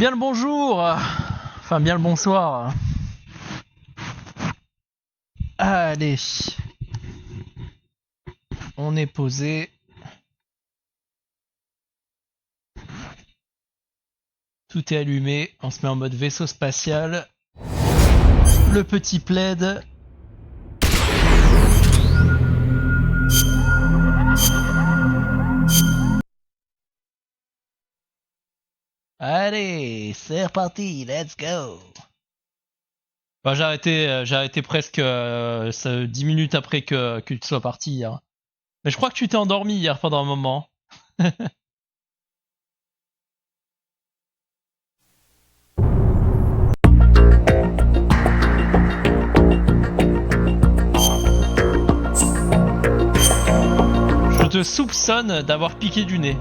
Bien le bonjour, enfin bien le bonsoir. Allez, on est posé. Tout est allumé, on se met en mode vaisseau spatial. Le petit plaid. Allez, c'est reparti, let's go. Bah, j'ai arrêté presque 10 minutes après que tu sois parti hier. Mais je crois que tu t'es endormi hier pendant un moment. Je te soupçonne d'avoir piqué du nez.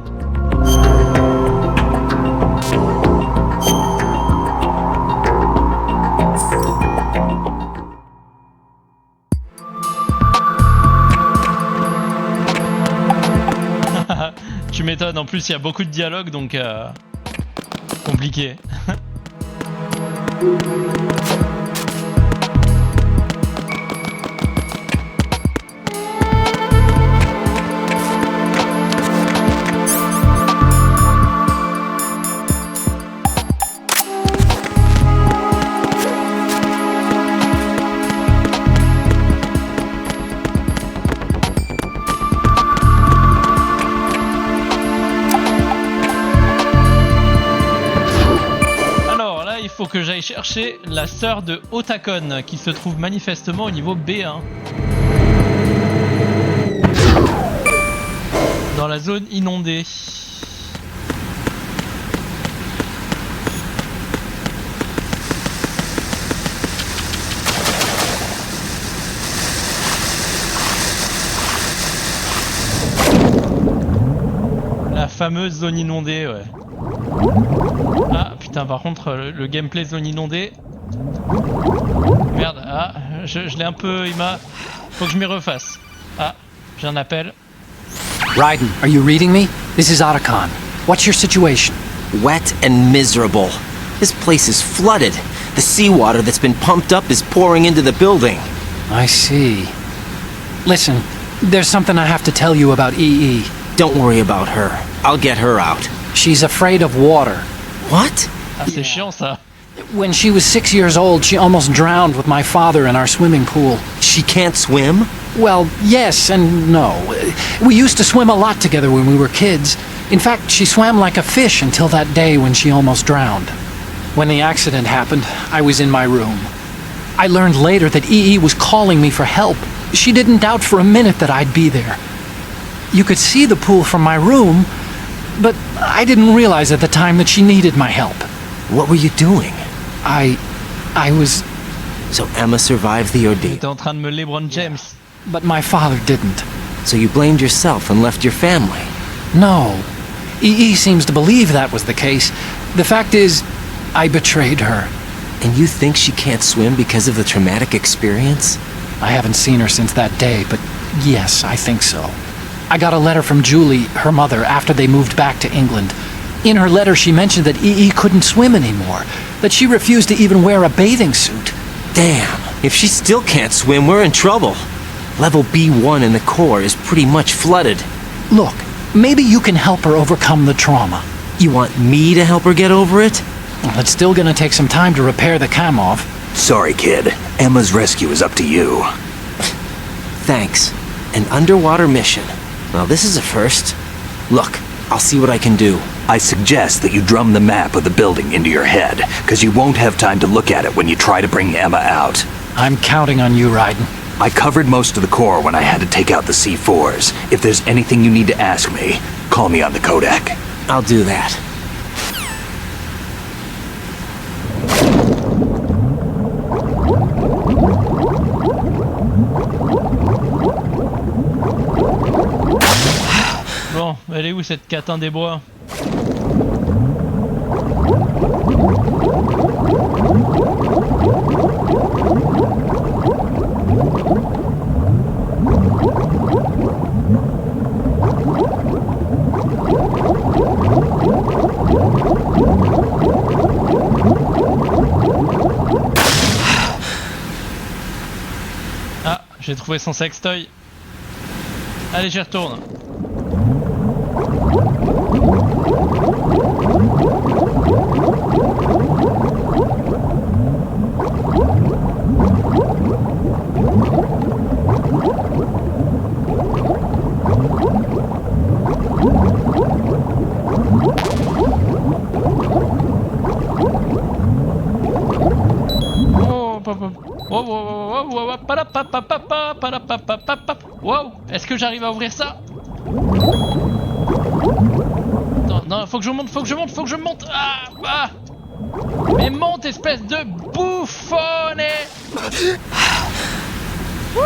Tu m'étonnes, en plus il y a beaucoup de dialogue donc compliqué. Faut que j'aille chercher la sœur de Otakon qui se trouve manifestement au niveau B1 dans la zone inondée. La fameuse zone inondée, ouais. Ah putain, par contre le gameplay zone inondée. Merde, ah je l'ai un peu, faut que je m'y refasse. Ah, j'ai un appel. Raiden, are you reading me? This is Otacon. What's your situation? Wet and miserable. This place is flooded. The seawater that's been pumped up is pouring into the building. I see. Listen, there's something I have to tell you about EE. Don't worry about her. I'll get her out. She's afraid of water. What? Ah, c'est chiant ça. When she was 6 years old, she almost drowned with my father in our swimming pool. She can't swim? Well, yes and no. We used to swim a lot together when we were kids. In fact, she swam like a fish until that day when she almost drowned. When the accident happened, I was in my room. I learned later that EE was calling me for help. She didn't doubt for a minute that I'd be there. You could see the pool from my room, but I didn't realize at the time that she needed my help. What were you doing? I was... So Emma survived the ordeal. T'es en train de me LeBron James. But my father didn't. So you blamed yourself and left your family? No. EE seems to believe that was the case. The fact is, I betrayed her. And you think she can't swim because of the traumatic experience? I haven't seen her since that day, but yes, I think so. I got a letter from Julie, her mother, after they moved back to England. In her letter, she mentioned that EE couldn't swim anymore, that she refused to even wear a bathing suit. Damn, if she still can't swim, we're in trouble. Level B1 in the core is pretty much flooded. Look, maybe you can help her overcome the trauma. You want me to help her get over it? Well, it's still gonna take some time to repair the Kamov. Sorry, kid. Emma's rescue is up to you. Thanks. An underwater mission. Well, this is a first. Look, I'll see what I can do. I suggest that you drum the map of the building into your head, because you won't have time to look at it when you try to bring Emma out. I'm counting on you, Raiden. I covered most of the core when I had to take out the C4s. If there's anything you need to ask me, call me on the codec. I'll do that. Bon, elle est où cette catin des bois? J'ai trouvé son sextoy. Allez, j'y retourne. Wow, est-ce que j'arrive à ouvrir ça? Non, non, faut que je monte, faut que je monte, faut que je monte. Ah, ah. Mais monte, espèce de bouffone. Wouh.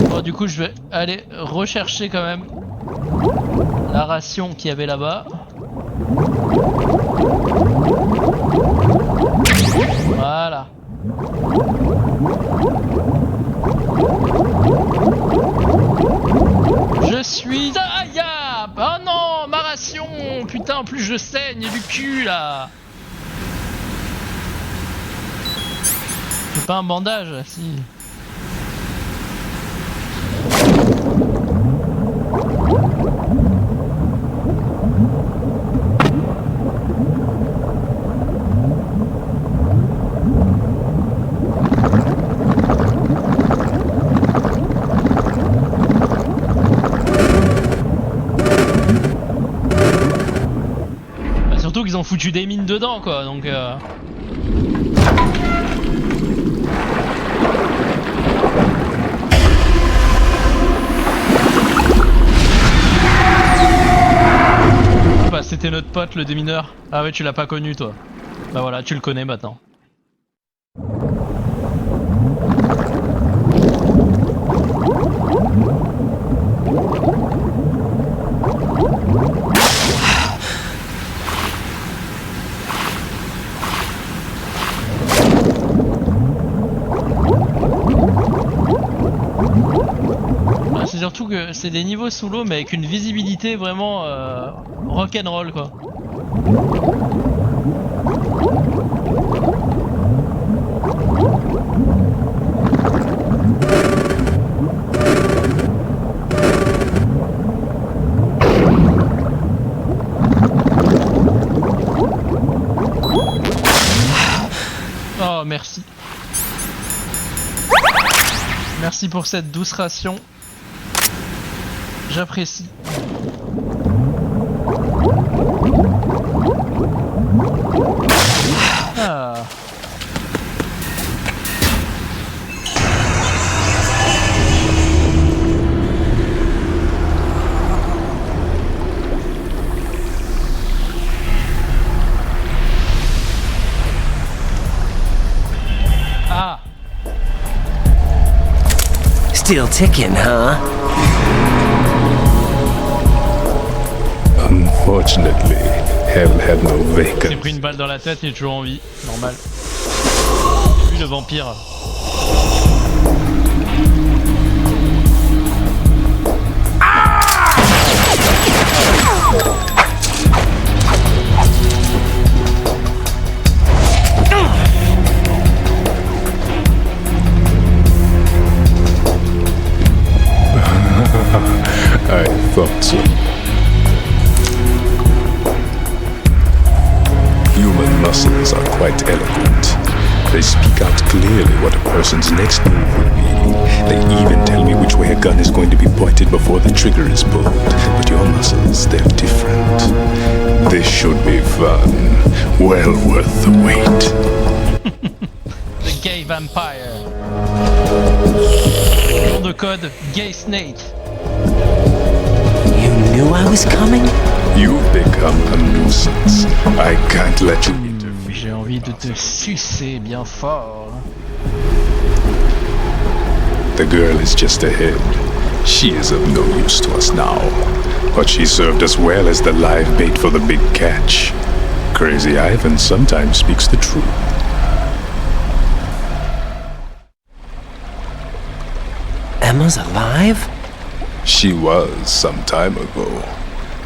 Bon, du coup, je vais aller rechercher quand même la ration qu'il y avait là-bas. Voilà. Je suis... Aïe! Oh non, ma ration! Putain, en plus je saigne du cul là! C'est pas un bandage, si. Surtout qu'ils ont foutu des mines dedans quoi, donc bah c'était notre pote le démineur. Ah ouais, tu l'as pas connu toi. Bah voilà, tu le connais maintenant. C'est surtout que c'est des niveaux sous l'eau mais avec une visibilité vraiment rock'n'roll quoi. Oh merci. Merci pour cette douce ration. J'apprécie. Ah. Ah. Still ticking, huh? Unfortunately, hell had no J'ai pris vacancy. une balle dans la tête, il est toujours en vie. Normal. Lui le vampire. I thought so. Human muscles are quite eloquent. They speak out clearly what a person's next move will be. They even tell me which way a gun is going to be pointed before the trigger is pulled. But your muscles, they're different. This should be fun. Well worth the wait. The Gay Vampire. Nom de code Gay Snake. You knew I was coming? You've become a nuisance. I can't let you interfere. J'ai envie de te sucer bien fort. The girl is just ahead. She is of no use to us now. But she served us well as the live bait for the big catch. Crazy Ivan sometimes speaks the truth. Emma's alive? She was some time ago.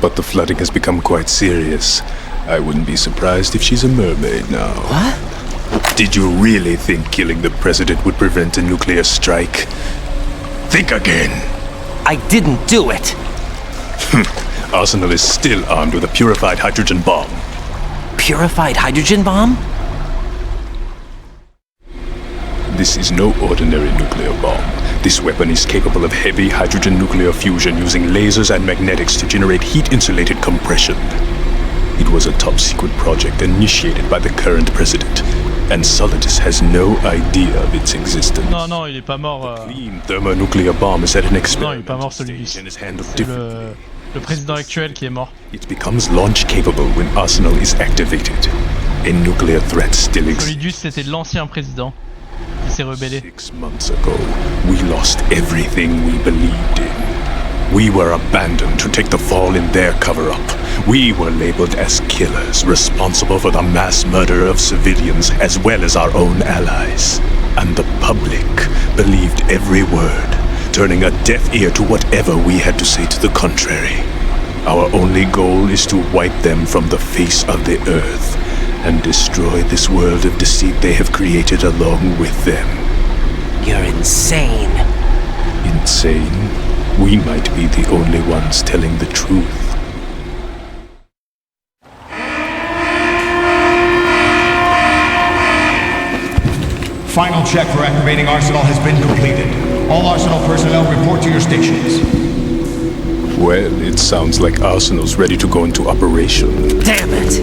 But the flooding has become quite serious. I wouldn't be surprised if she's a mermaid now. What? Did you really think killing the president would prevent a nuclear strike? Think again. I didn't do it. Arsenal is still armed with a purified hydrogen bomb. Purified hydrogen bomb? This is no ordinary nuclear bomb. This weapon is capable of heavy hydrogen nuclear fusion using lasers and magnetics to generate heat-insulated compression. It was a top-secret project initiated by the current president, and Solidus has no idea of its existence. Non, non, il est pas mort. Clean thermonuclear bomb is at an Non, il est experimental pas mort stage celui-ci. and is handled C'est differently. le président actuel qui est mort. It becomes launch capable when Arsenal is activated. A nuclear threat still exists. Solidus, c'était l'ancien président qui s'est rebellé. 6 months ago, we lost everything we believed in. We were abandoned to take the fall in their cover-up. We were labeled as killers, responsible for the mass murder of civilians as well as our own allies. And the public believed every word, turning a deaf ear to whatever we had to say to the contrary. Our only goal is to wipe them from the face of the earth and destroy this world of deceit they have created along with them. You're insane. Insane? We might be the only ones telling the truth. Final check for activating Arsenal has been completed. All Arsenal personnel report to your stations. Well, it sounds like Arsenal's ready to go into operation. Damn it!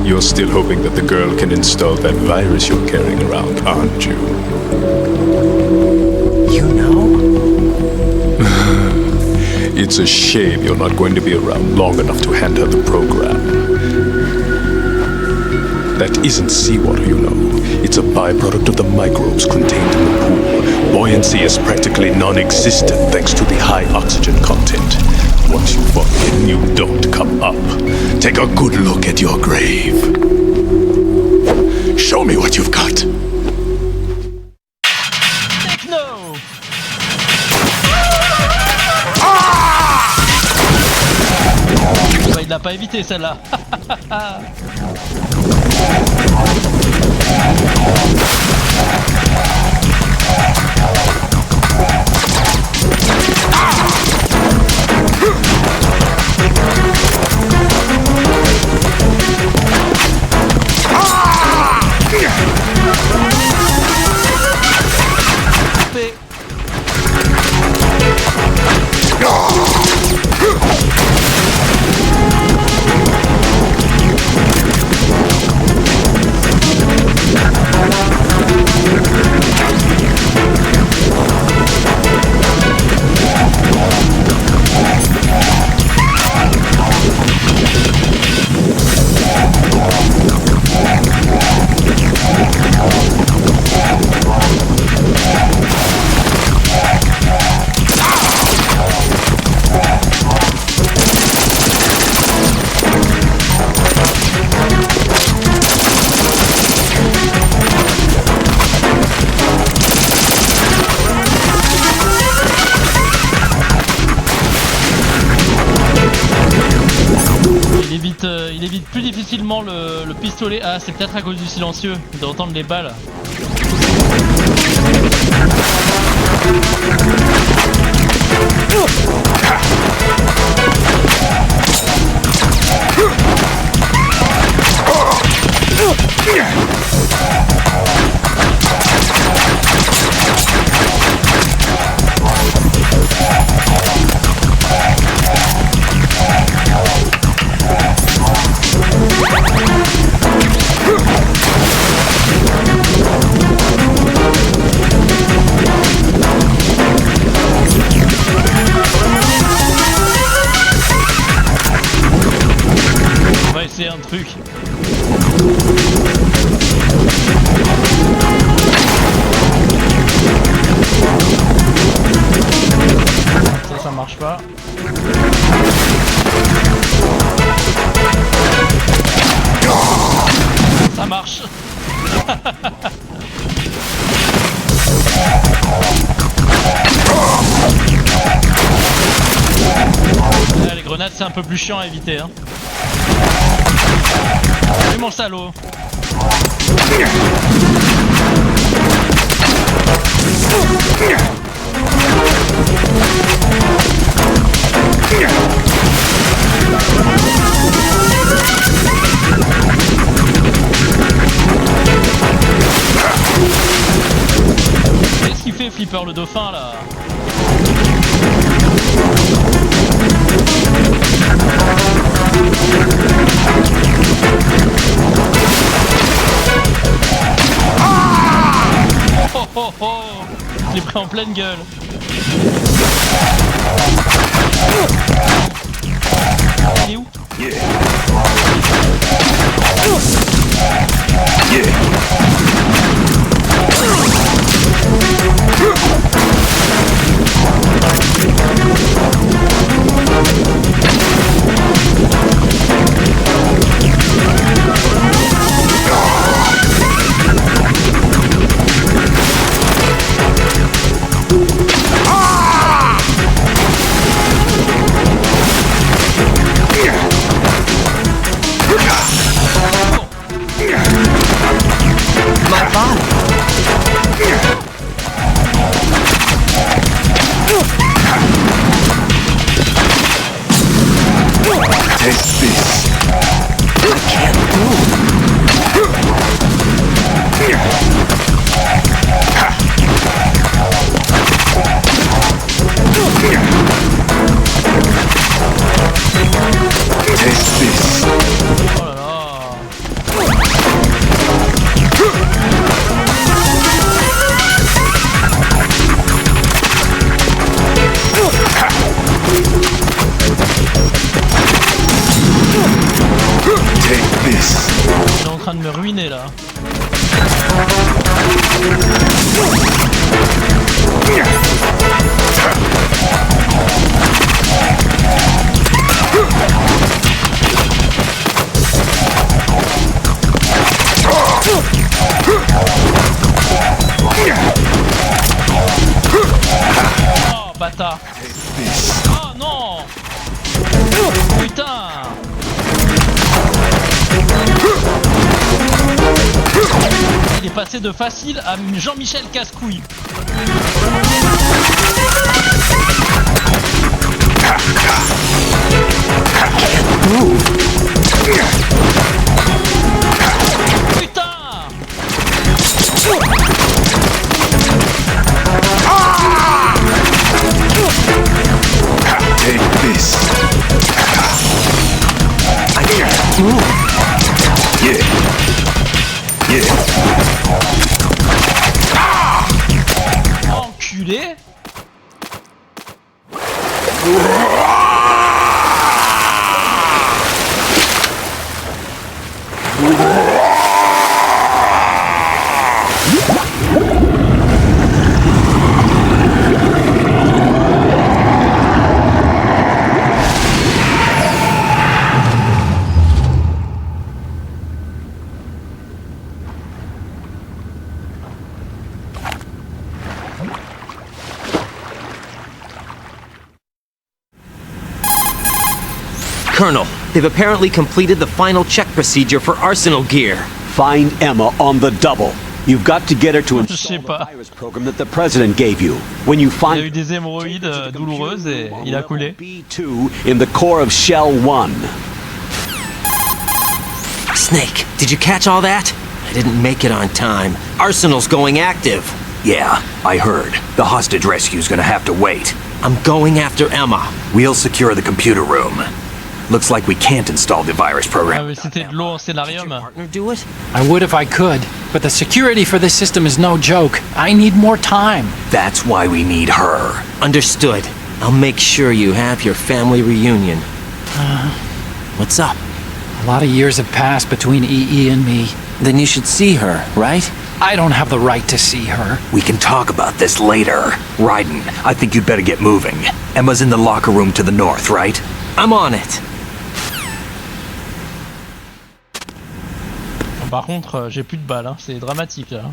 You're still hoping that the girl can install that virus you're carrying around, aren't you? You know? It's a shame you're not going to be around long enough to hand her the program. That isn't seawater, you know. It's a byproduct of the microbes contained in the pool. Buoyancy is practically non-existent thanks to the high oxygen content. Once you fall in, you don't come up. Take a good look at your grave. Show me what you've got. Techno! Bah, il l'a pas évité celle-là. Il évite plus difficilement le pistolet. Ah, c'est peut-être à cause du silencieux, d'entendre les balles. On va essayer un truc. Ça marche pas. Ça marche. Là, les grenades c'est un peu plus chiant à éviter hein. Et mon salaud. Qu'est-ce qu'il fait Flipper le dauphin là? Oh oh oh! Je l'ai pris en pleine gueule. Il est où? Il est en train de me ruiner là. Oh bâtard. Oh non. Putain. Il est passé de facile à Jean-Michel Casse-Couille. Putain. Take this. Enculé. Colonel, they've apparently completed the final check procedure for arsenal gear. Find Emma on the double. You've got to get her to Je sais install pas. the virus program that the president gave you. When you Il a eu find des hémorroïdes douloureuses et il a coulé. B2 in the core of Shell 1. Snake, did you catch all that? I didn't make it on time. Arsenal's going active. Yeah, I heard. The hostage rescue's gonna have to wait. I'm going after Emma. We'll secure the computer room. Looks like we can't install the virus Ah program. mais c'était de l'eau en scénarium. Partner do it? I would if I could, but the security for this system is no joke. I need more time. That's why we need her. Understood. I'll make sure you have your family reunion. What's up? A lot of years have passed between EE and me. Then you should see her, right? I don't have the right to see her. We can talk about this later. Raiden, I think you'd better get moving. Emma's in the locker room to the north, right? I'm on it. Par contre, j'ai plus de balles, hein. C'est dramatique là.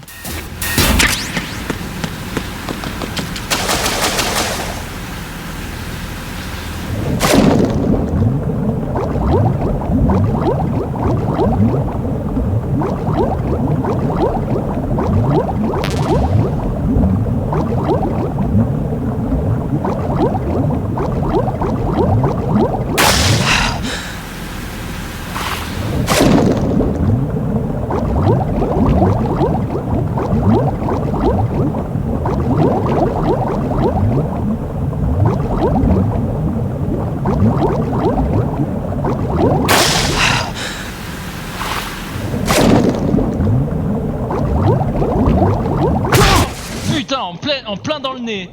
nez.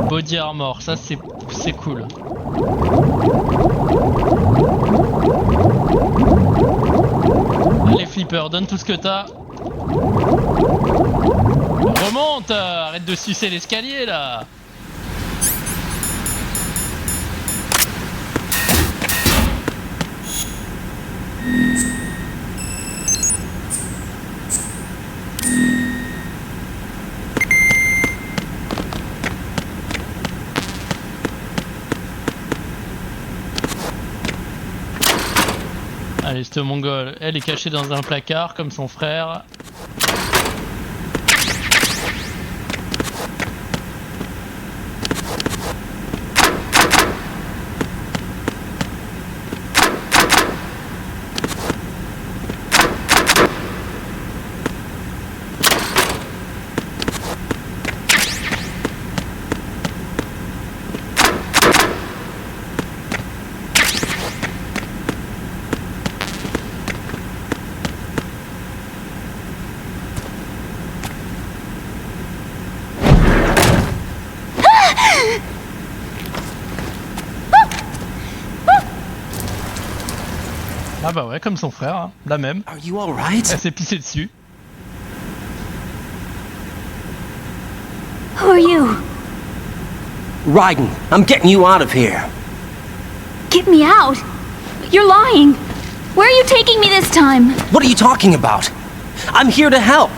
Body armor, ça c'est cool. Allez Flipper, donne tout ce que t'as. Remonte, arrête de sucer l'escalier là. Allez, cette mongole, elle est cachée dans un placard comme son frère. Ah bah ouais, comme son frère, hein, la même. Are you all right? Elle s'est pissée dessus. Who are you? Raiden, I'm getting you out of here. Get me out? You're lying. Where are you taking me this time? What are you talking about? I'm here to help.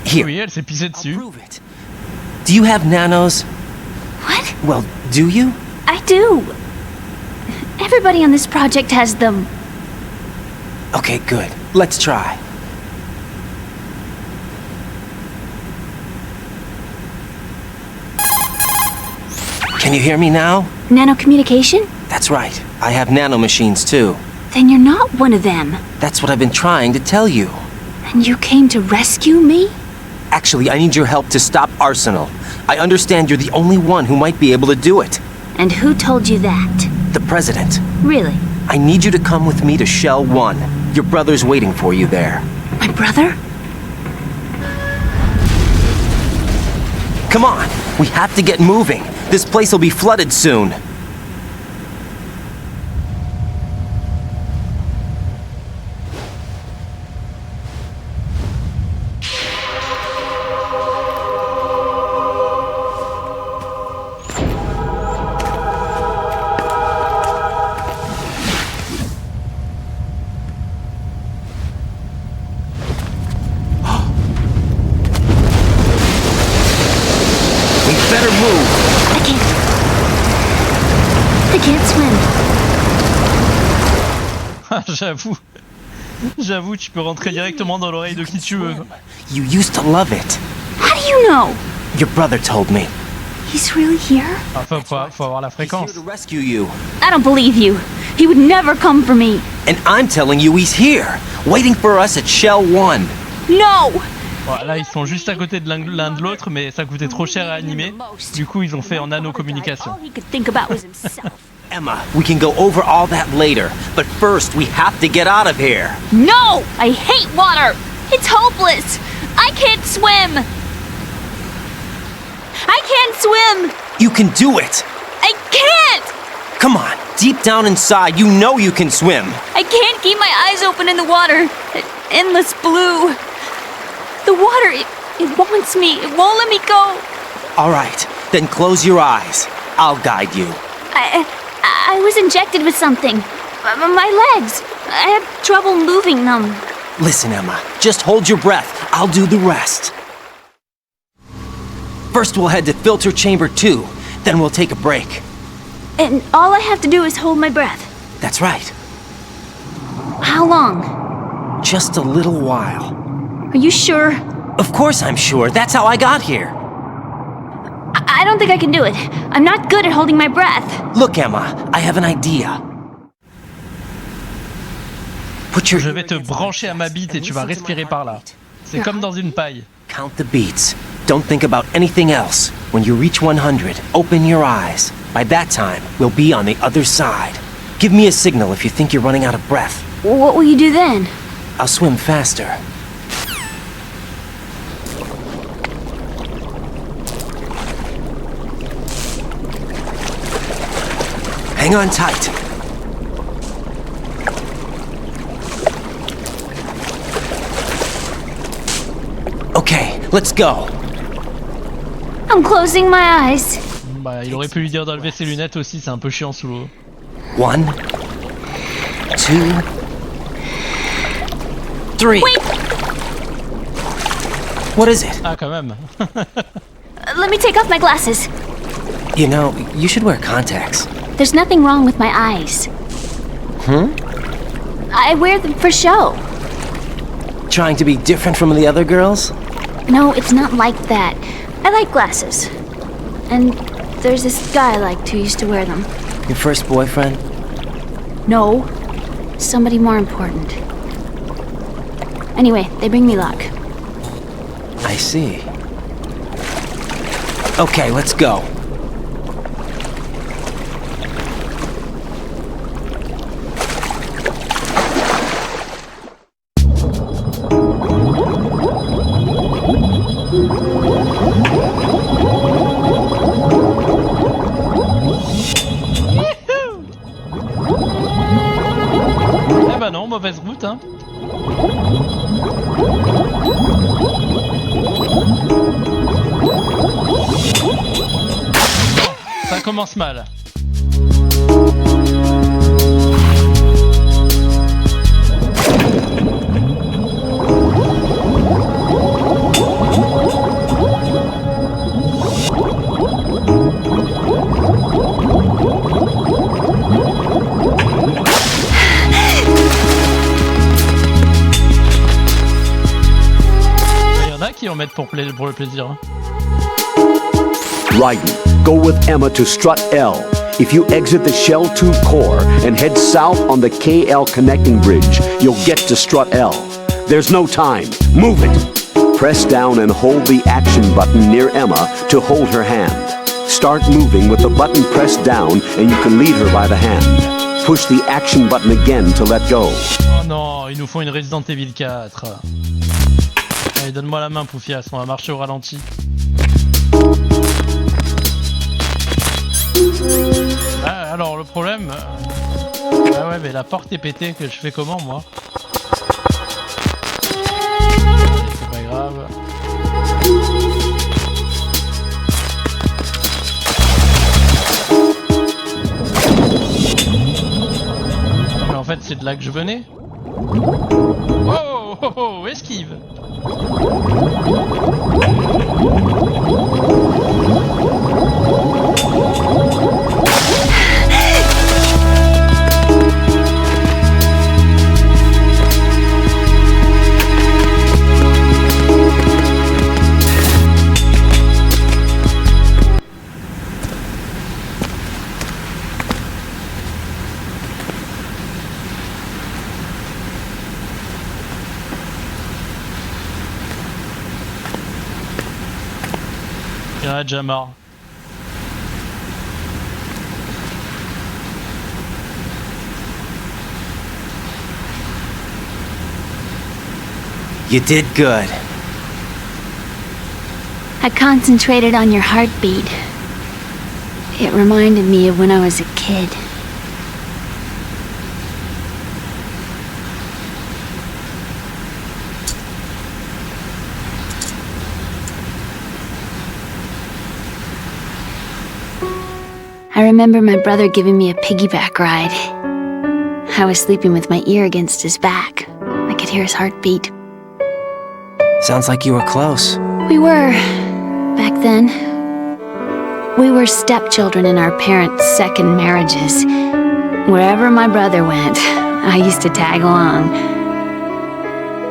Here, Oui, elle s'est pissée I'll dessus. prove it. Do you have nanos? What? Well, do you? I do. Everybody on this project has them. Okay, good. Let's try. Can you hear me now? Nanocommunication? That's right. I have nanomachines too. Then you're not one of them. That's what I've been trying to tell you. And you came to rescue me? Actually, I need your help to stop Arsenal. I understand you're the only one who might be able to do it. And who told you that? The President. Really? I need you to come with me to Shell 1. Your brother's waiting for you there. My brother? Come on, we have to get moving. This place will be flooded soon. We better move. I can't swim. J'avoue, tu peux rentrer directement dans l'oreille de qui tu veux. You used to love it. How do you know? Your brother told me. He's really here? Enfin, faut avoir la He's fréquence. here to rescue you. I don't believe you. He would never come for me. And I'm telling you he's here, waiting for us at Shell 1. No! Bon, là, ils sont juste à côté de l'un de l'autre, mais ça coûtait trop cher à animer. Du coup, ils ont fait en nano-communication. All he could think about was himself. Emma, we can go over all that later, but first we have to get out of here. No! I hate water! It's hopeless! I can't swim! I can't swim! You can do it. I can't! Come on, deep down inside, you know you can swim. I can't keep my eyes open in the water. Endless blue. The water, it wants me. It won't let me go. All right, then close your eyes. I'll guide you. I was injected with something. My legs. I have trouble moving them. Listen, Emma, just hold your breath. I'll do the rest. First, we'll head to filter chamber 2. Then we'll take a break. And all I have to do is hold my breath. That's right. How long? Just a little while. Are you sure? Of course I'm sure. That's how I got here. I don't think I can do it. I'm not good at holding my breath. Look, Emma, I have an idea. Put your Je vais te brancher à ma bite et tu vas respirer par là. C'est comme dans une paille. Count the beats. Don't think about anything else. When you reach 100, open your eyes. By that time, we'll be on the other side. Give me a signal if you think you're running out of breath. What will you do then? I'll swim faster. Hang on tight. Okay, let's go. I'm closing my eyes. Bah, il aurait pu lui dire d'enlever ses lunettes aussi, c'est un peu chiant sous l'eau. 1, 2, 3. Wait! What is it? Ah, quand même. Let me take off my glasses. You know, you should wear contacts. There's nothing wrong with my eyes. I wear them for show. Trying to be different from the other girls? No, it's not like that. I like glasses. And there's this guy I liked who used to wear them. Your first boyfriend? No, somebody more important. Anyway, they bring me luck. I see. Okay, let's go. Eh bah non, mauvaise route, hein. Ça commence mal. Il y en a qui en mettent pour le plaisir. Hein. Raiden, go with Emma to strut L. If you exit the Shell 2 core and head south on the KL connecting bridge, you'll get to strut L. There's no time. Move it. Press down and hold the action button near Emma to hold her hand. Start moving with the button pressed down and you can lead her by the hand. Push the action button again to let go. Oh non, ils nous font une Resident Evil 4. Allez, donne-moi la main, Poufias, on va marcher au ralenti. Ah, alors le problème... Ah ouais, mais la porte est pétée, que je fais comment, moi? C'est pas grave. Mais en fait, c'est de là que je venais. Oh, oh, oh, esquive. Il y en a déjà marre. You did good. I concentrated on your heartbeat. It reminded me of when I was a kid. I remember my brother giving me a piggyback ride. I was sleeping with my ear against his back. I could hear his heartbeat. Sounds like you were close. We were, back then. We were stepchildren in our parents' second marriages. Wherever my brother went, I used to tag along.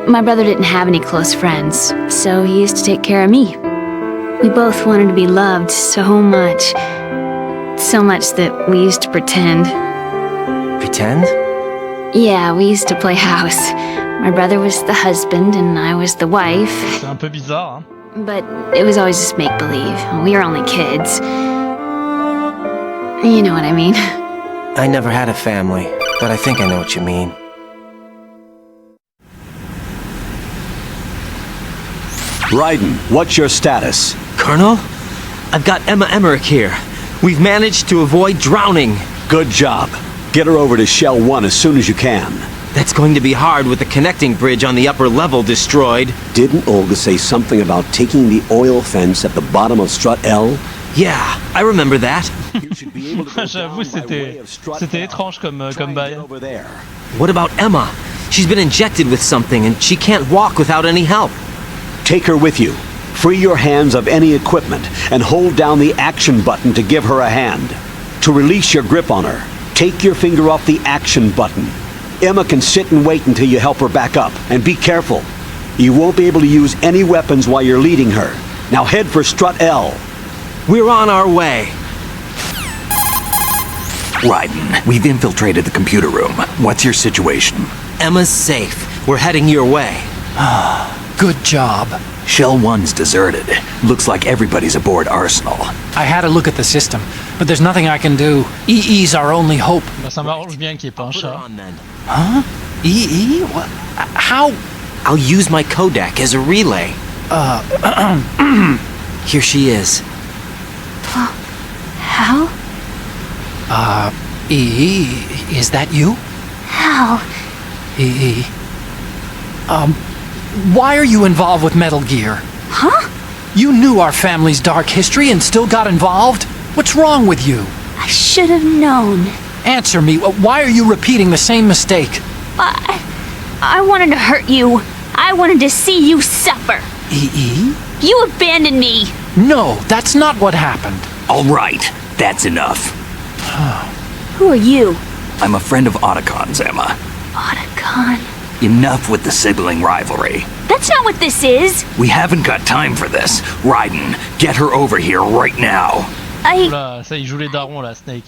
My brother didn't have any close friends, so he used to take care of me. We both wanted to be loved so much. So much that we used to pretend. Pretend? Yeah, we used to play house. My brother was the husband and I was the wife. C'est un peu bizarre, hein. But it was always just make-believe. We were only kids. You know what I mean. I never had a family, but I think I know what you mean. Raiden, what's your status? Colonel, I've got Emma Emmerich here. We've managed to avoid drowning. Good job. Get her over to Shell 1 as soon as you can. That's going to be hard with the connecting bridge on the upper level destroyed. Didn't Olga say something about taking the oil fence at the bottom of Strut L? Yeah, I remember that. You should be able to go J'avoue, down by way of Strut c'était L. étrange comme Try and bail. get over there. What about Emma? She's been injected with something and she can't walk without any help. Take her with you. Free your hands of any equipment and hold down the action button to give her a hand. To release your grip on her, take your finger off the action button. Emma can sit and wait until you help her back up. And be careful. You won't be able to use any weapons while you're leading her. Now head for Strut L. We're on our way. Raiden, we've infiltrated the computer room. What's your situation? Emma's safe. We're heading your way. Good job. Shell 1's deserted. Looks like everybody's aboard Arsenal. I had a look at the system, but there's nothing I can do. EE's our only hope. Bah, ça m'arrange bien qu'il n'y ait pas un Put her chat. on then. Huh? EE? What? How? I'll use my Kodak as a relay. Here she is. Hal? EE, is that you? Hal? EE. Why are you involved with Metal Gear? Huh? You knew our family's dark history and still got involved? What's wrong with you? I should have known. Answer me, why are you repeating the same mistake? I wanted to hurt you. I wanted to see you suffer. EE? You abandoned me. No, that's not what happened. All right, that's enough. Who are you? I'm a friend of Otacon's, Emma. Otacon. Enough with the sibling rivalry. That's not what this is. We haven't got time for this. Raiden, get her over here right now. Oula, ça y joue les darons là, Snake.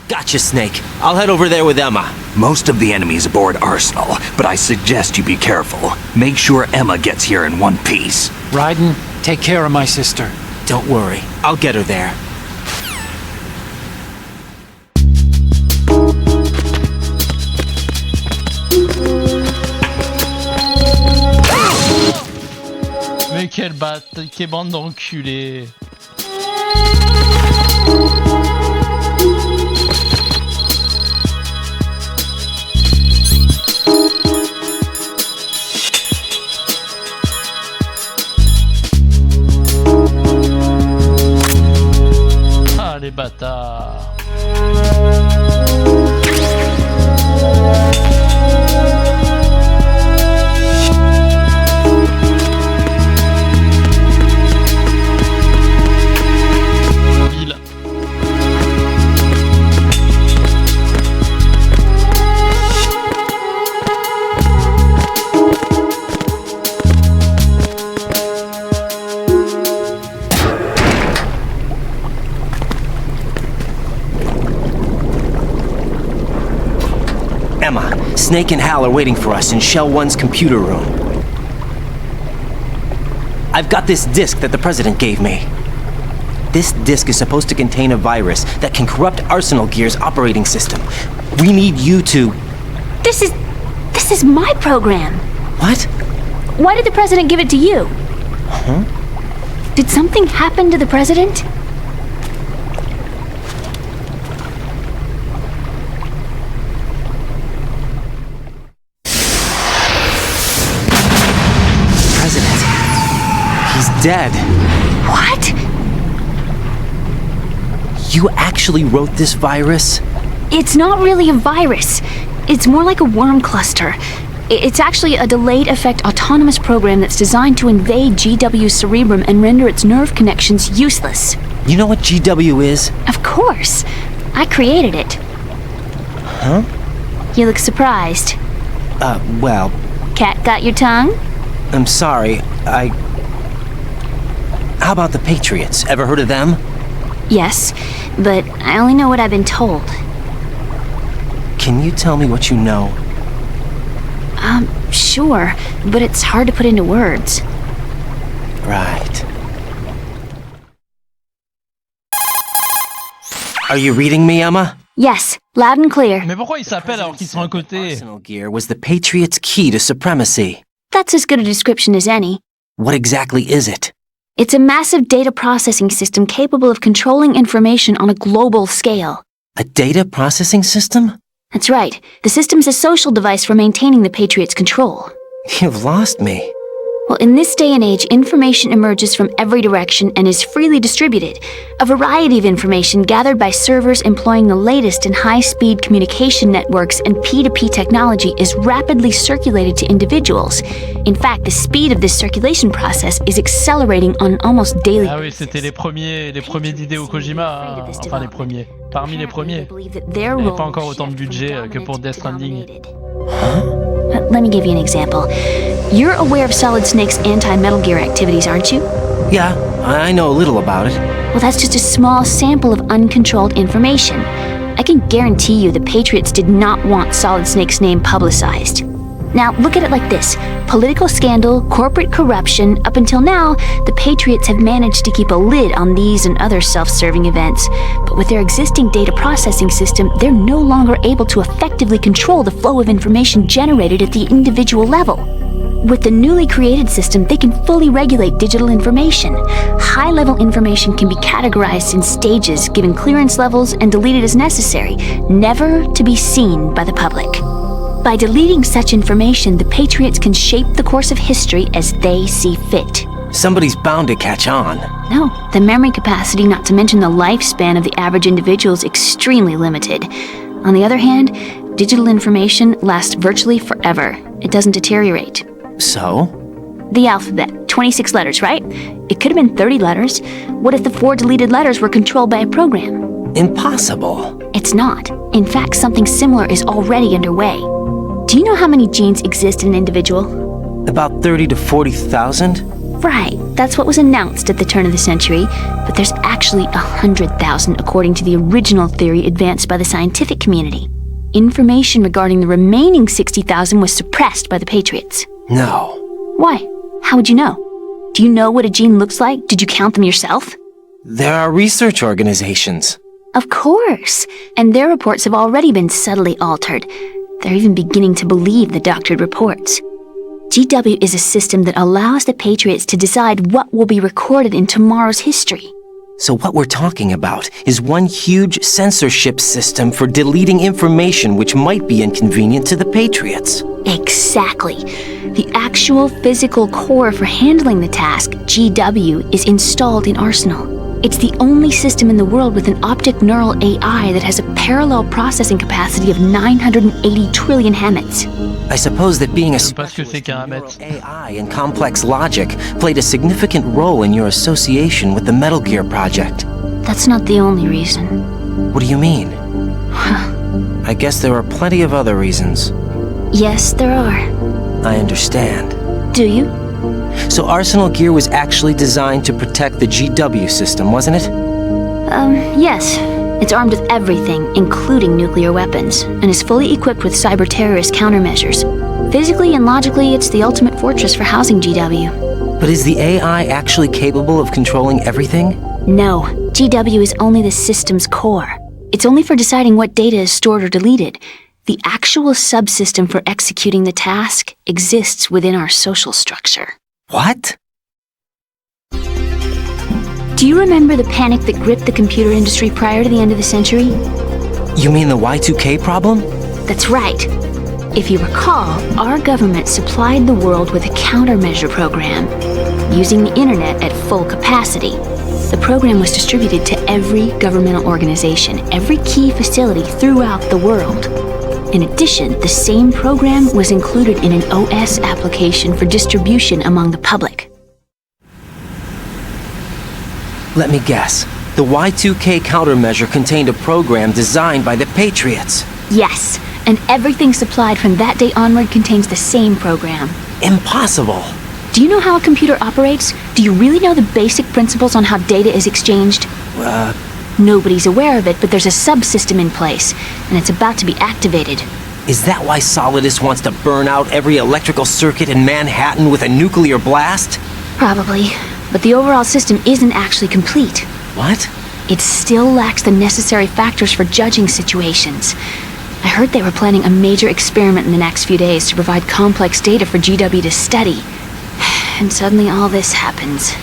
Gotcha, Snake. I'll head over there with Emma. Most of the enemies aboard Arsenal, but I suggest you be careful. Make sure Emma gets here in one piece. Raiden, take care of my sister. Don't worry. I'll get her there. Mais quelle bande d'enculés. Ah les bâtards. Ville. Emma, Snake and Hal are waiting for us in Shell 1's computer room. I've got this disk that the President gave me. This disk is supposed to contain a virus that can corrupt Arsenal Gear's operating system. We need you to... This is my program. What? Why did the President give it to you? Huh? Did something happen to the President? President. He's dead. What? You actually wrote this virus? It's not really a virus. It's more like a worm cluster. It's actually a delayed effect autonomous program that's designed to invade GW's cerebrum and render its nerve connections useless. You know what GW is? Of course. I created it. Huh? You look surprised. Well, Cat got your tongue? I'm sorry. How about the Patriots? Ever heard of them? Yes, but I only know what I've been told. Can you tell me what you know? Sure, but it's hard to put into words. Right. Are you reading me, Emma? Yes, loud and clear. Mais pourquoi ils s'appellent alors qu'ils sont à côté? Arsenal Gear was the Patriots' key to supremacy. That's as good a description as any. What exactly is it? It's a massive data processing system capable of controlling information on a global scale. A data processing system? That's right. The system's a social device for maintaining the Patriots' control. You've lost me. Well, in this day and age, information emerges from every direction and is freely distributed. A variety of information gathered by servers employing the latest in high-speed communication networks and P2P technology is rapidly circulated to individuals. In fact, the speed of this circulation process is accelerating on an almost daily Ah oui, c'était les premiers d'Hideo Kojima, hein. Enfin les premiers, parmi les premiers. Il n'y avait pas encore autant de budget que pour Death Stranding. Let me give you an example. You're aware of Solid Snake's anti-Metal Gear activities, aren't you? Yeah, I know a little about it. Well, that's just a small sample of uncontrolled information. I can guarantee you the Patriots did not want Solid Snake's name publicized. Now, look at it like this. Political scandal, corporate corruption, up until now, the Patriots have managed to keep a lid on these and other self-serving events. But with their existing data processing system, they're no longer able to effectively control the flow of information generated at the individual level. With the newly created system, they can fully regulate digital information. High-level information can be categorized in stages, given clearance levels, and deleted as necessary, never to be seen by the public. By deleting such information, the Patriots can shape the course of history as they see fit. Somebody's bound to catch on. No, the memory capacity, not to mention the lifespan of the average individual, is extremely limited. On the other hand, digital information lasts virtually forever. It doesn't deteriorate. So? The alphabet, 26 letters, right? It could have been 30 letters. What if the 4 deleted letters were controlled by a program? Impossible. It's not. In fact, something similar is already underway. Do you know how many genes exist in an individual? About 30 to 40,000? Right, that's what was announced at the turn of the century, but there's actually 100,000 according to the original theory advanced by the scientific community. Information regarding the remaining 60,000 was suppressed by the Patriots. No. Why? How would you know? Do you know what a gene looks like? Did you count them yourself? There are research organizations. Of course, and their reports have already been subtly altered. They're even beginning to believe the doctored reports. GW is a system that allows the Patriots to decide what will be recorded in tomorrow's history. So what we're talking about is one huge censorship system for deleting information which might be inconvenient to the Patriots. Exactly. The actual physical core for handling the task, GW, is installed in Arsenal. It's the only system in the world with an optic neural AI that has a parallel processing capacity of 980 trillion Hammets. I suppose that being a Parce que c'est qu'un neural AI and complex logic played a significant role in your association with the Metal Gear project. That's not the only reason. What do you mean? I guess there are plenty of other reasons. Yes, there are. I understand. Do you? So Arsenal Gear was actually designed to protect the GW system, wasn't it? Yes. It's armed with everything, including nuclear weapons, and is fully equipped with cyber-terrorist countermeasures. Physically and logically, it's the ultimate fortress for housing GW. But is the AI actually capable of controlling everything? No. GW is only the system's core. It's only for deciding what data is stored or deleted. The actual subsystem for executing the task exists within our social structure. What? Do you remember the panic that gripped the computer industry prior to the end of the century? You mean the Y2K problem? That's right. If you recall, our government supplied the world with a countermeasure program, using the internet at full capacity. The program was distributed to every governmental organization, every key facility throughout the world. In addition, the same program was included in an OS application for distribution among the public. Let me guess. The Y2K countermeasure contained a program designed by the Patriots. Yes, and everything supplied from that day onward contains the same program. Impossible. Do you know how a computer operates? Do you really know the basic principles on how data is exchanged? Nobody's aware of it, but there's a subsystem in place, and it's about to be activated. Is that why Solidus wants to burn out every electrical circuit in Manhattan with a nuclear blast? Probably, but the overall system isn't actually complete. What? It still lacks the necessary factors for judging situations. I heard they were planning a major experiment in the next few days to provide complex data for GW to study. and suddenly all this happens.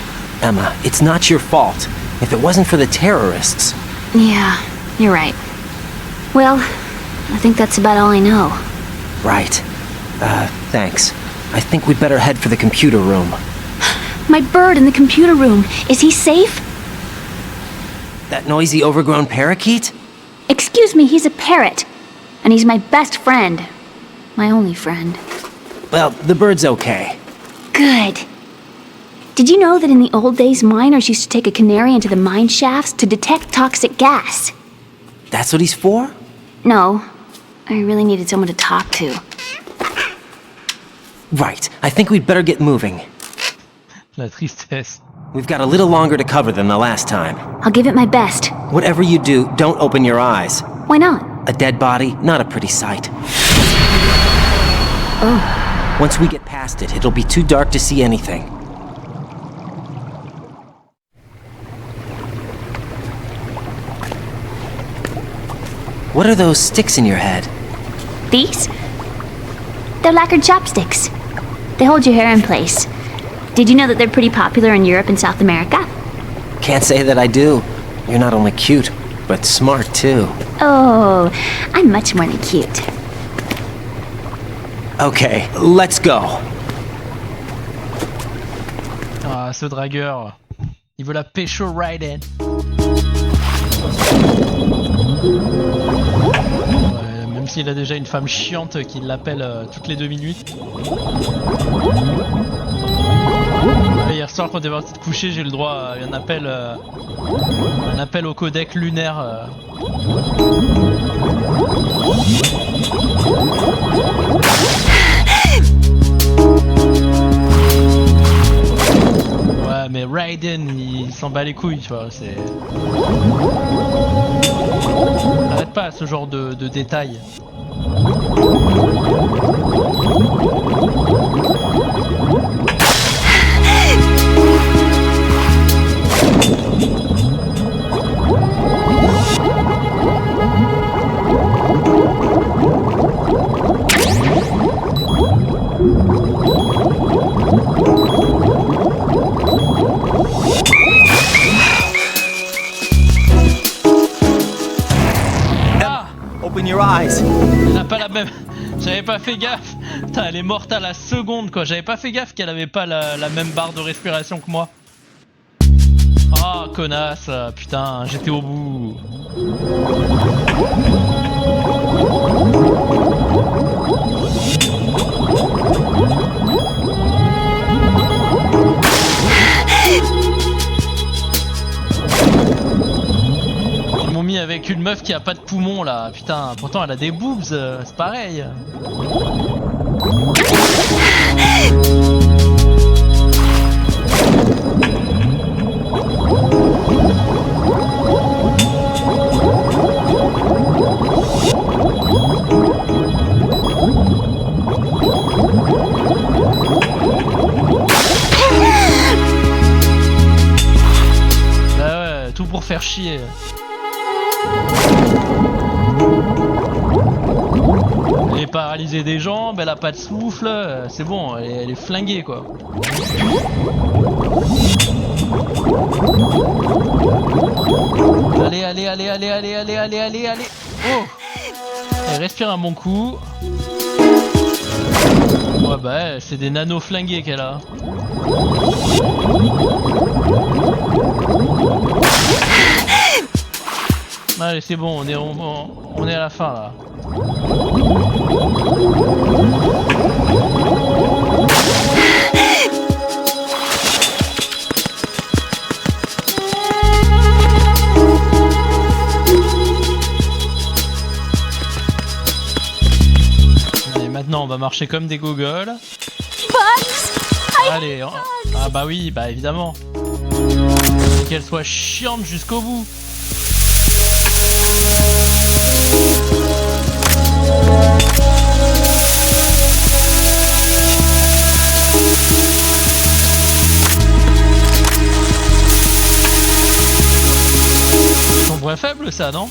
Emma, it's not your fault. If it wasn't for the terrorists... Yeah, you're right. Well, I think that's about all I know. Right. Thanks. I think we'd better head for the computer room. My bird in the computer room. Is he safe? That noisy, overgrown parakeet? Excuse me, he's a parrot. And he's my best friend. My only friend. Well, the bird's okay. Good. Did you know that in the old days, miners used to take a canary into the mine shafts to detect toxic gas? That's what he's for? No. I really needed someone to talk to. Right. I think we'd better get moving. La tristesse. We've got a little longer to cover than the last time. I'll give it my best. Whatever you do, don't open your eyes. Why not? A dead body, not a pretty sight. Oh. Once we get past it, it'll be too dark to see anything. What are those sticks in your head? These? They're lacquered chopsticks. They hold your hair in place. Did you know that they're pretty popular in Europe and South America? Can't say that I do. You're not only cute, but smart too. Oh, I'm much more than cute. Okay, let's go. Ah, ce dragueur. Il veut la pécho Raiden. Ouais, même s'il a déjà une femme chiante qui l'appelle toutes les 2 minutes. Ouais, hier soir quand t'es parti te coucher, j'ai eu le droit à un appel au codec lunaire. Ouais, mais Raiden, il s'en bat les couilles, tu vois, c'est... Arrête pas ce genre de détails. Open your eyes. Elle a pas la même... J'avais pas fait gaffe. Putain, elle est morte à la seconde, quoi. J'avais pas fait gaffe qu'elle avait pas la même barre de respiration que moi. Ah, connasse. Putain, j'étais au bout. Ils m'ont mis avec une meuf qui a pas de poumons là, putain, pourtant elle a des boobs, c'est pareil. Bah ouais, tout pour faire chier. Elle est paralysée des jambes, elle a pas de souffle, c'est bon, elle est flinguée quoi. Allez, allez, allez, allez, allez, allez, allez, allez, allez. Oh. Elle respire un bon coup. Ouais bah c'est des nanos flingués qu'elle a. Allez c'est bon, on est à la fin là. Et maintenant on va marcher comme des gogoles. Allez, ah bah oui, bah évidemment. Et qu'elle soit chiante jusqu'au bout. Son point faible ça, non?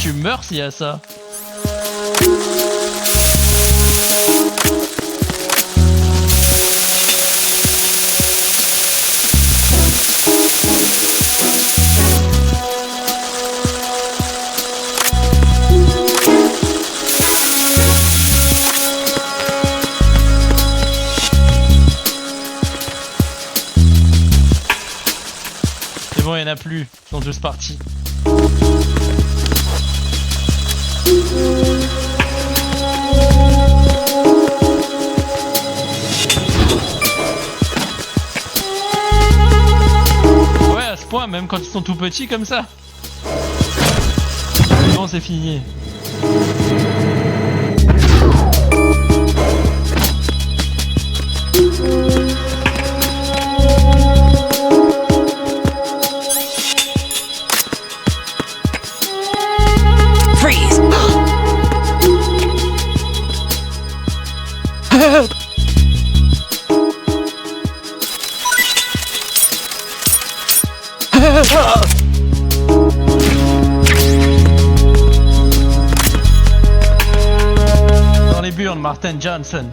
Tu meurs s'il y a ça. C'est bon, il n'y en a plus. Ils sont tous partis. Ouais, à ce point, même quand ils sont tout petits comme ça. Non, c'est fini. Freeze! Dans les burnes, Martin Johnson.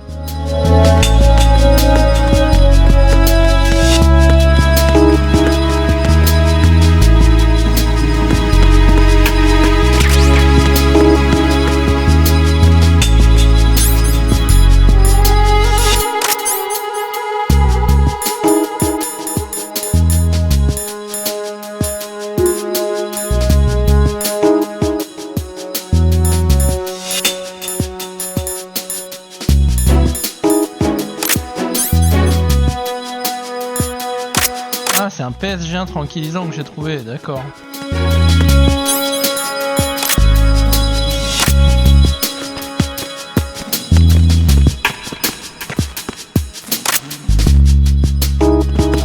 Ah, c'est un PSG1 tranquillisant que j'ai trouvé, d'accord.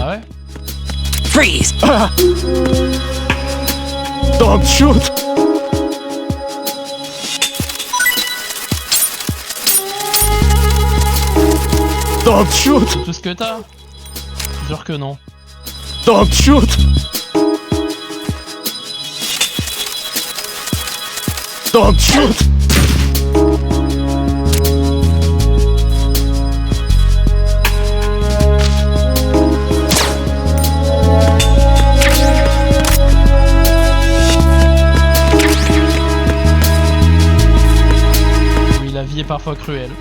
Ah ouais? Freeze! Don't shoot! Don't shoot! C'est tout ce que t'as? Jure que non. Don't shoot! Don't shoot! Oui, la vie est parfois cruelle.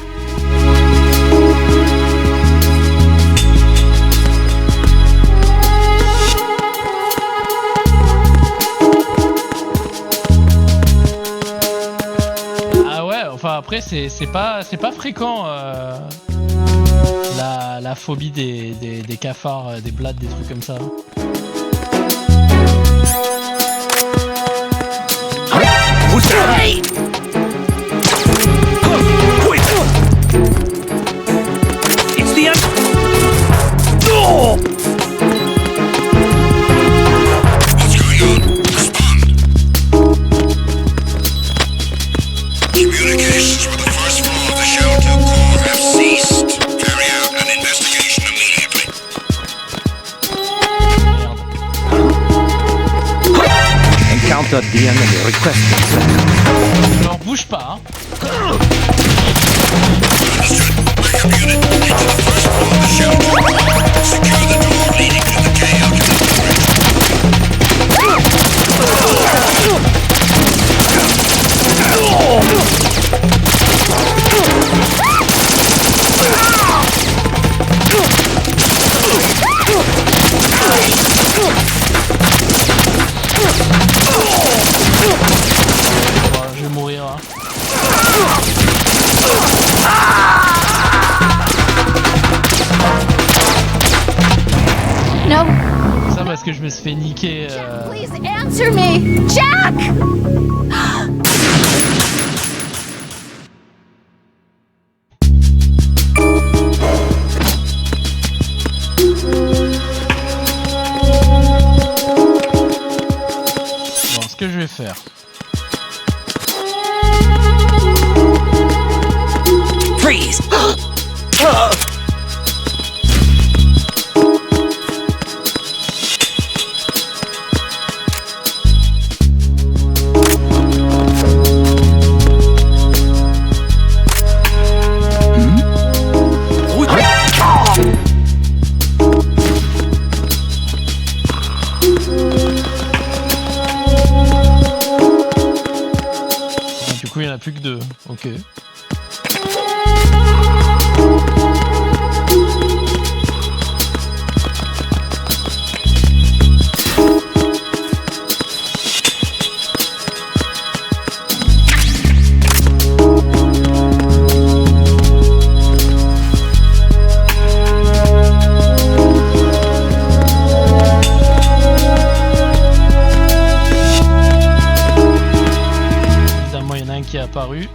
Enfin après c'est pas fréquent la phobie des cafards, des blattes, des trucs comme ça. It's the end. No! What's going on? Respond. Communications with the first floor of the Shell 2 core have ceased. Carry out an investigation immediately. Encounter the enemy requesting. Alors bouge pas, hein. Understood. Backup unit, into the first floor of the Shell 2 core. Secure the door leading to the KL connecting Bon, je vais mourir, hein. No. Ça parce que je me suis fait niquer. Jack, please answer me! Jack! Bon, ce que je vais faire. Freeze! coup, il n'y en a plus que 2. Ok. Qui est apparu.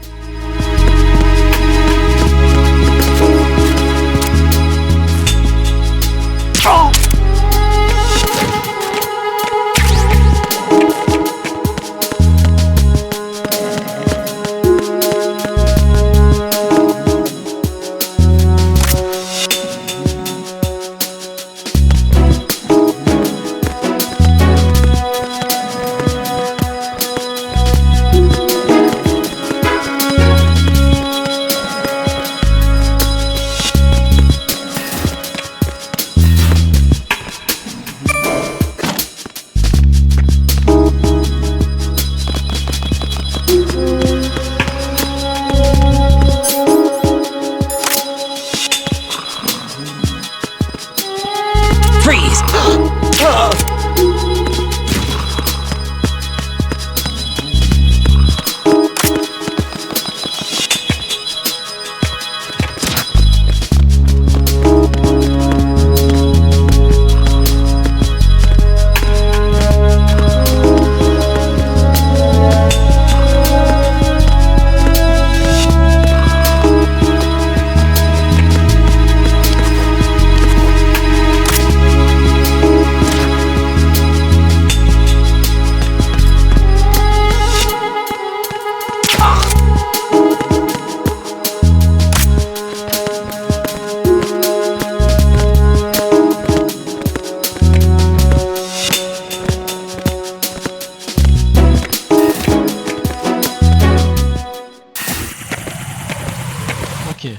Ok.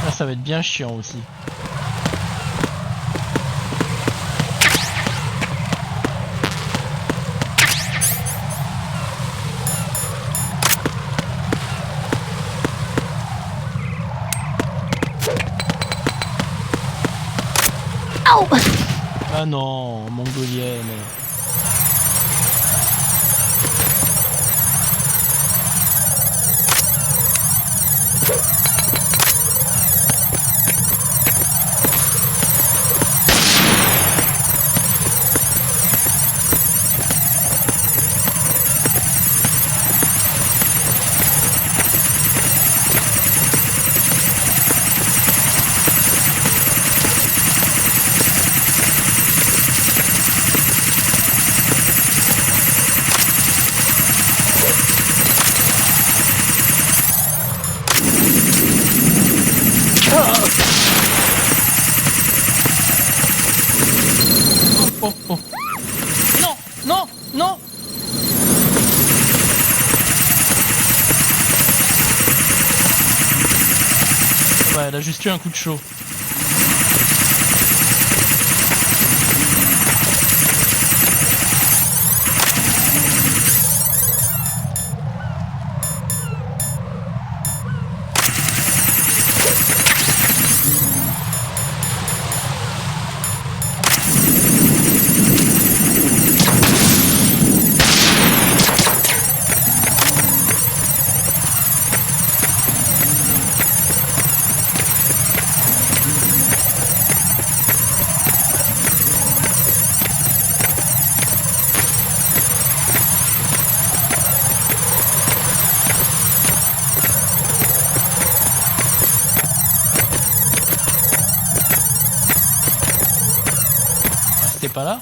Là, ça va être bien chiant aussi. Ah non, mongolienne. Oh, oh. Non, non, non. Ouais, elle a juste eu un coup de chaud. T'es pas là?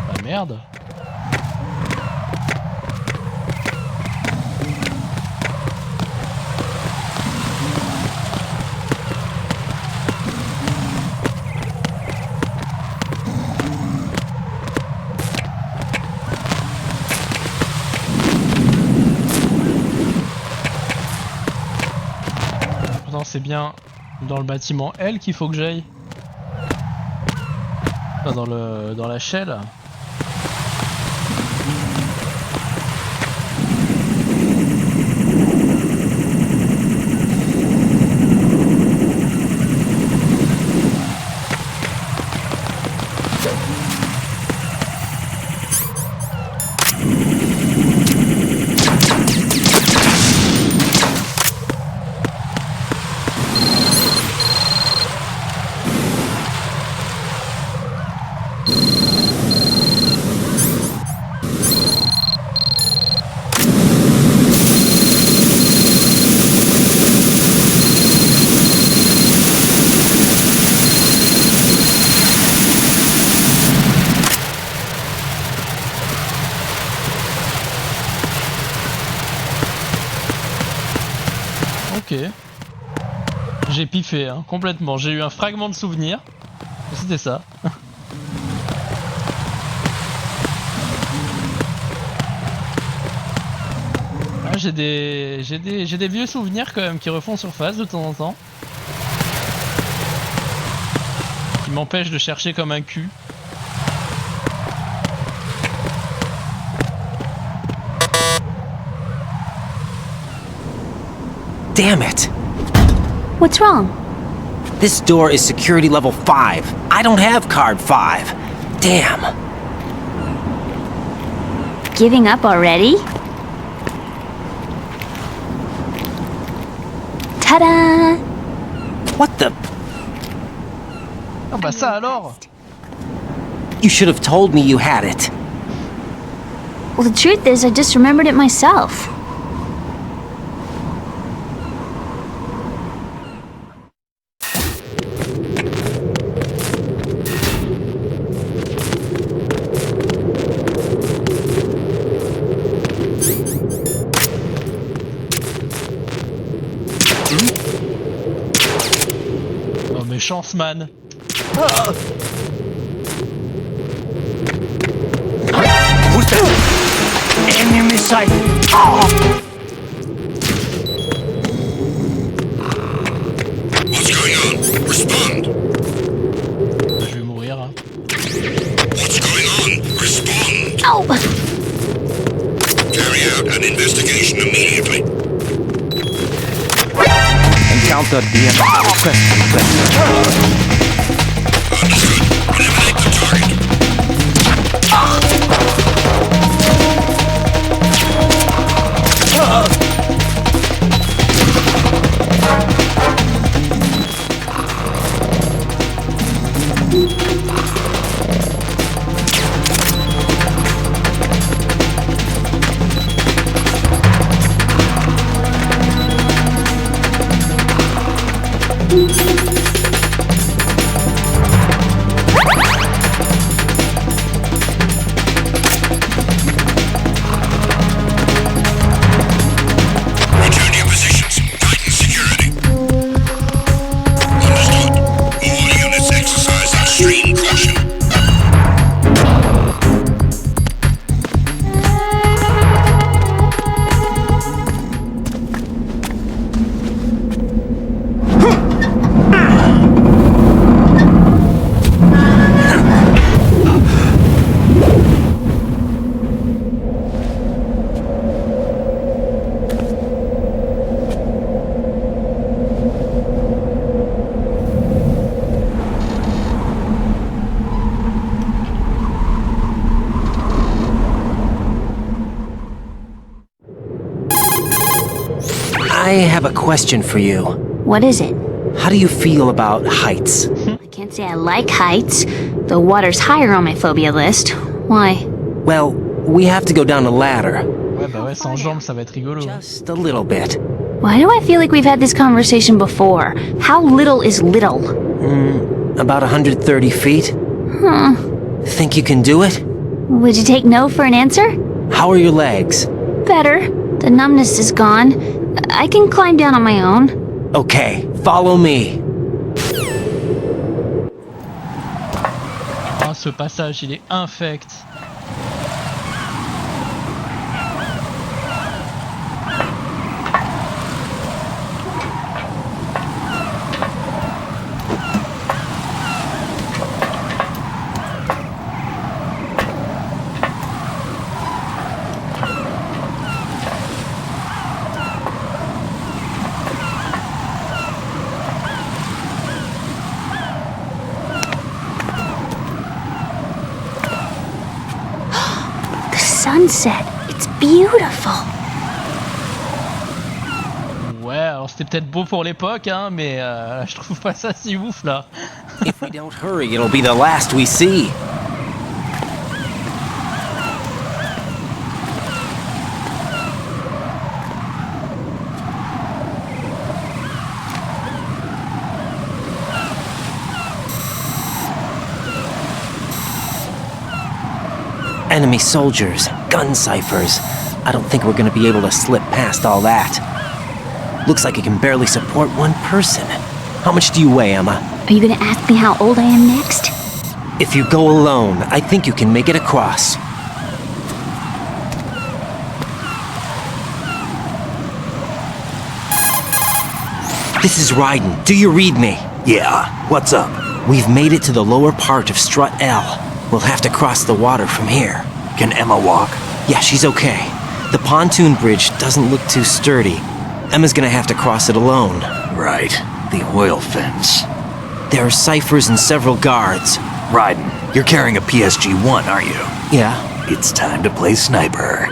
Ah merde. C'est bien dans le bâtiment L qu'il faut que j'aille. Enfin, dans la shell. Ok. J'ai piffé, hein, complètement. J'ai eu un fragment de souvenir. C'était ça. Ah, j'ai des vieux souvenirs quand même qui refont surface de temps en temps. Qui m'empêchent de chercher comme un cul. Damn it! What's wrong? This door is security level 5. I don't have card 5. Damn. Giving up already? Ta-da! What the? Ah bah ça alors! You should have told me you had it. Well, the truth is, I just remembered it myself. Oh mais chance man! Who's that? Enemy sight. What's going on? Respond. Je vais mourir. Hein. What's going on? Respond. Ow! Carry out an investigation immediately. Encounter DM request. Understood. Eliminate the target. Return to your positions. Tighten security. Understood. All units exercise extreme caution. I have a question for you. What is it? How do you feel about heights? I can't say I like heights. The water's higher on my phobia list. Why? Well, we have to go down a ladder. Ouais bah ouais, sans jambes ça va être rigolo. Just a little bit. Why do I feel like we've had this conversation before? How little is little? About 130 feet. Huh. Think you can do it? Would you take no for an answer? How are your legs? Better. The numbness is gone. I can climb down on my own. Okay, follow me. Ah ce passage il est infect. sunset. It's beautiful. Ouais, alors c'était peut-être beau pour l'époque, hein, mais je trouve pas ça si ouf là. If we don't hurry, it'll be the last we see. Enemy soldiers, gun ciphers. I don't think we're gonna be able to slip past all that. Looks like it can barely support one person. How much do you weigh, Emma? Are you gonna ask me how old I am next? If you go alone, I think you can make it across. This is Ryden. Do you read me? Yeah, what's up? We've made it to the lower part of Strut L. We'll have to cross the water from here. Can Emma walk? Yeah, she's okay. The pontoon bridge doesn't look too sturdy. Emma's gonna have to cross it alone. Right, the oil fence. There are ciphers and several guards. Ryden, you're carrying a PSG-1, aren't you? Yeah, It's time to play sniper.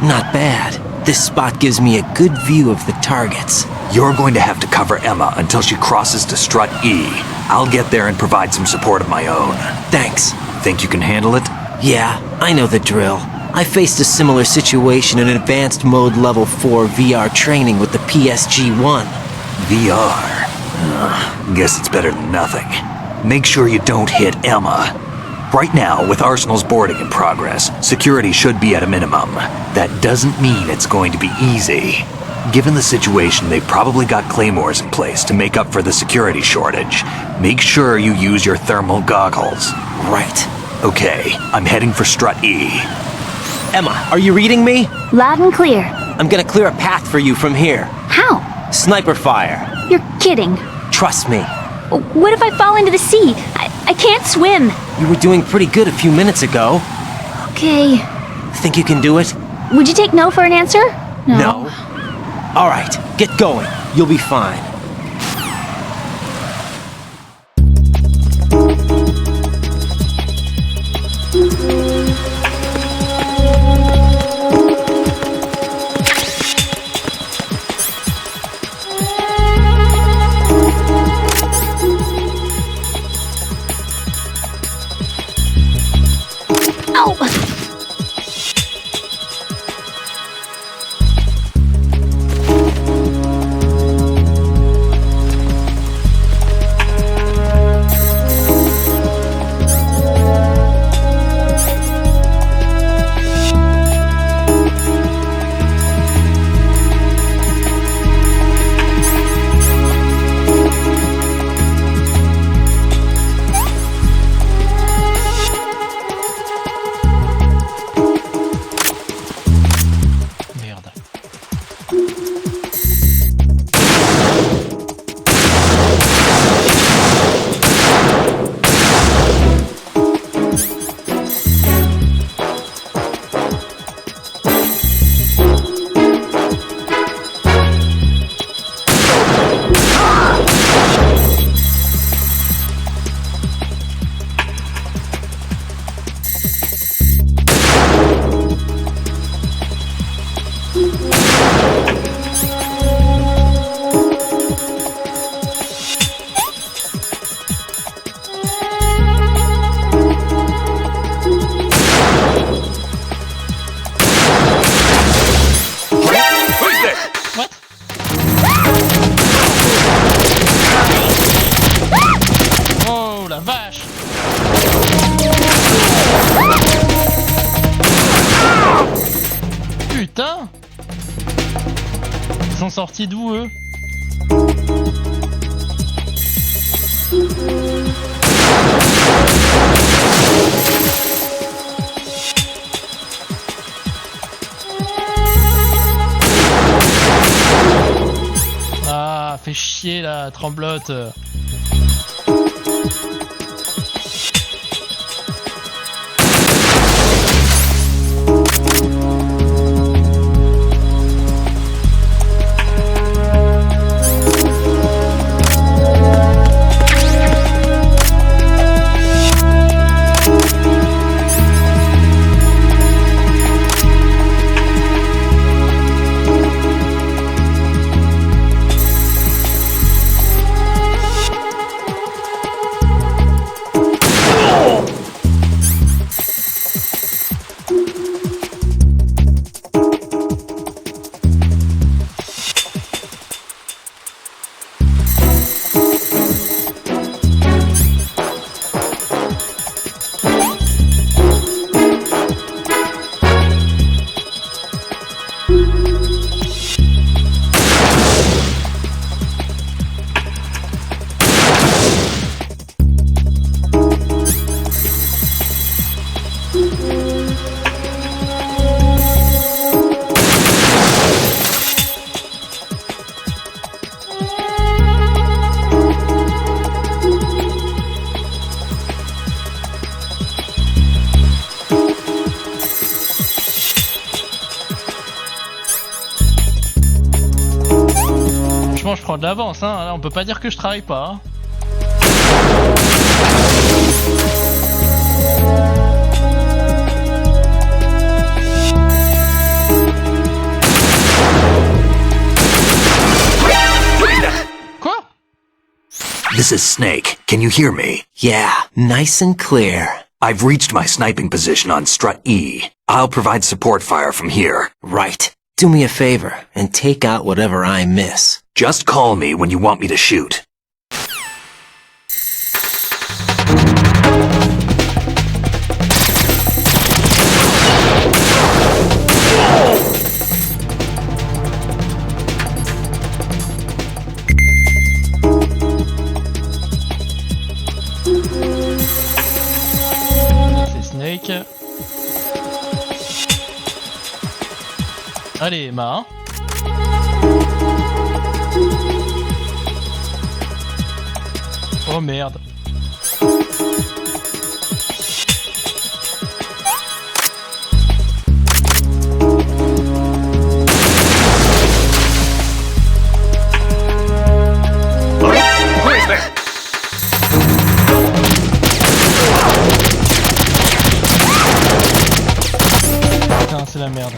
not bad. This spot gives me a good view of the targets. You're going to have to cover Emma until she crosses to Strut E. I'll get there and provide some support of my own. Thanks. Think you can handle it? Yeah, I know the drill. I faced a similar situation in advanced mode level 4 VR training with the PSG-1. VR. Guess it's better than nothing. Make sure you don't hit Emma. Right now, with Arsenal's boarding in progress, security should be at a minimum. That doesn't mean it's going to be easy. Given the situation, they've probably got claymores in place to make up for the security shortage. Make sure you use your thermal goggles. Right. Okay, I'm heading for Strut E. Emma, are you reading me? Loud and clear. I'm gonna clear a path for you from here. How? Sniper fire. You're kidding. Trust me. What if I fall into the sea? I can't swim. You were doing pretty good a few minutes ago. Okay. Think you can do it? Would you take no for an answer? No. All right, get going. You'll be fine. Ow! Merde. Who's this? What? Oh la vache! Putain! Ils sont sortis d'où eux? Ah, fait chier la tremblote. prends de l'avance, hein. Là, on peut pas dire que je travaille pas. Hein. Quoi? This is Snake. Can you hear me? Yeah, nice and clear. I've reached my sniping position on Strut E. I'll provide support fire from here. Right. Do me a favor and take out whatever I miss. Just call me when you want me to shoot. C'est Snake. Allez, Emma. Hein. Oh merde. Putain, c'est la merde.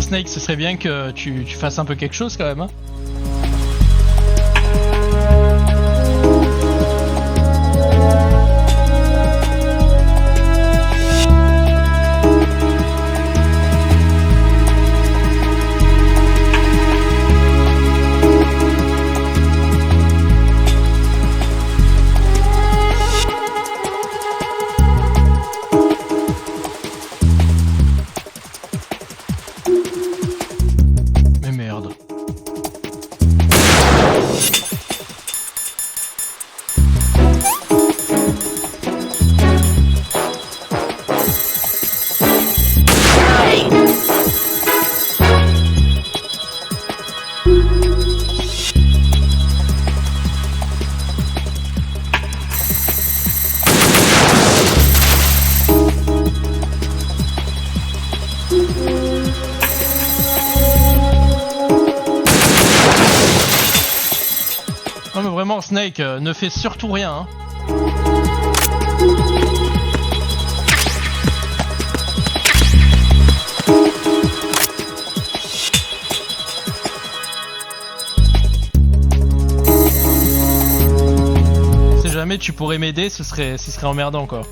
Snake, ce serait bien que tu fasses un peu quelque chose quand même. Hein. Mais merde. Non mais vraiment Snake, ne fais surtout rien. Hein. Si jamais tu pourrais m'aider, ce serait emmerdant quoi.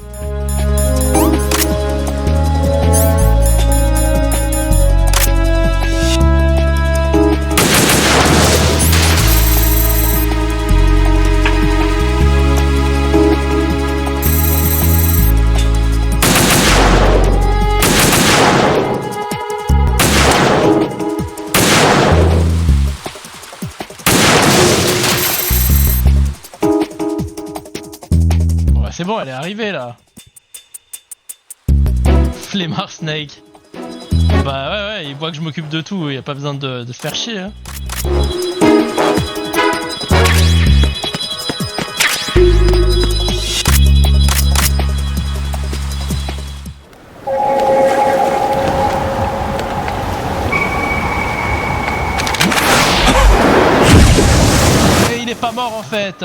C'est bon, elle est arrivée là. Flemmard Snake. Bah ouais, il voit que je m'occupe de tout, y a pas besoin de faire chier. Hein. Et il est pas mort en fait.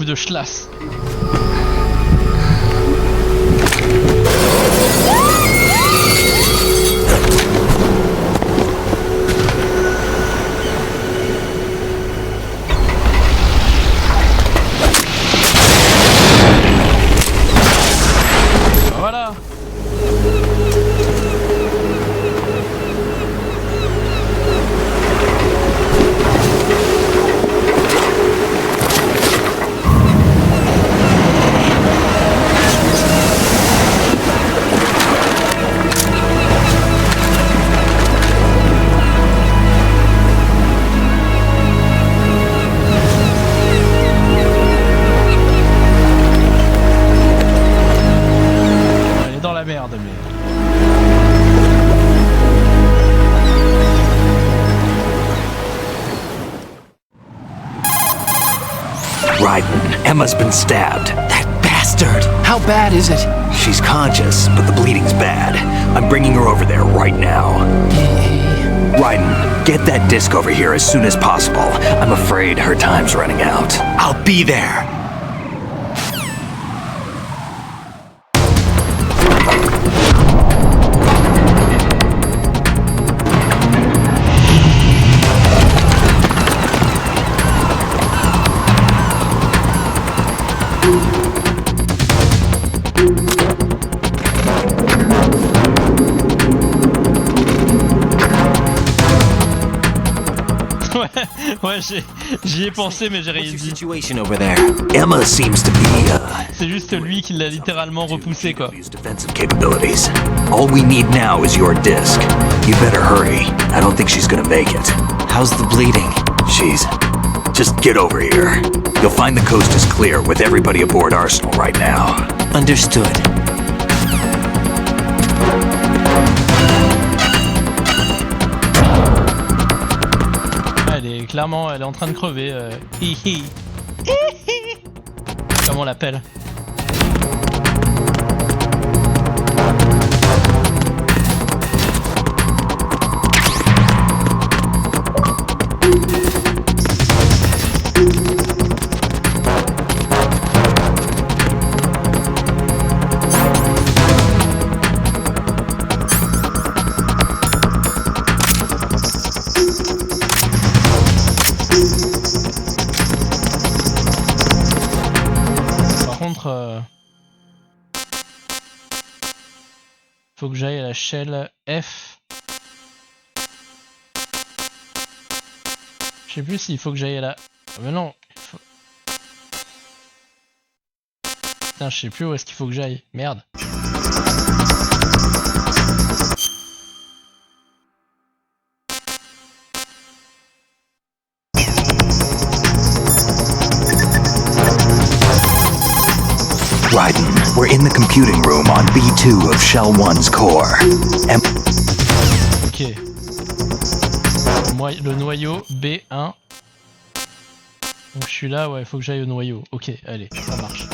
de schlass. Voilà. Elle est dans la merde, mais... Ryden, Emma's been stabbed. That bastard! How bad is it? She's conscious, but the bleeding's bad. I'm bringing her over there right now. Ryden, get that disc over here as soon as possible. I'm afraid her time's running out. I'll be there! Ouais, j'y ai pensé, mais j'ai rien What's your dit. situation over there? Emma seems to be, C'est juste lui qui l'a littéralement repoussé, quoi. use defensive capabilities. All we need now is your disc. You better hurry. I don't think she's gonna make it. How's the bleeding? She's... Just get over here. You'll find the coast is clear with everybody aboard Arsenal right now. Understood. Clairement, elle est en train de crever. Comment on l'appelle? Faut que j'aille à la shell F. Je sais plus s'il faut que j'aille à la... Ah mais non, faut... Putain, je sais plus où est-ce qu'il faut que j'aille. Merde. Ryden, we're in the computing room on B2 of Shell 1's core. Ok. Le noyau B1. Donc je suis là, ouais, faut que j'aille au noyau. Ok, allez, ça marche.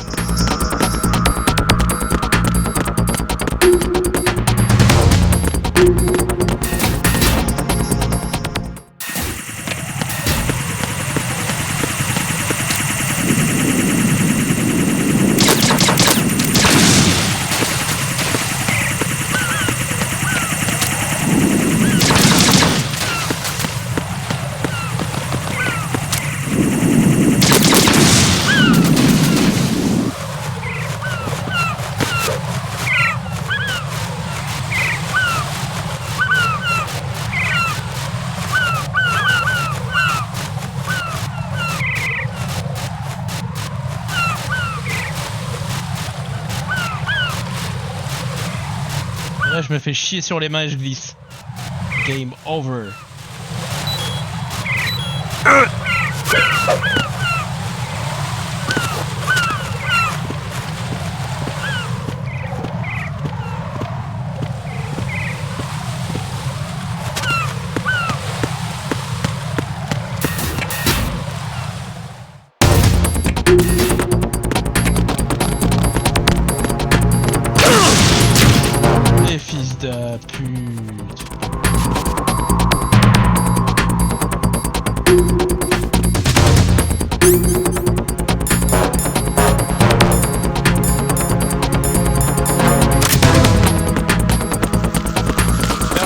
Là, je me fais chier sur les mains et je glisse. Game over. Les fils de pute.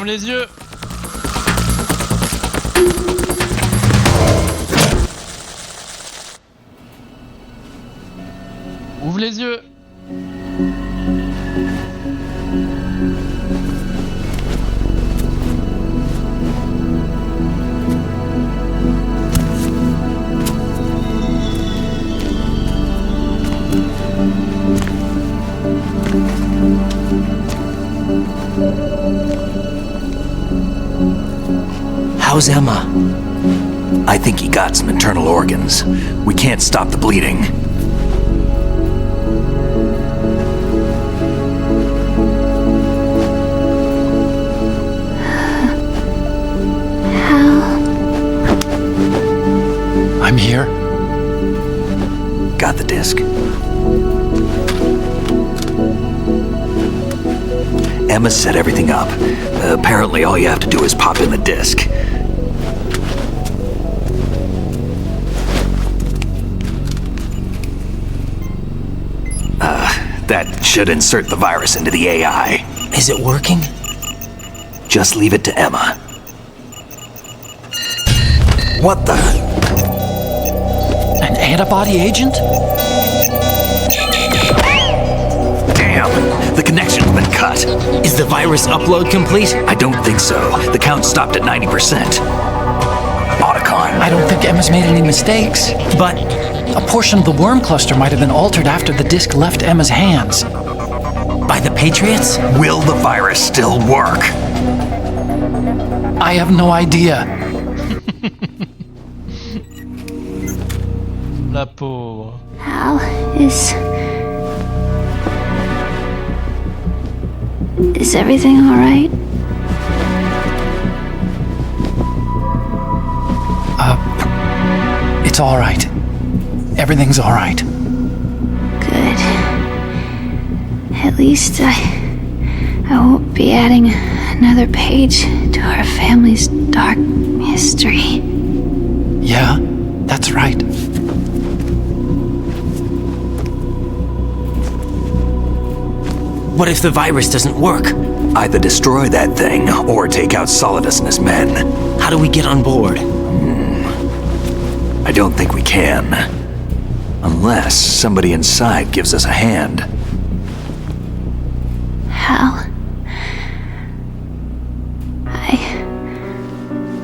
les yeux. Ouvre les yeux. How's Emma? I think he got some internal organs. We can't stop the bleeding. I'm here. Got the disc. Emma set everything up. Apparently all you have to do is pop in the disc. That should insert the virus into the AI. Is it working? Just leave it to Emma. What the? An antibody agent? Damn! The connection's been cut. Is the virus upload complete? I don't think so. The count stopped at 90%. Otacon. I don't think Emma's made any mistakes. But A portion of the worm cluster might have been altered after the disc left Emma's hands. by the Patriots? Will the virus still work? I have no idea. La pauvre. Hal is everything all right? It's all right. Everything's all right. Good. At least I won't be adding another page to our family's dark history. Yeah, that's right. What if the virus doesn't work? Either destroy that thing or take out Solidus and his men. How do we get on board? I don't think we can. Unless somebody inside gives us a hand. Hal,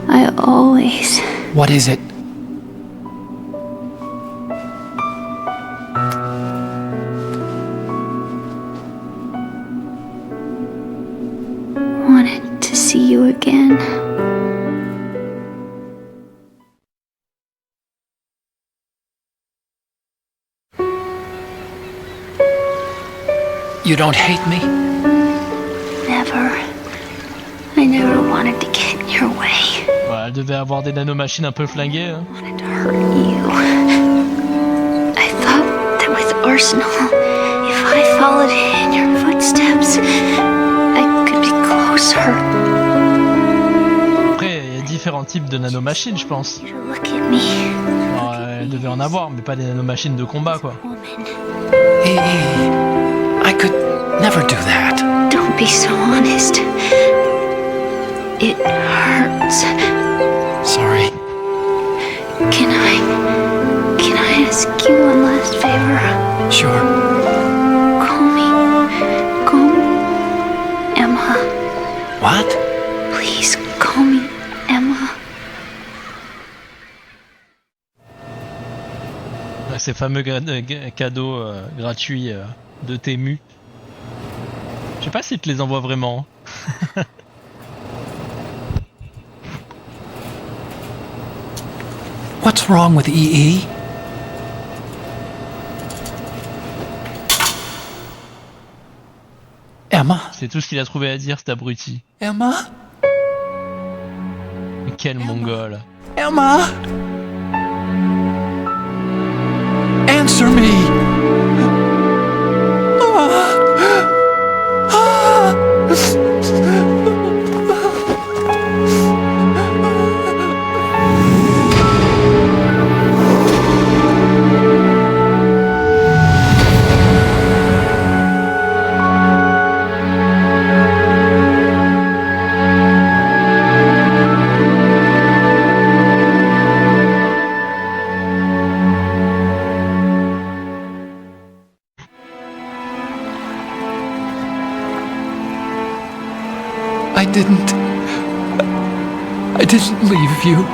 I always... What is it? wanted to see you again. You don't hate me? Never. I never wanted to get in your way. Ouais, elle devait avoir des nanomachines un peu flinguées. Hein. I wanted to hurt you. I thought that with Arsenal, if I followed in your footsteps, I could be closer. Après, il y a différents types de nanomachines, je pense. You to look at me. Alors, elle devait en avoir, mais pas des nanomachines de combat, quoi. Woman. I could never do that. Don't be so honest. It hurts. Sorry. Can I ask you one last favor? Sure. Call me Emma. What? Please call me Emma. Ouais, ces fameux cadeaux gratuits de Temu. Je sais pas s'ils te les envoient vraiment. What's wrong with EE? Emma? C'est tout ce qu'il a trouvé à dire, cet abruti. Emma? Mais quel mongol. Emma? Answer me! I didn't leave you.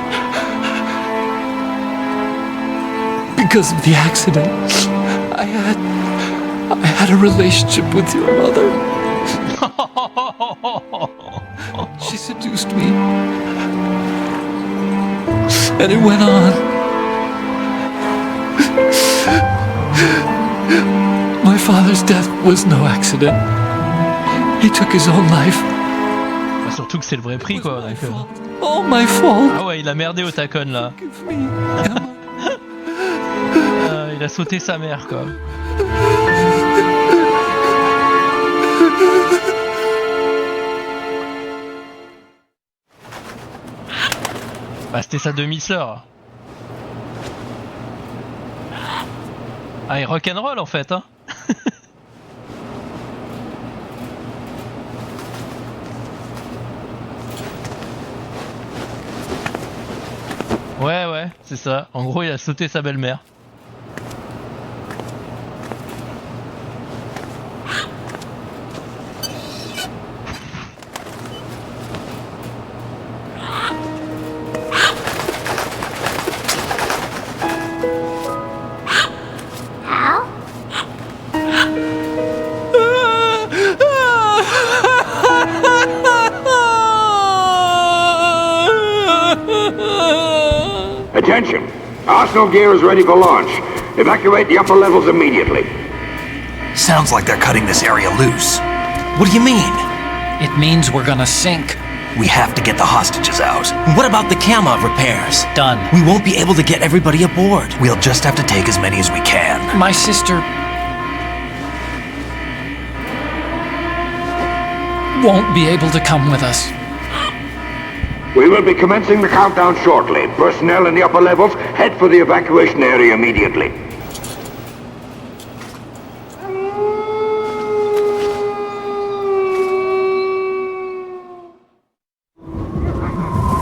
Because of the accident, I had a relationship with your mother. She seduced me. And it went on. My father's death was no accident. He took his own life. Bah, surtout que c'est le vrai prix, quoi. Donc, All my fault. Ah ouais, il a merdé au tacon, là. Forgive me, Emma. Il a sauté sa mère, quoi. Bah, c'était sa demi-sœur. Ah, il rock'n'roll, en fait, hein. Ouais, c'est ça. En gros, il a sauté sa belle-mère. Attention! Arsenal gear is ready for launch. Evacuate the upper levels immediately. Sounds like they're cutting this area loose. What do you mean? It means we're gonna sink. We have to get the hostages out. What about the camo repairs? Done. We won't be able to get everybody aboard. We'll just have to take as many as we can. My sister won't be able to come with us. We will be commencing the countdown shortly. Personnel in the upper levels, head for the evacuation area immediately.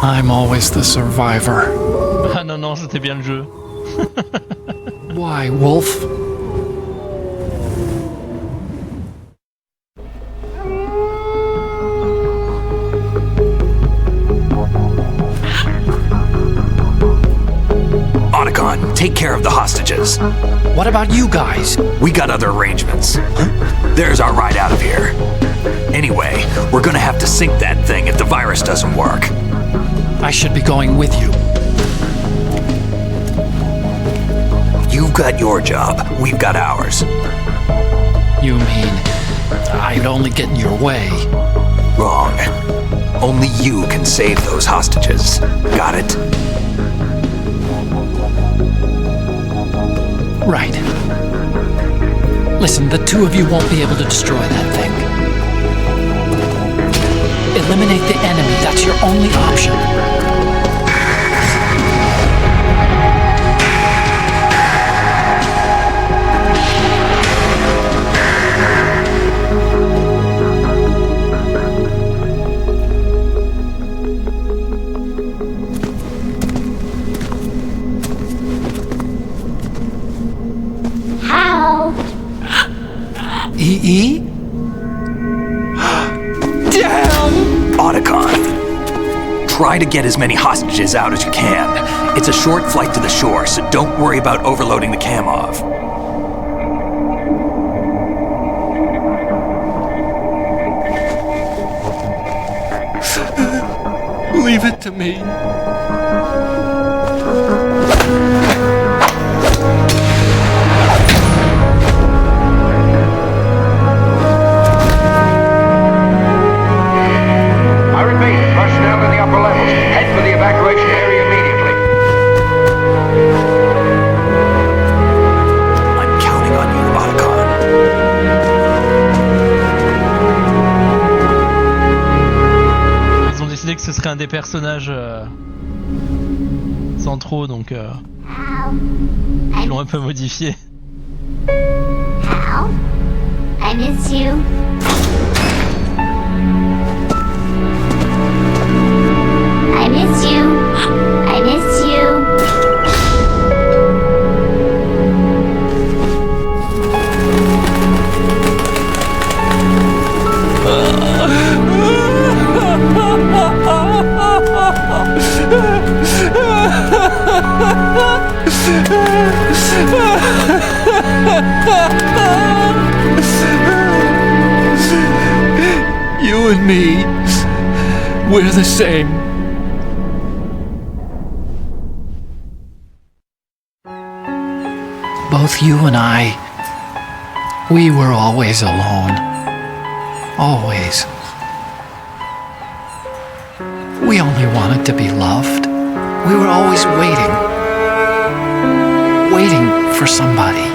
I'm always the survivor. Ah non, c'était bien le jeu. Why, Wolf? Otacon, take care of the hostages. What about you guys? We got other arrangements. There's our ride out of here. Anyway, we're gonna have to sink that thing if the virus doesn't work. I should be going with you. You've got your job, we've got ours. You mean I'd only get in your way? Wrong. Only you can save those hostages. Got it? Right. Listen, the two of you won't be able to destroy that thing. Eliminate the enemy, that's your only option. EE? Damn! Otacon, try to get as many hostages out as you can. It's a short flight to the shore, so don't worry about overloading the Kamov. Leave it to me. I repeat, personnel in the upper levels, head for the evacuation area immediately. I'm counting on you, Otacon. Ils ont décidé que ce serait un des personnages centraux, donc ils l'ont un peu modifié. Al, I miss you. I miss you. I miss you. me. We're the same. Both you and I, we were always alone. Always. We only wanted to be loved. We were always waiting. Waiting for somebody.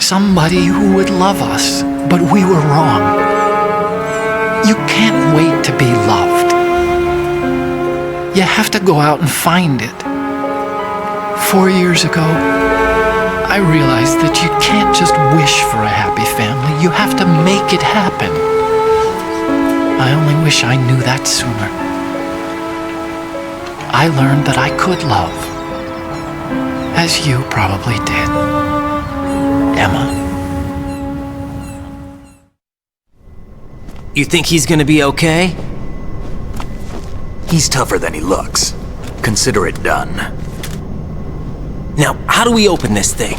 Somebody who would love us, but we were wrong. You can't wait to be loved. You have to go out and find it. 4 years ago, I realized that you can't just wish for a happy family. You have to make it happen. I only wish I knew that sooner. I learned that I could love, as you probably did, Emma. You think he's gonna be okay? He's tougher than he looks. Consider it done. Now, how do we open this thing?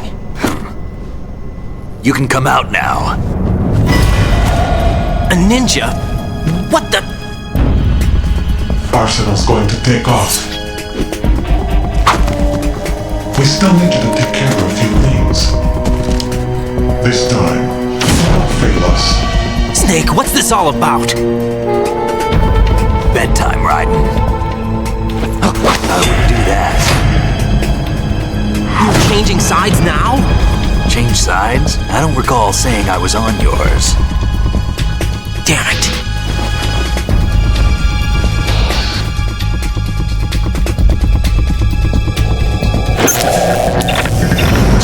You can come out now. A ninja? What the? Arsenal's going to take off. We still need you to take care of a few things. This time, don't fail us. Snake, what's this all about? Bedtime, Raiden. I wouldn't do that. You're changing sides now? Change sides? I don't recall saying I was on yours. Damn it.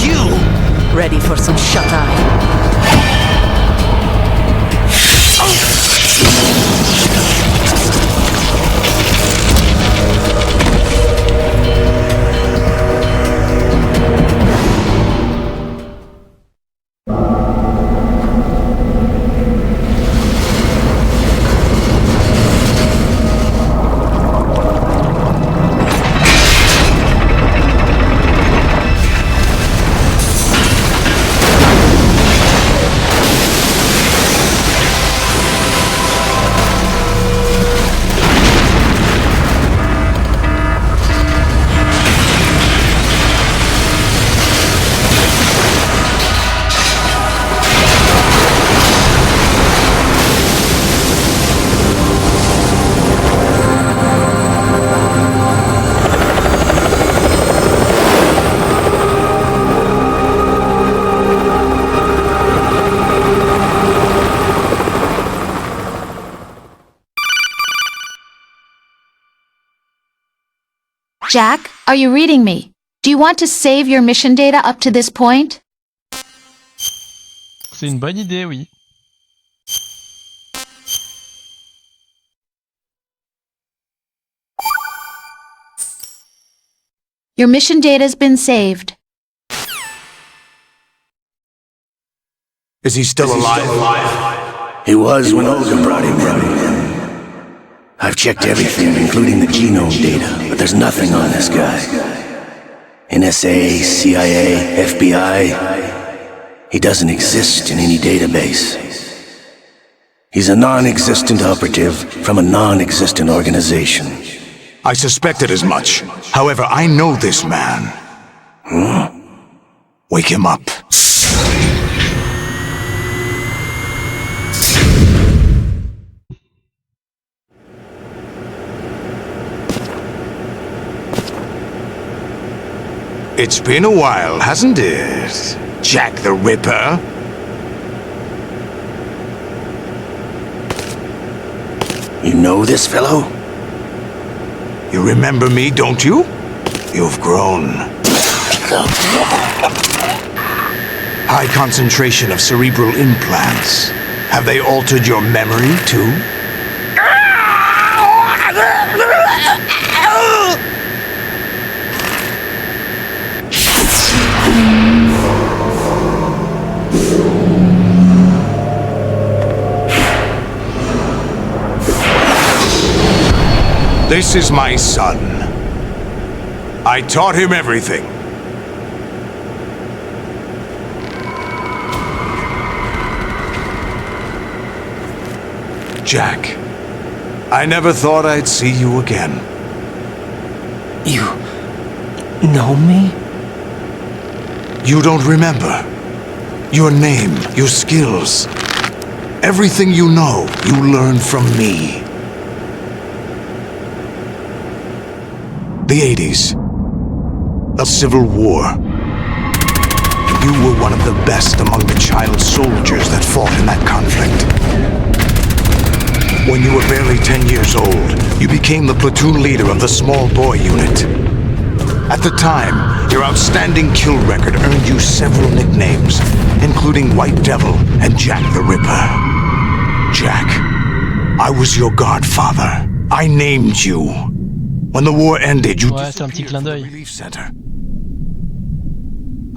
You! Ready for some shut-eye? Jack, are you reading me? Do you want to save your mission data up to this point? C'est une bonne idée, oui. Your mission data's been saved. Is he still alive? He was when Olga brought him in. I've checked everything, including the genome data, but there's nothing on this guy. NSA, CIA, FBI. He doesn't exist in any database. He's a non-existent operative from a non-existent organization. I suspected as much. However, I know this man. Wake him up. It's been a while, hasn't it, Jack the Ripper? You know this fellow? You remember me, don't you? You've grown. High concentration of cerebral implants. Have they altered your memory, too? This is my son. I taught him everything. Jack. I never thought I'd see you again. You know me? You don't remember. Your name, your skills. Everything you know, you learned from me. The 80s. A civil war. You were one of the best among the child soldiers that fought in that conflict. When you were barely 10 years old, you became the platoon leader of the small boy unit. At the time, your outstanding kill record earned you several nicknames, including White Devil and Jack the Ripper. Jack, I was your godfather. I named you. When the war ended, you disappeared from the relief center.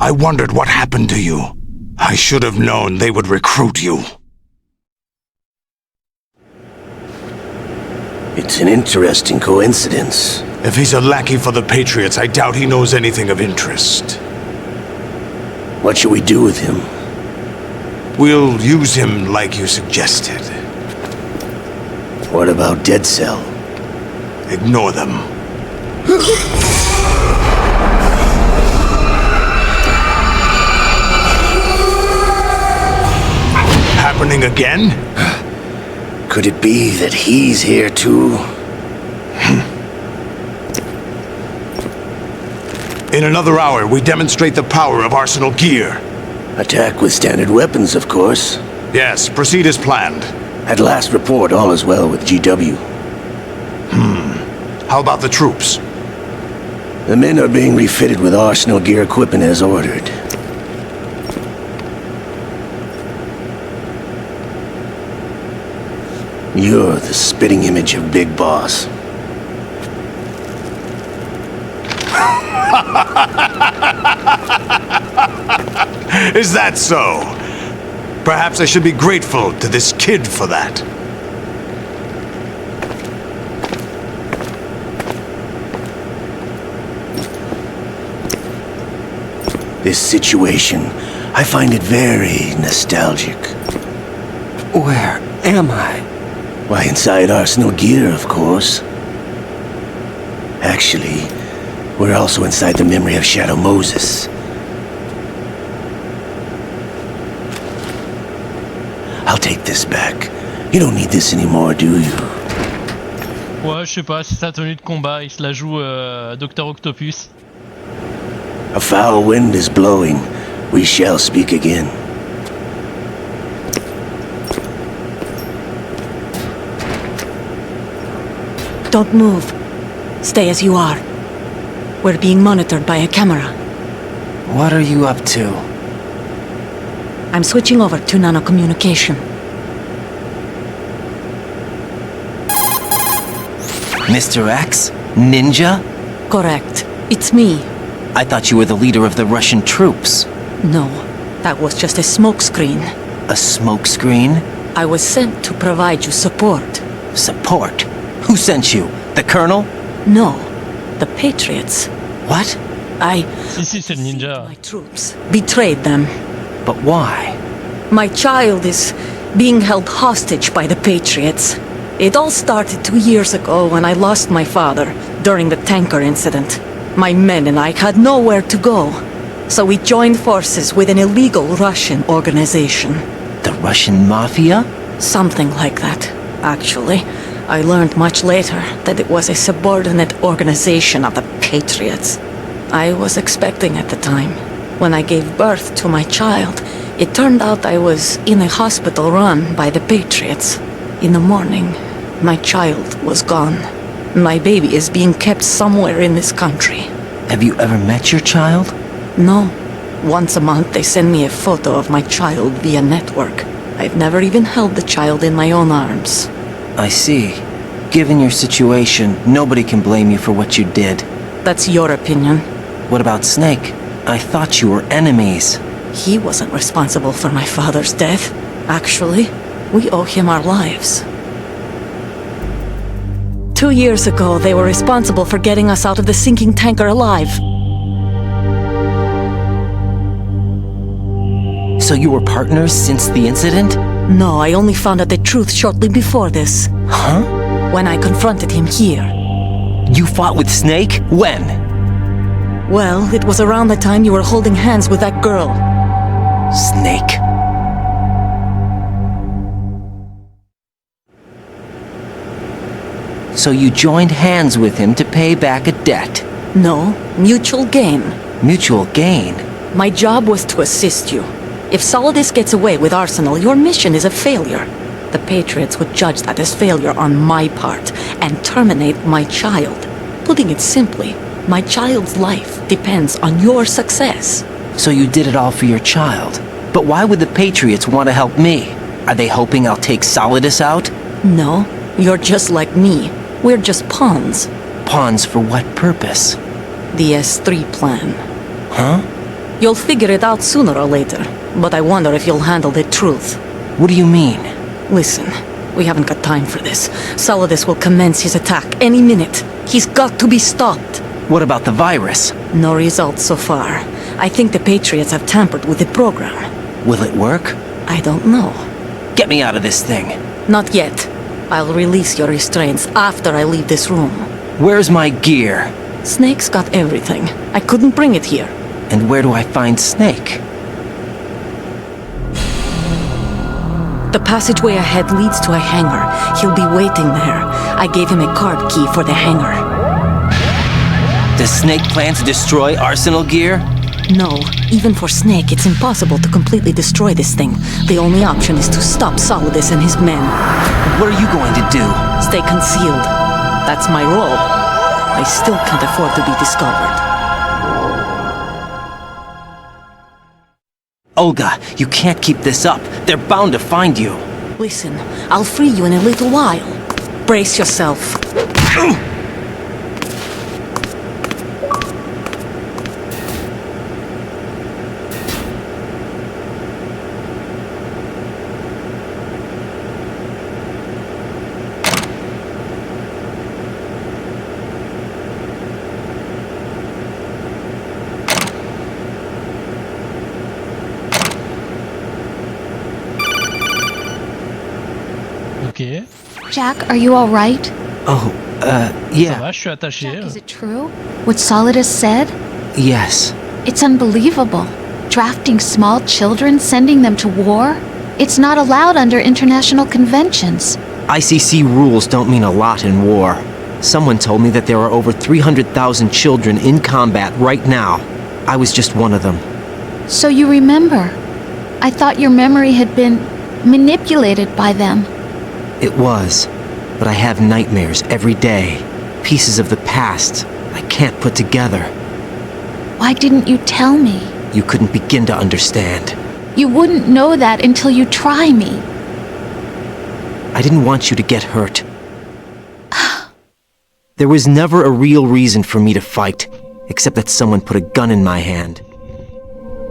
I wondered what happened to you. I should have known they would recruit you. It's an interesting coincidence. If he's a lackey for the Patriots, I doubt he knows anything of interest. What should we do with him? We'll use him like you suggested. What about Dead Cell? Ignore them. Happening again? Could it be that he's here too? In another hour, we demonstrate the power of Arsenal gear. Attack with standard weapons, of course. Yes, proceed as planned. At last report, all is well with GW. How about the troops? The men are being refitted with Arsenal gear equipment as ordered. You're the spitting image of Big Boss. Is that so? Perhaps I should be grateful to this kid for that. This situation, I find it very nostalgic. Where am I? Why, inside Arsenal gear, of course. Actually, we're also inside the memory of Shadow Moses. I'll take this back. You don't need this anymore, do you? Ouais, je sais pas, c'est sa tenue de combat, il se la joue Dr Octopus. A foul wind is blowing. We shall speak again. Don't move. Stay as you are. We're being monitored by a camera. What are you up to? I'm switching over to nanocommunication. Mr. X? Ninja? Correct. It's me. I thought you were the leader of the Russian troops. No, that was just a smokescreen. A smokescreen? I was sent to provide you support. Support? Who sent you? The Colonel? No, the Patriots. What? Si, c'est le ninja. My troops betrayed them. But why? My child is being held hostage by the Patriots. It all started 2 years ago when I lost my father during the tanker incident. My men and I had nowhere to go, so we joined forces with an illegal Russian organization. The Russian Mafia? Something like that, actually. I learned much later that it was a subordinate organization of the Patriots. I was expecting at the time. When I gave birth to my child, it turned out I was in a hospital run by the Patriots. In the morning, my child was gone. My baby is being kept somewhere in this country. Have you ever met your child? No. Once a month they send me a photo of my child via network. I've never even held the child in my own arms. I see. Given your situation, nobody can blame you for what you did. That's your opinion. What about Snake? I thought you were enemies. He wasn't responsible for my father's death. Actually, we owe him our lives. 2 years ago, they were responsible for getting us out of the sinking tanker alive. So you were partners since the incident? No, I only found out the truth shortly before this. Huh? When I confronted him here. You fought with Snake? When? Well, it was around the time you were holding hands with that girl. Snake? So you joined hands with him to pay back a debt? No, mutual gain. Mutual gain? My job was to assist you. If Solidus gets away with Arsenal, your mission is a failure. The Patriots would judge that as failure on my part and terminate my child. Putting it simply, my child's life depends on your success. So you did it all for your child. But why would the Patriots want to help me? Are they hoping I'll take Solidus out? No, you're just like me. We're just pawns. Pawns for what purpose? The S3 plan. Huh? You'll figure it out sooner or later, but I wonder if you'll handle the truth. What do you mean? Listen, we haven't got time for this. Solidus will commence his attack any minute. He's got to be stopped. What about the virus? No results so far. I think the Patriots have tampered with the program. Will it work? I don't know. Get me out of this thing. Not yet. I'll release your restraints after I leave this room. Where's my gear? Snake's got everything. I couldn't bring it here. And where do I find Snake? The passageway ahead leads to a hangar. He'll be waiting there. I gave him a card key for the hangar. Does Snake plan to destroy Arsenal gear? No. Even for Snake, it's impossible to completely destroy this thing. The only option is to stop Solidus and his men. What are you going to do? Stay concealed. That's my role. I still can't afford to be discovered. Olga, you can't keep this up. They're bound to find you. Listen, I'll free you in a little while. Brace yourself. Ok. Jack, are you all right? Oh, Ça yeah. va, je suis attaché. Jack, is it true? What Solidus said? Yes. It's unbelievable. Drafting small children, sending them to war? It's not allowed under international conventions. ICC rules don't mean a lot in war. Someone told me that there are over 300,000 children in combat right now. I was just one of them. So you remember. I thought your memory had been manipulated by them. It was. But I have nightmares every day. Pieces of the past I can't put together. Why didn't you tell me? You couldn't begin to understand. You wouldn't know that until you try me. I didn't want you to get hurt. There was never a real reason for me to fight, except that someone put a gun in my hand.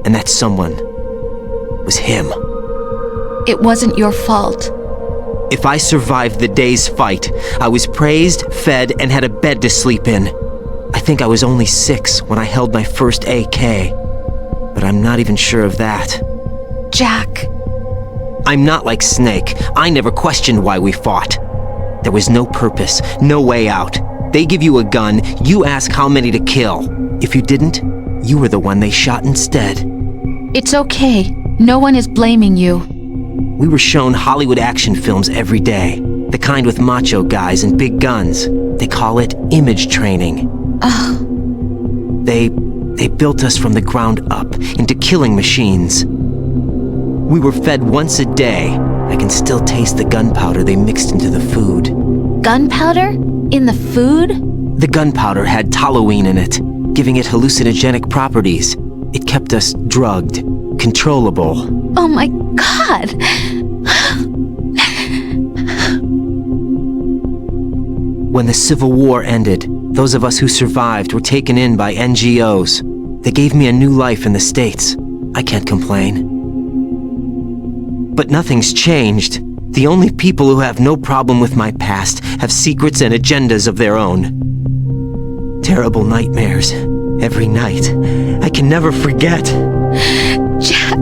And that someone was him. It wasn't your fault. If I survived the day's fight, I was praised, fed, and had a bed to sleep in. I think I was only 6 when I held my first AK. But I'm not even sure of that. Jack. I'm not like Snake. I never questioned why we fought. There was no purpose, no way out. They give you a gun, you ask how many to kill. If you didn't, you were the one they shot instead. It's okay. No one is blaming you. We were shown Hollywood action films every day. The kind with macho guys and big guns. They call it image training. They built us from the ground up into killing machines. We were fed once a day. I can still taste the gunpowder they mixed into the food. Gunpowder? In the food? The gunpowder had toluene in it, giving it hallucinogenic properties. It kept us drugged, controllable. Oh my God! When the Civil War ended, those of us who survived were taken in by NGOs. They gave me a new life in the States. I can't complain. But nothing's changed. The only people who have no problem with my past have secrets and agendas of their own. Terrible nightmares. Every night. I can never forget. Jack.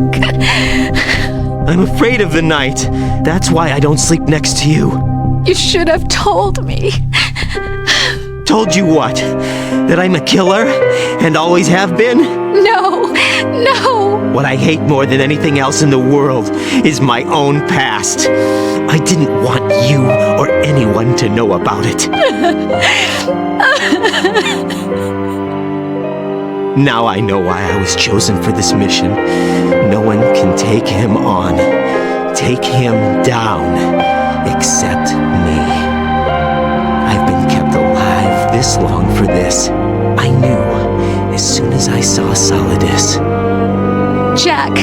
I'm afraid of the night. That's why I don't sleep next to you. You should have told me. Told you what? That I'm a killer and always have been? No, no. What I hate more than anything else in the world is my own past. I didn't want you or anyone to know about it. Now I know why I was chosen for this mission. No one can take him on, take him down, except me. I've been kept alive this long for this. I knew as soon as I saw Solidus. Jack,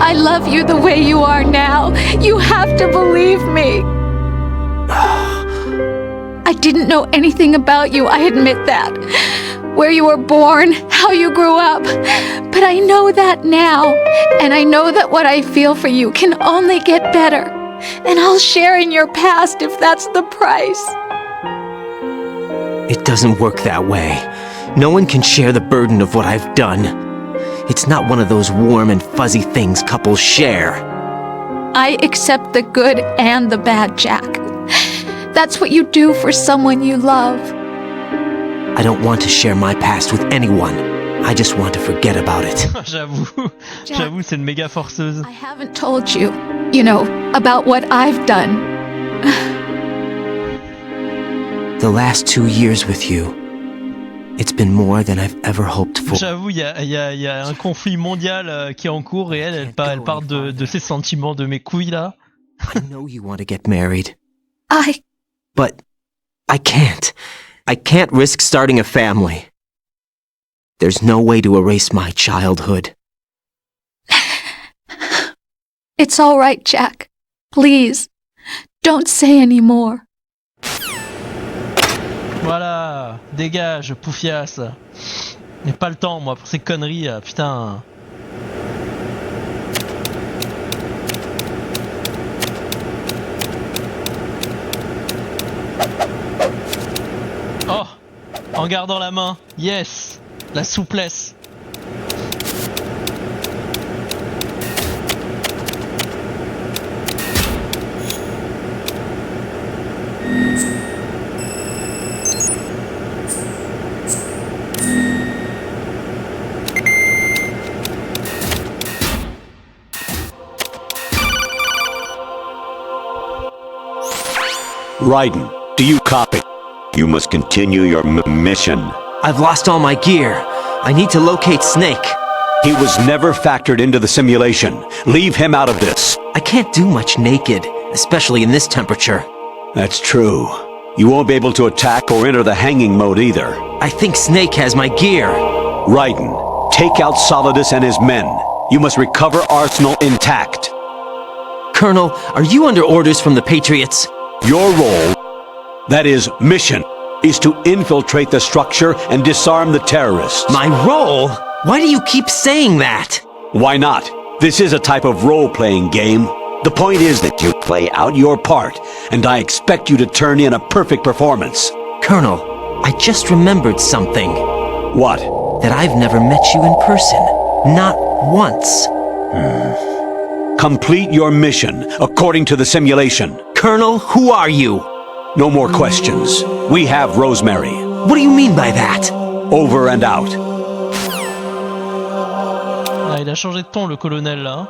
I love you the way you are now. You have to believe me. I didn't know anything about you, I admit that. Where you were born, how you grew up. But I know that now. And I know that what I feel for you can only get better. And I'll share in your past if that's the price. It doesn't work that way. No one can share the burden of what I've done. It's not one of those warm and fuzzy things couples share. I accept the good and the bad, Jack. That's what you do for someone you love. I don't want to share my past with anyone. I just want to forget about it. J'avoue, c'est une méga forceuse. I haven't told you, about what I've done. The last 2 years with you, it's been more than I've ever hoped for. J'avoue, il y a un conflit mondial qui est en cours et elle parle de ses sentiments, de mes couilles là. I know you want to get married. I But I can't. I can't risk starting a family. There's no way to erase my childhood. It's all right, Jack. Please, don't say any more. Voilà, dégage, poufias. J'ai pas le temps, moi, pour ces conneries, putain. Oh, en gardant la main, yes, la souplesse. Raiden, do you copy? You must continue your mission. I've lost all my gear. I need to locate Snake. He was never factored into the simulation. Leave him out of this. I can't do much naked, especially in this temperature. That's true. You won't be able to attack or enter the hanging mode either. I think Snake has my gear. Raiden, take out Solidus and his men. You must recover Arsenal intact. Colonel, are you under orders from the Patriots? Your role, that is, mission, is to infiltrate the structure and disarm the terrorists. My role? Why do you keep saying that? Why not? This is a type of role-playing game. The point is that you play out your part, and I expect you to turn in a perfect performance. Colonel, I just remembered something. What? That I've never met you in person. Not once. Complete your mission, according to the simulation. Colonel, who are you? No more questions. We have Rosemary. What do you mean by that? Over and out. Ah, il a changé de ton, le colonel, là.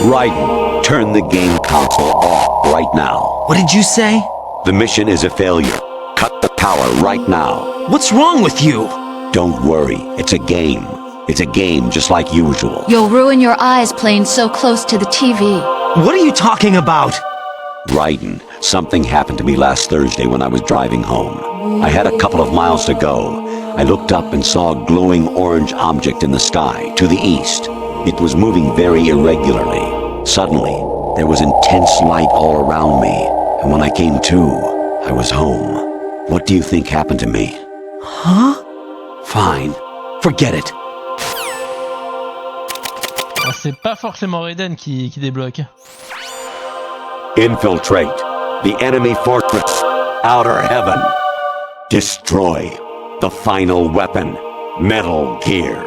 Raiden, turn the game console off right now. What did you say? The mission is a failure. Cut the power right now. What's wrong with you? Don't worry, it's a game. It's a game just like usual. You'll ruin your eyes playing so close to the TV. What are you talking about? Raiden, something happened to me last Thursday when I was driving home. I had a couple of miles to go. I looked up and saw a glowing orange object in the sky, to the east. It was moving very irregularly. Suddenly, there was intense light all around me, and when I came to, I was home. What do you think happened to me? Huh? Fine. Forget it. Ah, c'est pas forcément Raiden qui débloque. Infiltrate. The enemy fortress. Outer heaven. Destroy the final weapon. Metal Gear.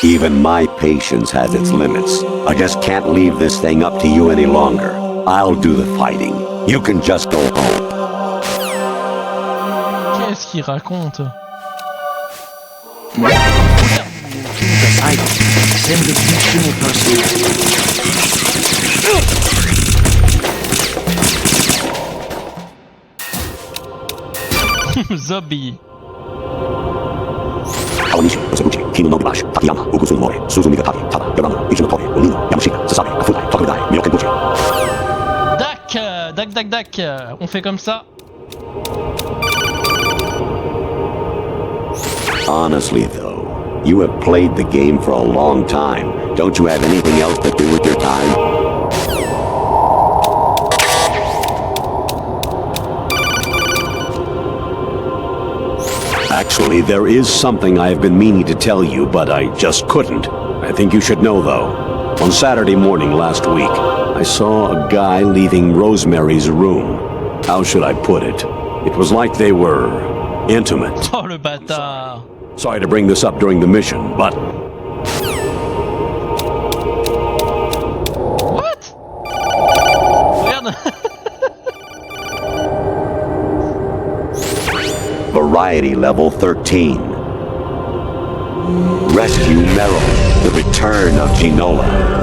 Even my patience has its limits. I just can't leave this thing up to you any longer. I'll do the fighting. You can just go home. Qu'est-ce qu'il raconte? Zombie. Dac, on fait comme ça. Honestly, though, you have played the game for a long time. Don't you have anything else to do with your time? Actually, there is something I have been meaning to tell you, but I just couldn't. I think you should know, though. On Saturday morning last week, I saw a guy leaving Rosemary's room. How should I put it? It was like they were intimate. Oh, le bâtard. Sorry to bring this up during the mission, but... What? Merde. Variety level 13. Rescue Meryl, the return of Ginola.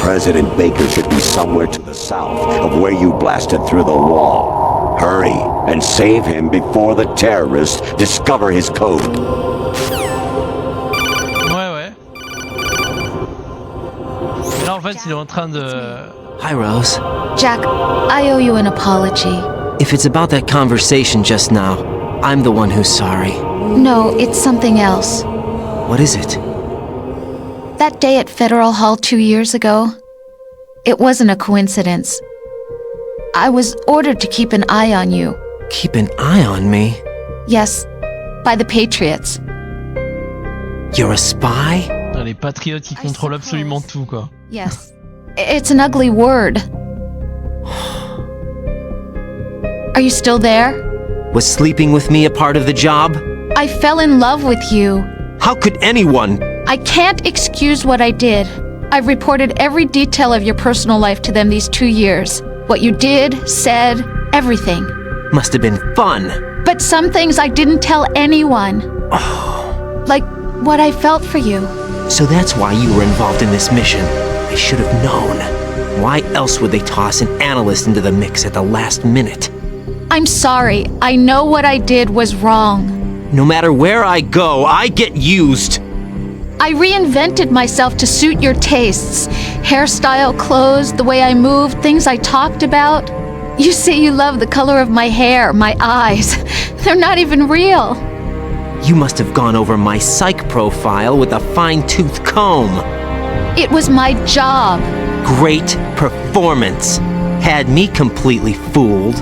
President Baker should be somewhere to the south of where you blasted through the wall. Hurry and save him before the terrorists discover his code. Ouais. Et là en fait il est en train de... Hi, Rose. Jack, I owe you an apology. If it's about that conversation just now, I'm the one who's sorry. No, it's something else. What is it? That day at Federal Hall 2 years ago, it wasn't a coincidence. I was ordered to keep an eye on you. Keep an eye on me? Yes, by the Patriots. You're a spy? Les patriotes qui contrôlent absolument tout, quoi. Yes. It's an ugly word. Are you still there? Was sleeping with me a part of the job? I fell in love with you. How could anyone? I can't excuse what I did. I've reported every detail of your personal life to them these 2 years. What you did, said, everything. Must have been fun. But some things I didn't tell anyone. Like what I felt for you. So that's why you were involved in this mission. I should have known. Why else would they toss an analyst into the mix at the last minute? I'm sorry. I know what I did was wrong. No matter where I go, I get used. I reinvented myself to suit your tastes. Hairstyle, clothes, the way I moved, things I talked about. You say you love the color of my hair, my eyes. They're not even real. You must have gone over my psych profile with a fine-tooth comb. It was my job. Great performance. Had me completely fooled.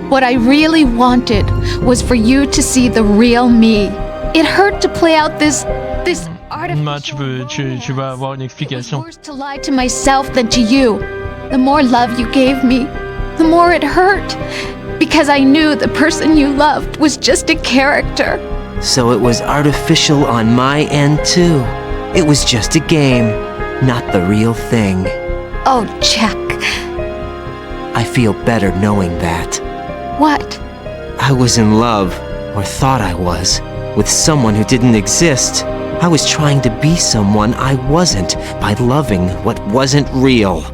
What I really wanted was for you to see the real me. It hurt to play out this artificial tu vas avoir une explication. I was worse to lie to myself than to you. The more love you gave me, the more it hurt. Because I knew the person you loved was just a character. So it was artificial on my end too. It was just a game, not the real thing. Oh, Jack. I feel better knowing that. What? I was in love, or thought I was, with someone who didn't exist. I was trying to be someone I wasn't by loving what wasn't real.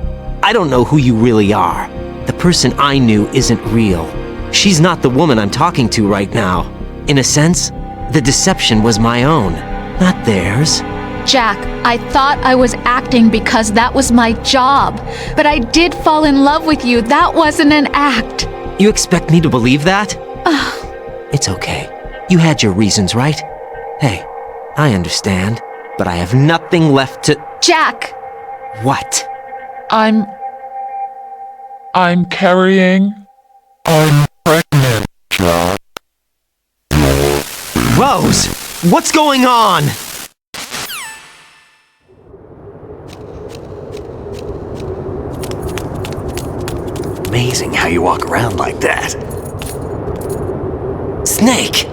I don't know who you really are. The person I knew isn't real. She's not the woman I'm talking to right now. In a sense, the deception was my own, not theirs. Jack, I thought I was acting because that was my job. But I did fall in love with you. That wasn't an act. You expect me to believe that? It's okay. You had your reasons, right? Hey, I understand, but I have nothing left to... Jack! What? I'm carrying... I'm pregnant, Jack. Rose! What's going on? Amazing how you walk around like that. Snake!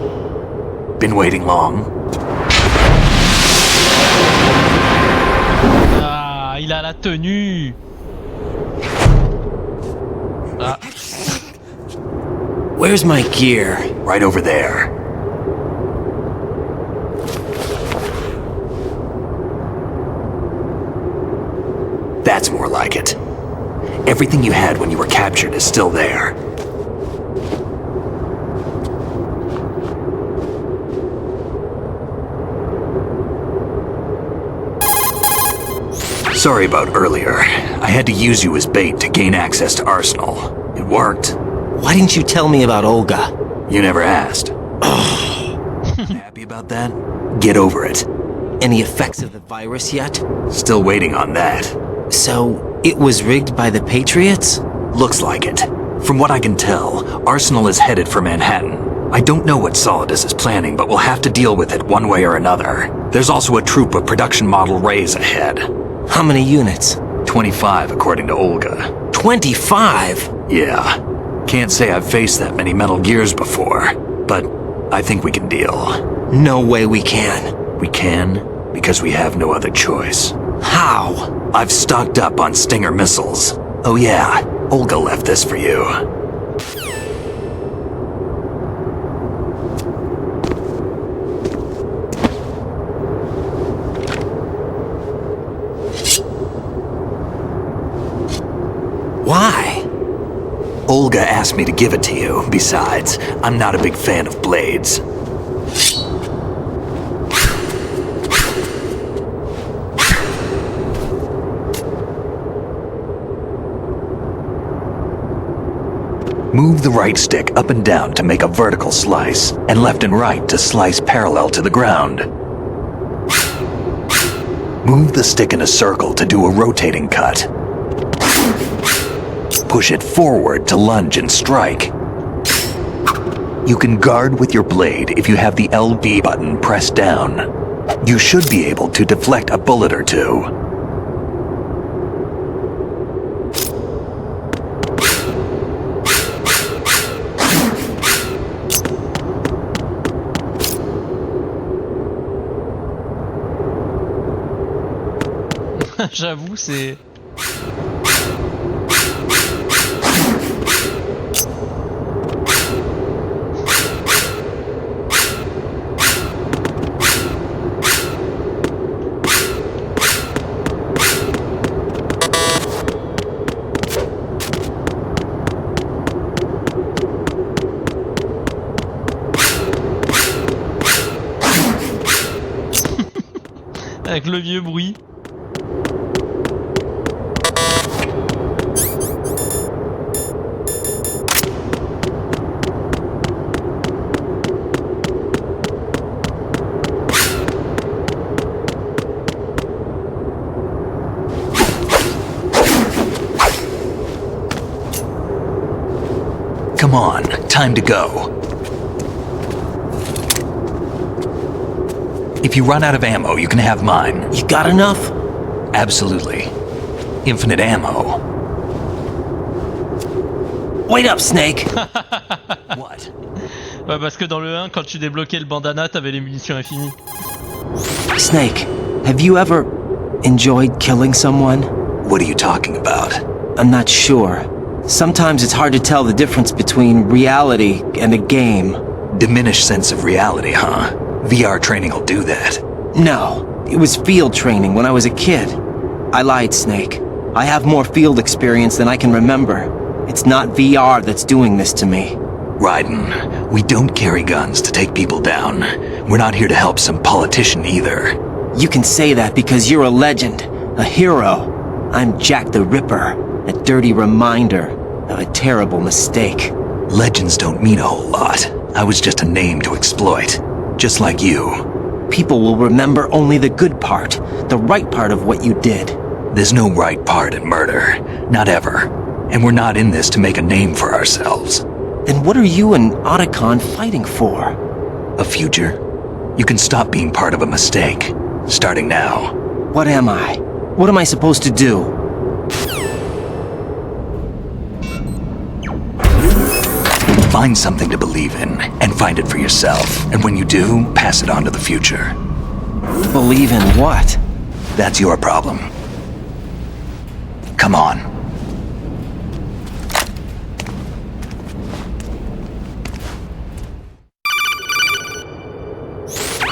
Been waiting long? Ah, il a la tenue. Ah. Where's my gear? Right over there. That's more like it. Everything you had when you were captured is still there. Sorry about earlier. I had to use you as bait to gain access to Arsenal. It worked. Why didn't you tell me about Olga? You never asked. Happy about that? Get over it. Any effects of the virus yet? Still waiting on that. So, it was rigged by the Patriots? Looks like it. From what I can tell, Arsenal is headed for Manhattan. I don't know what Solidus is planning, but we'll have to deal with it one way or another. There's also a troop of production model Rays ahead. How many units? 25, according to Olga. 25? Yeah. Can't say I've faced that many Metal Gears before, but I think we can deal. No way we can. We can, because we have no other choice. How? I've stocked up on Stinger missiles. Oh yeah, Olga left this for you. Why? Olga asked me to give it to you. Besides, I'm not a big fan of blades. Move the right stick up and down to make a vertical slice, and left and right to slice parallel to the ground. Move the stick in a circle to do a rotating cut. Push it forward to lunge and strike. You can guard with your blade if you have the LB button pressed down. You should be able to deflect a bullet or two. J'avoue, c'est... Avec le vieux bruit. Come on, time to go. If you run out of ammo, you can have mine. You got enough? Absolutely. Infinite ammo. Wait up, Snake! What? Ouais, parce que dans le 1, quand tu débloquais le bandana, t'avais les munitions infinies. Snake, have you ever enjoyed killing someone? What are you talking about? I'm not sure. Sometimes it's hard to tell the difference between reality and a game. Diminished sense of reality, huh? VR training will do that. No, it was field training when I was a kid. I lied, Snake. I have more field experience than I can remember. It's not VR that's doing this to me. Raiden, we don't carry guns to take people down. We're not here to help some politician either. You can say that because you're a legend, a hero. I'm Jack the Ripper, a dirty reminder of a terrible mistake. Legends don't mean a whole lot. I was just a name to exploit, just like you. People will remember only the good part, the right part of what you did. There's no right part in murder, not ever. And we're not in this to make a name for ourselves. Then what are you and Otacon fighting for? A future? You can stop being part of a mistake, starting now. What am I? What am I supposed to do? Find something to believe in, and find it for yourself. And when you do, pass it on to the future. Believe in what? That's your problem. Come on.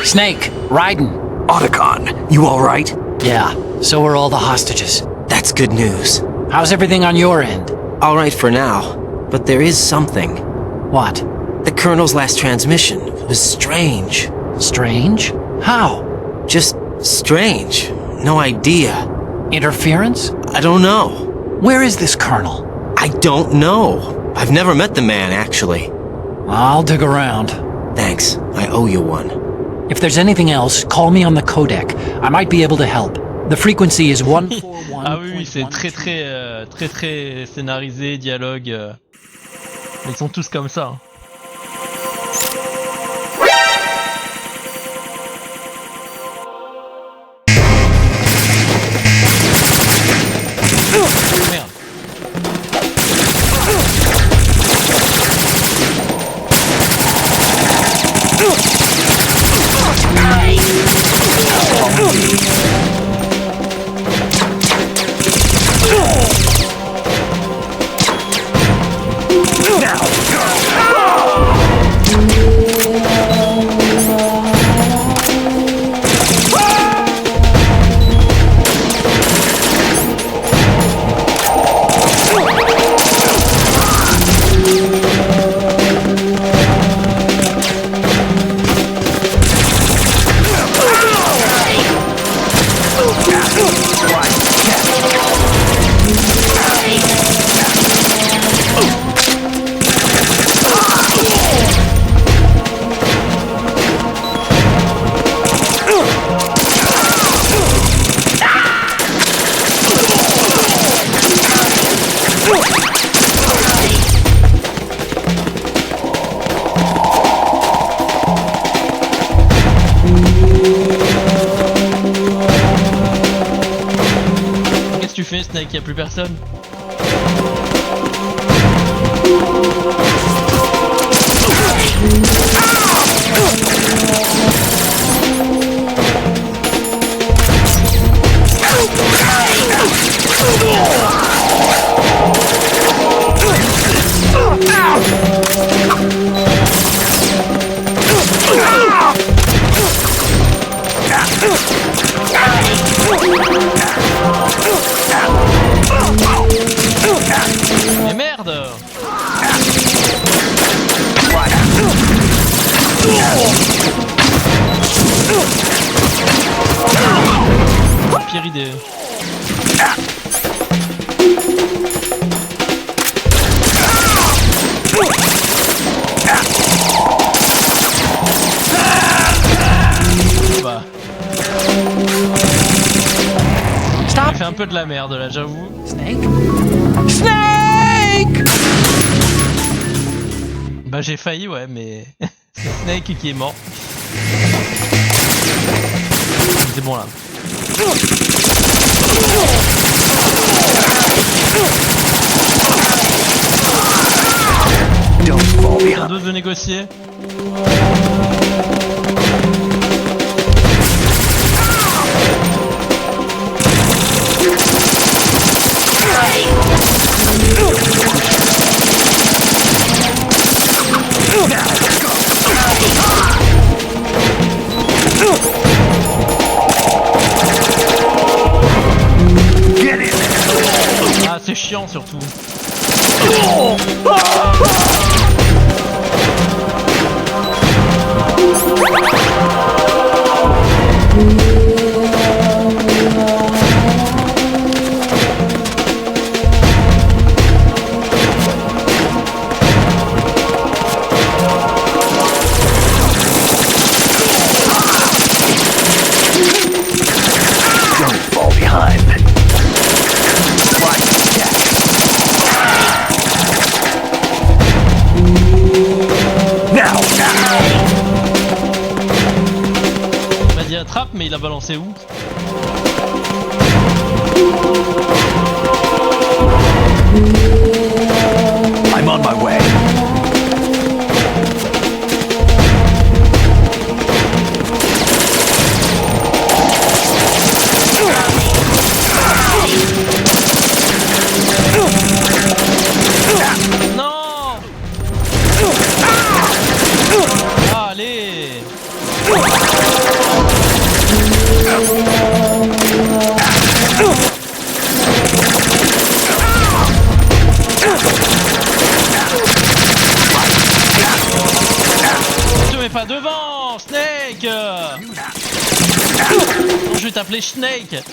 Snake, Raiden. Otacon, you alright? Yeah, so are all the hostages. That's good news. How's everything on your end? All right for now, but there is something. What? The Colonel's last transmission was strange. Strange? How? Just strange. No idea. Interference? I don't know. Where is this Colonel? I don't know. I've never met the man, actually. I'll dig around. Thanks. I owe you one. If there's anything else, call me on the codec. I might be able to help. The frequency is 141. Ah oui, c'est très scénarisé, dialogue. Ils sont tous comme ça. Merde. Qu'est-ce que tu fais, Snake? Y'a plus personne? Mais merde! Pire idée. Bah. J'ai fait un peu de la merde là, j'avoue. Snake? Snake! Bah j'ai failli, ouais, mais c'est Snake qui est mort. C'est bon là. On dose de négocier. mais il a balancé où? I'm on my way. Non! Allez! Je te mets pas devant, Snake! Non, je vais t'appeler Snake!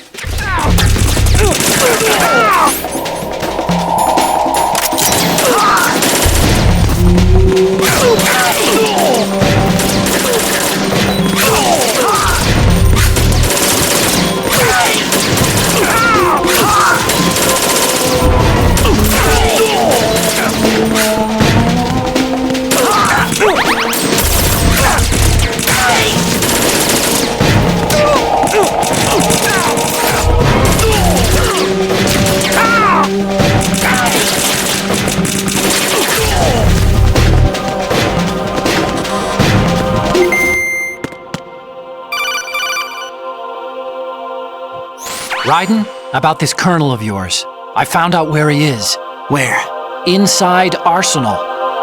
Raiden, about this colonel of yours. I found out where he is. Where? Inside Arsenal.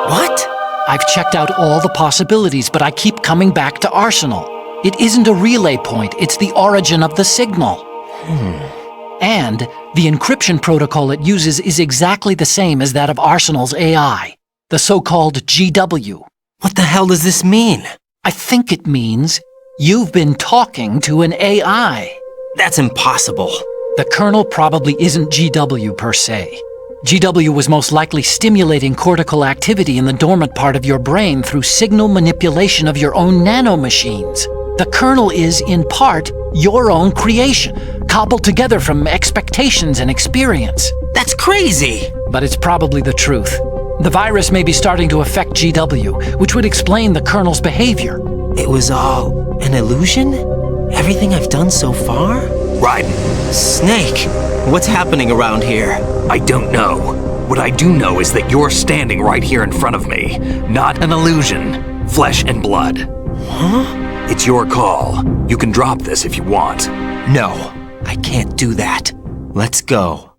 What? I've checked out all the possibilities, but I keep coming back to Arsenal. It isn't a relay point, it's the origin of the signal. And the encryption protocol it uses is exactly the same as that of Arsenal's AI, the so-called GW. What the hell does this mean? I think it means you've been talking to an AI. That's impossible. The kernel probably isn't GW per se. GW was most likely stimulating cortical activity in the dormant part of your brain through signal manipulation of your own nanomachines. The kernel is, in part, your own creation, cobbled together from expectations and experience. That's crazy! But it's probably the truth. The virus may be starting to affect GW, which would explain the kernel's behavior. It was all an illusion? Everything I've done so far? Raiden. Snake, what's happening around here? I don't know. What I do know is that you're standing right here in front of me. Not an illusion. Flesh and blood. Huh? It's your call. You can drop this if you want. No, I can't do that. Let's go.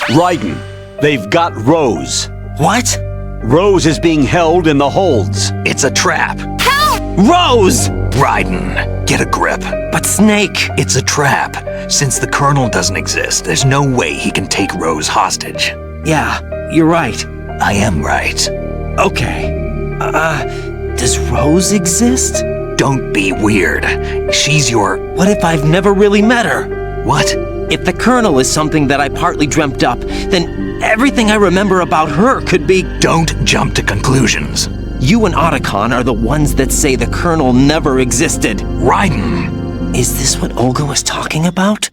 Raiden, they've got Rose. What? Rose is being held in the holds. It's a trap. Rose! Raiden, get a grip. But Snake... It's a trap. Since the Colonel doesn't exist, there's no way he can take Rose hostage. Yeah, you're right. I am right. Okay. Does Rose exist? Don't be weird. She's your... What if I've never really met her? What? If the Colonel is something that I partly dreamt up, then everything I remember about her could be... Don't jump to conclusions. You and Otacon are the ones that say the Colonel never existed. Raiden! Is this what Olga was talking about?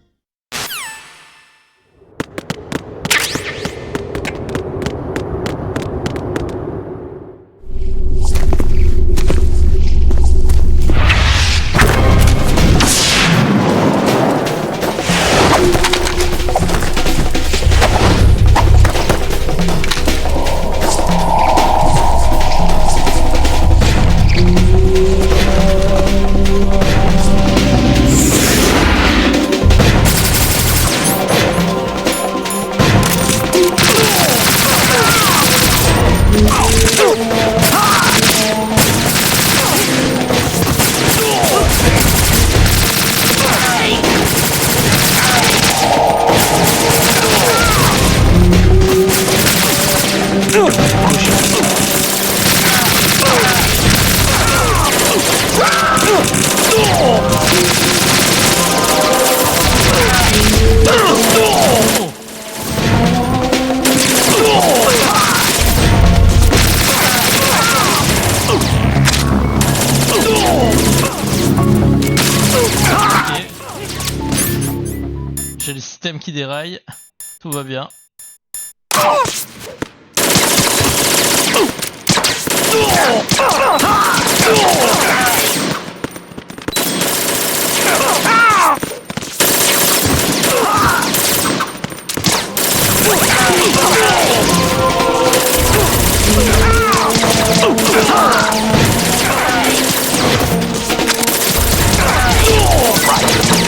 J'ai le système qui déraille, tout va bien.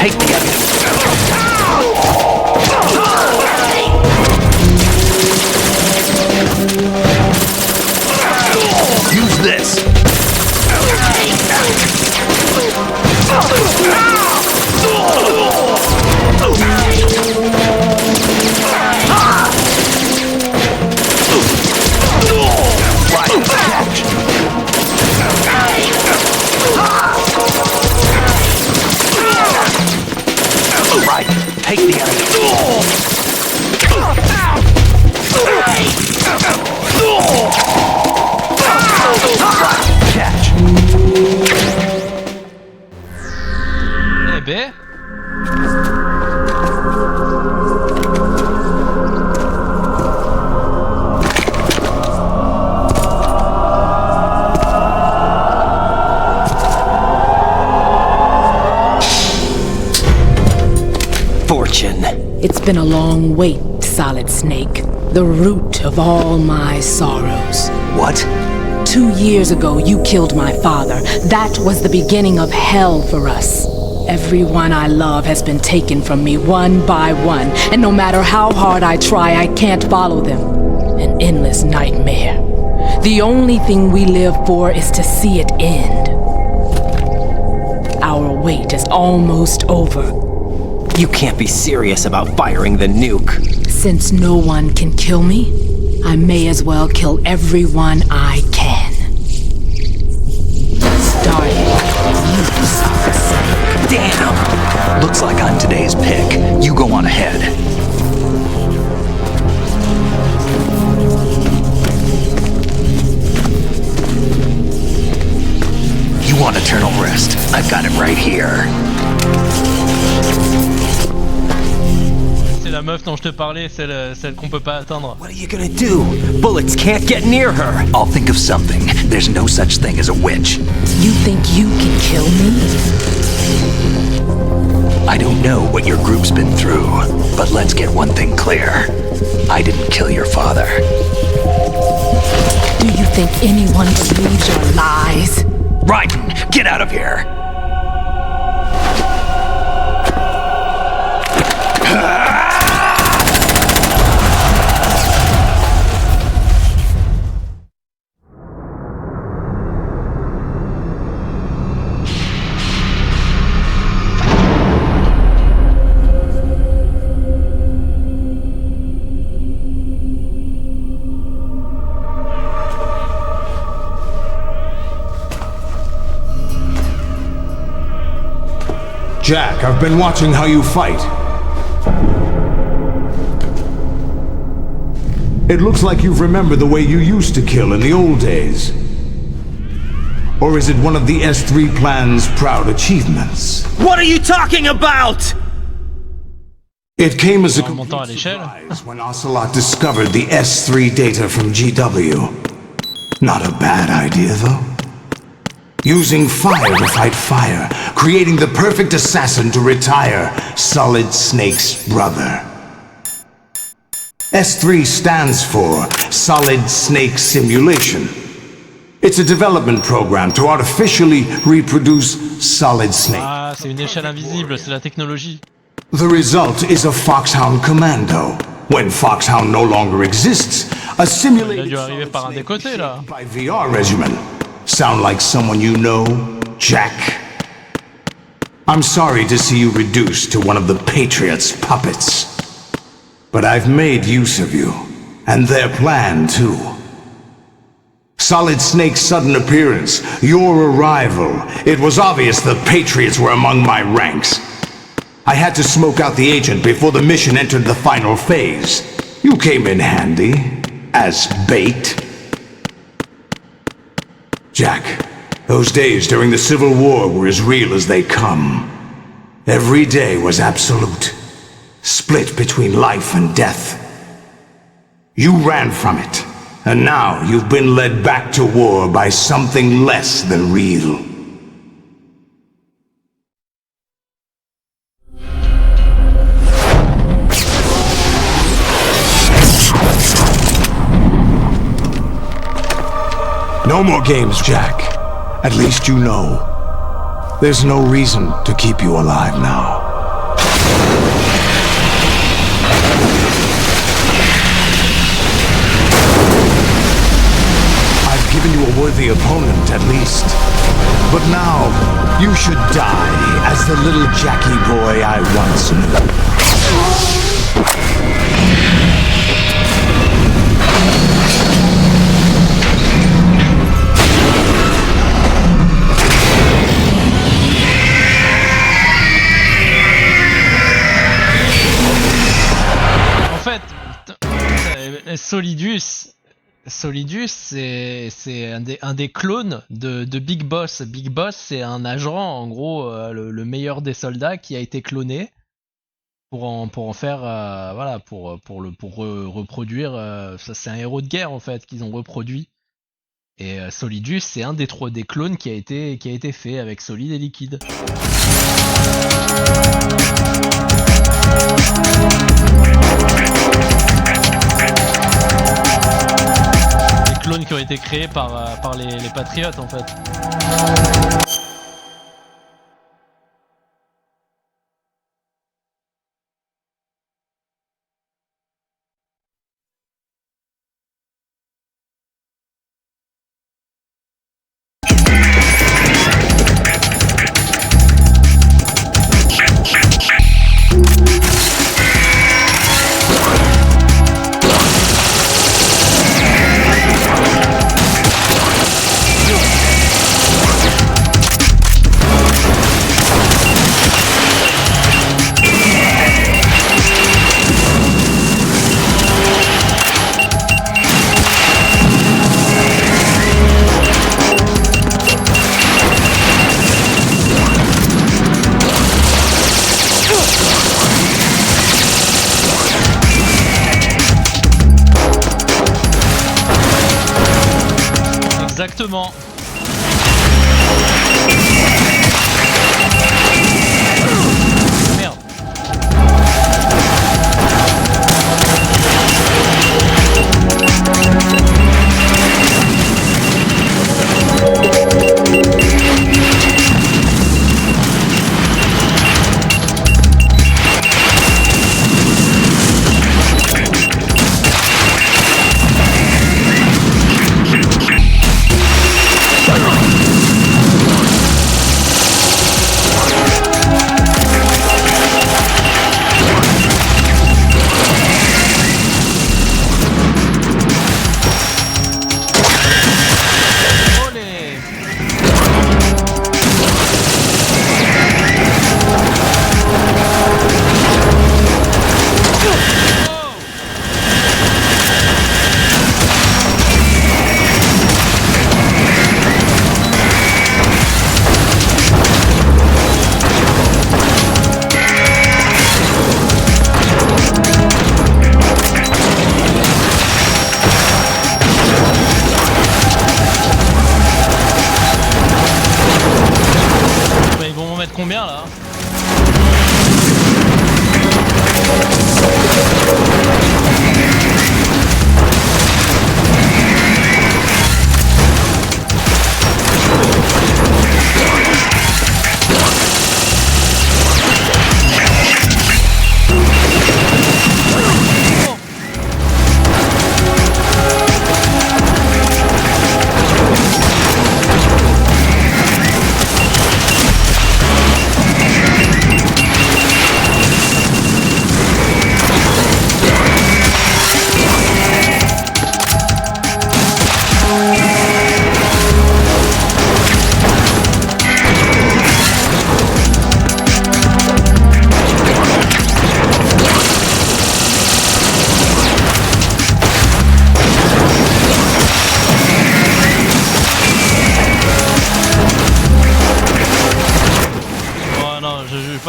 Take the evidence. Use this. Right, take the evidence. Catch. Eh ben. Fortune. It's been a long wait, Solid Snake. The root of all my sorrows. What? 2 years ago, you killed my father. That was the beginning of hell for us. Everyone I love has been taken from me one by one, and no matter how hard I try, I can't follow them. An endless nightmare. The only thing we live for is to see it end. Our wait is almost over. You can't be serious about firing the nuke. Since no one can kill me, I may as well kill everyone I can. Starting with you, Solid Snake. Damn! Looks like I'm today's pick. You go on ahead. You want eternal rest? I've got it right here. C'est la meuf dont je te parlais, celle qu'on peut pas atteindre. What are you gonna do? Bullets can't get near her. I'll think of something. There's no such thing as a witch. You think you can kill me? I don't know what your group's been through, but let's get one thing clear. I didn't kill your father. Do you think anyone believes your lies? Raiden, get out of here! Jack, I've been watching how you fight. It looks like you've remembered the way you used to kill in the old days. Or is it one of the S3 plan's proud achievements? What are you talking about? It came as a En montant à complete l'échelle. surprise when Ocelot discovered the S3 data from GW. Not a bad idea, though. Using fire to fight fire, creating the perfect assassin to retire Solid Snake's brother. S3 stands for Solid Snake Simulation. It's a development program to artificially reproduce Solid Snake. Ah, c'est une échelle invisible, c'est la technologie. The result is a Foxhound commando. When Foxhound no longer exists, a Il a simulated dû arriver par un des côtés là. by VR regimen. Sound like someone you know, Jack? I'm sorry to see you reduced to one of the Patriots' puppets. But I've made use of you, and their plan too. Solid Snake's sudden appearance, your arrival, it was obvious the Patriots were among my ranks. I had to smoke out the agent before the mission entered the final phase. You came in handy, as bait. Jack, those days during the Civil War were as real as they come. Every day was absolute, split between life and death. You ran from it, And now you've been led back to war by something less than real. No more games, Jack. At least you know. There's no reason to keep you alive now. I've given you a worthy opponent, at least. But now, you should die as the little Jackie boy I once knew. En fait, Solidus, c'est un des clones de Big Boss. Big Boss, c'est un agent, en gros, le meilleur des soldats qui a été cloné pour en faire, voilà, pour reproduire. Ça, c'est un héros de guerre en fait qu'ils ont reproduit. Et Solidus, c'est un des clones qui a été fait avec Solide et Liquide. Des clones qui ont été créés par les patriotes en fait. Exactement. Merde. Combien là?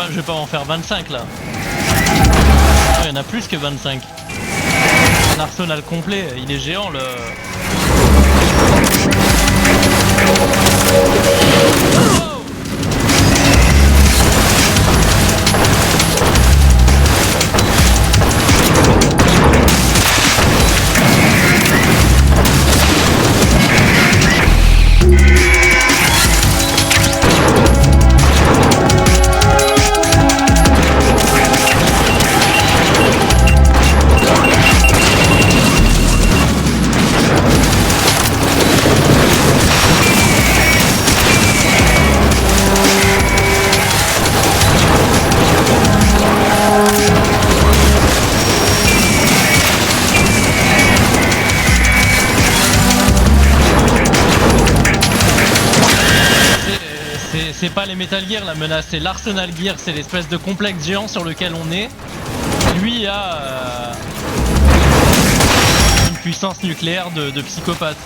Je vais pas en faire 25 là. Il y en a plus que 25. Il y en arsenal complet, il est géant le... C'est pas les Metal Gear la menace, c'est l'Arsenal Gear, c'est l'espèce de complexe géant sur lequel on est. Lui a une puissance nucléaire de psychopathe.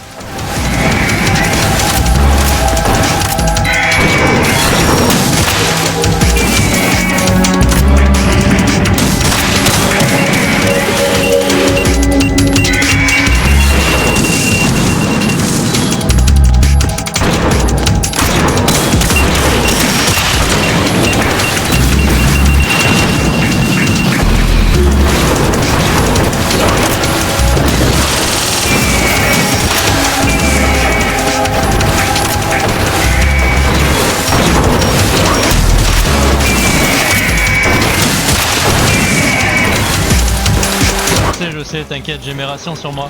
Je sais, t'inquiète, Génération sur moi.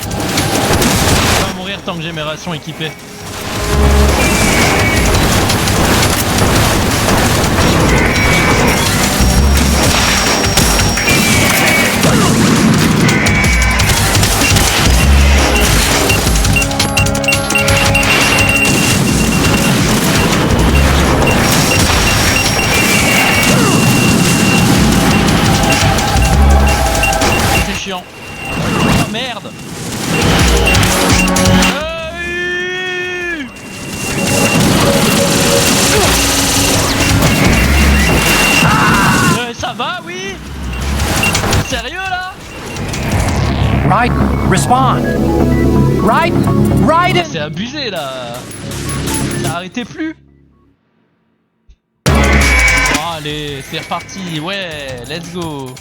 Je vais pas mourir tant que Génération équipée. Chiant. Oh merde. Ça va, oui. Sérieux là? Raiden, respond. Raiden. C'est abusé là. Ça arrêtait plus. Oh, allez, c'est reparti. Ouais, let's go.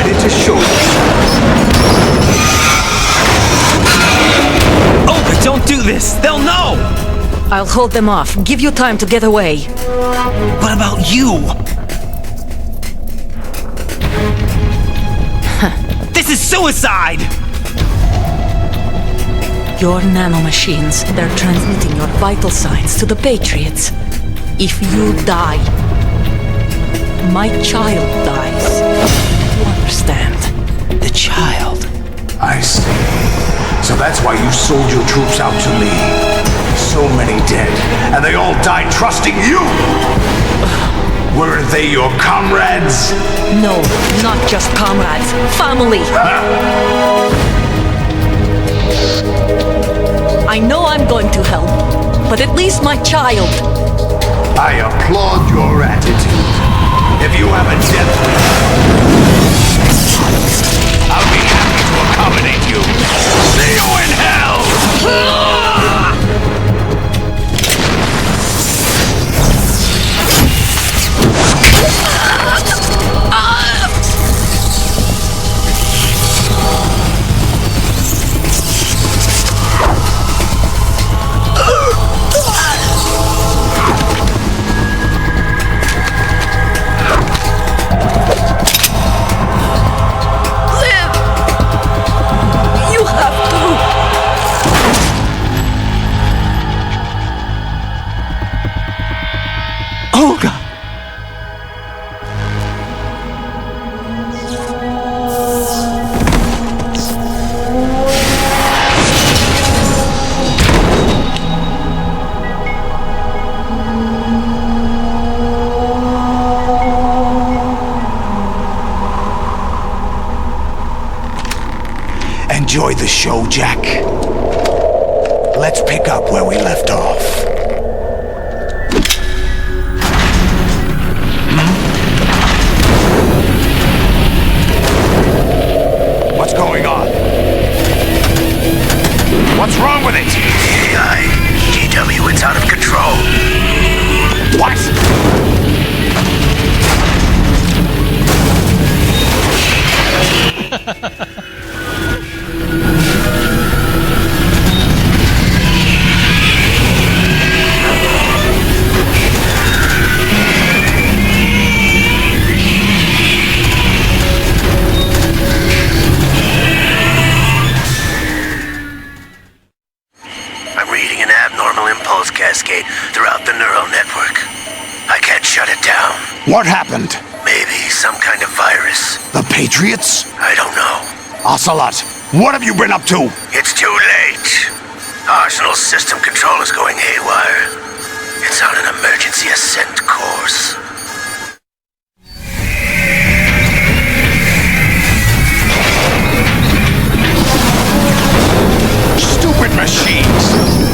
decided to show Olga, don't do this! They'll know! I'll hold them off. Give you time to get away. What about you? This is suicide! Your nanomachines, they're transmitting your vital signs to the Patriots. If you die, my child dies. You understand? The child. I see. So that's why you sold your troops out to me. So many dead, and they all died trusting you! Weren't they your comrades? No, not just comrades. Family! I know I'm going to hell, but at least my child. I applaud your attitude. If you have a death wish, I'll be happy to accommodate you. See you in hell! Olga! Enjoy the show, Jack. Let's pick up where we left off. What's going on? What's wrong with it? AI, GW, it's out of control. What? I'm reading an abnormal impulse cascade throughout the neural network. I can't shut it down. What happened? Maybe some kind of virus. The Patriots? I don't know. Ocelot, what have you been up to? It's too late. Arsenal's system control is going haywire. It's on an emergency ascent course. Stupid machines!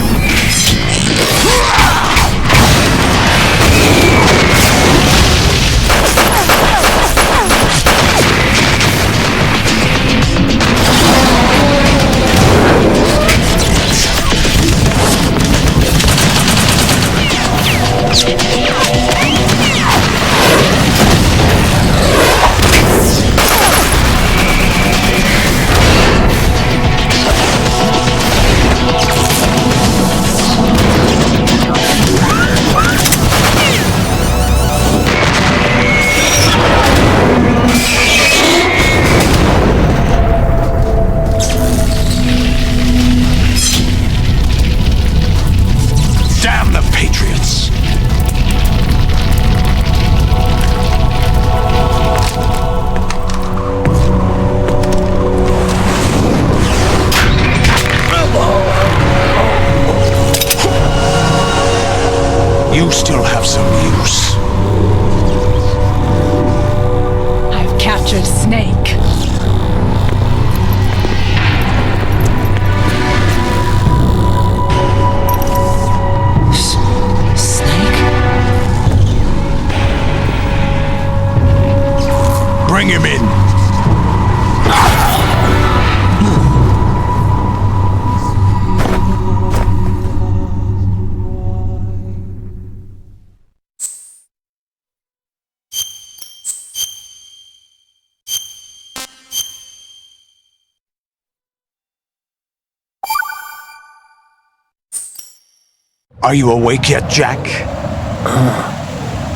Are you awake yet, Jack?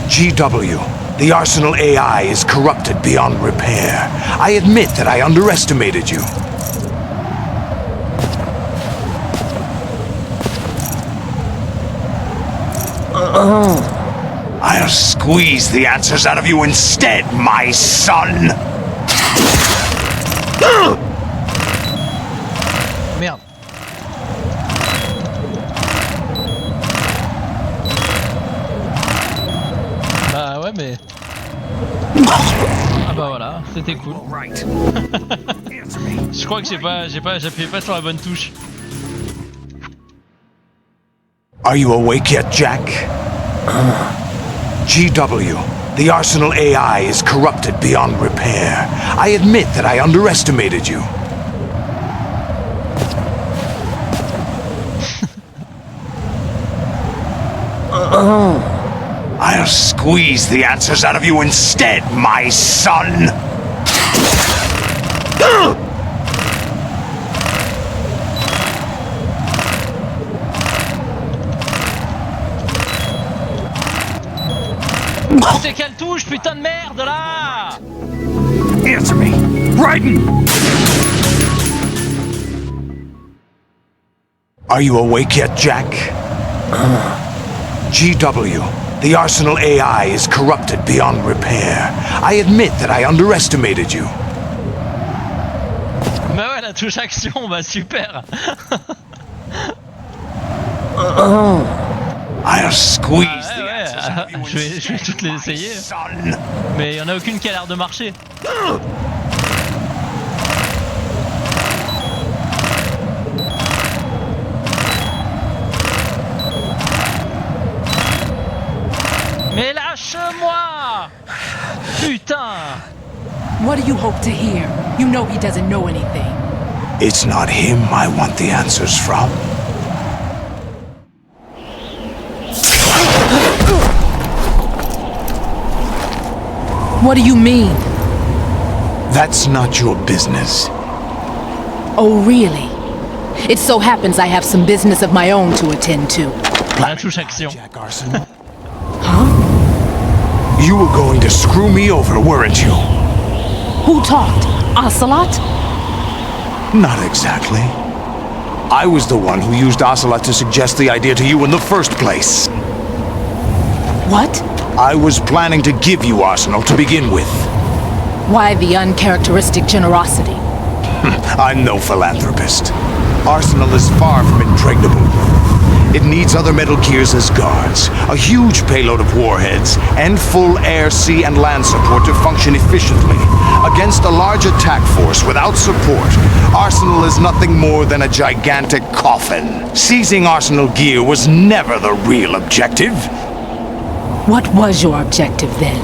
GW, the Arsenal AI is corrupted beyond repair. I admit that I underestimated you. I'll squeeze the answers out of you instead, my son! Merde. Bah ouais mais... Ah bah voilà, c'était cool. Je crois que j'appuyais pas sur la bonne touche. Are you awake yet, Jack? GW, the Arsenal AI is corrupted beyond repair. I admit that I underestimated you. I'll squeeze the answers out of you instead, my son! C'est quelle touche, putain de merde là! Answer me! Raiden! Are you awake yet, Jack? GW, the Arsenal AI is corrupted beyond repair. I admit that I underestimated you. Bah ouais, la touche action, bah super! I'll squeeze Ah ouais, ouais. Je vais toutes les essayer. Mais il y en a aucune qui a l'air de marcher. Mais lâche-moi! Putain! What do you hope to hear? You know he doesn't know anything. It's not him I want the answers from. What do you mean? That's not your business. Oh, really? It so happens I have some business of my own to attend to. La touche action. Jack Arsenal? You were going to screw me over, weren't you? Who talked? Ocelot? Not exactly. I was the one who used Ocelot to suggest the idea to you in the first place. What? I was planning to give you Arsenal to begin with. Why the uncharacteristic generosity? I'm no philanthropist. Arsenal is far from impregnable. It needs other Metal Gears as guards, a huge payload of warheads, and full air, sea, and land support to function efficiently. Against a large attack force without support, Arsenal is nothing more than a gigantic coffin. Seizing Arsenal gear was never the real objective. What was your objective then?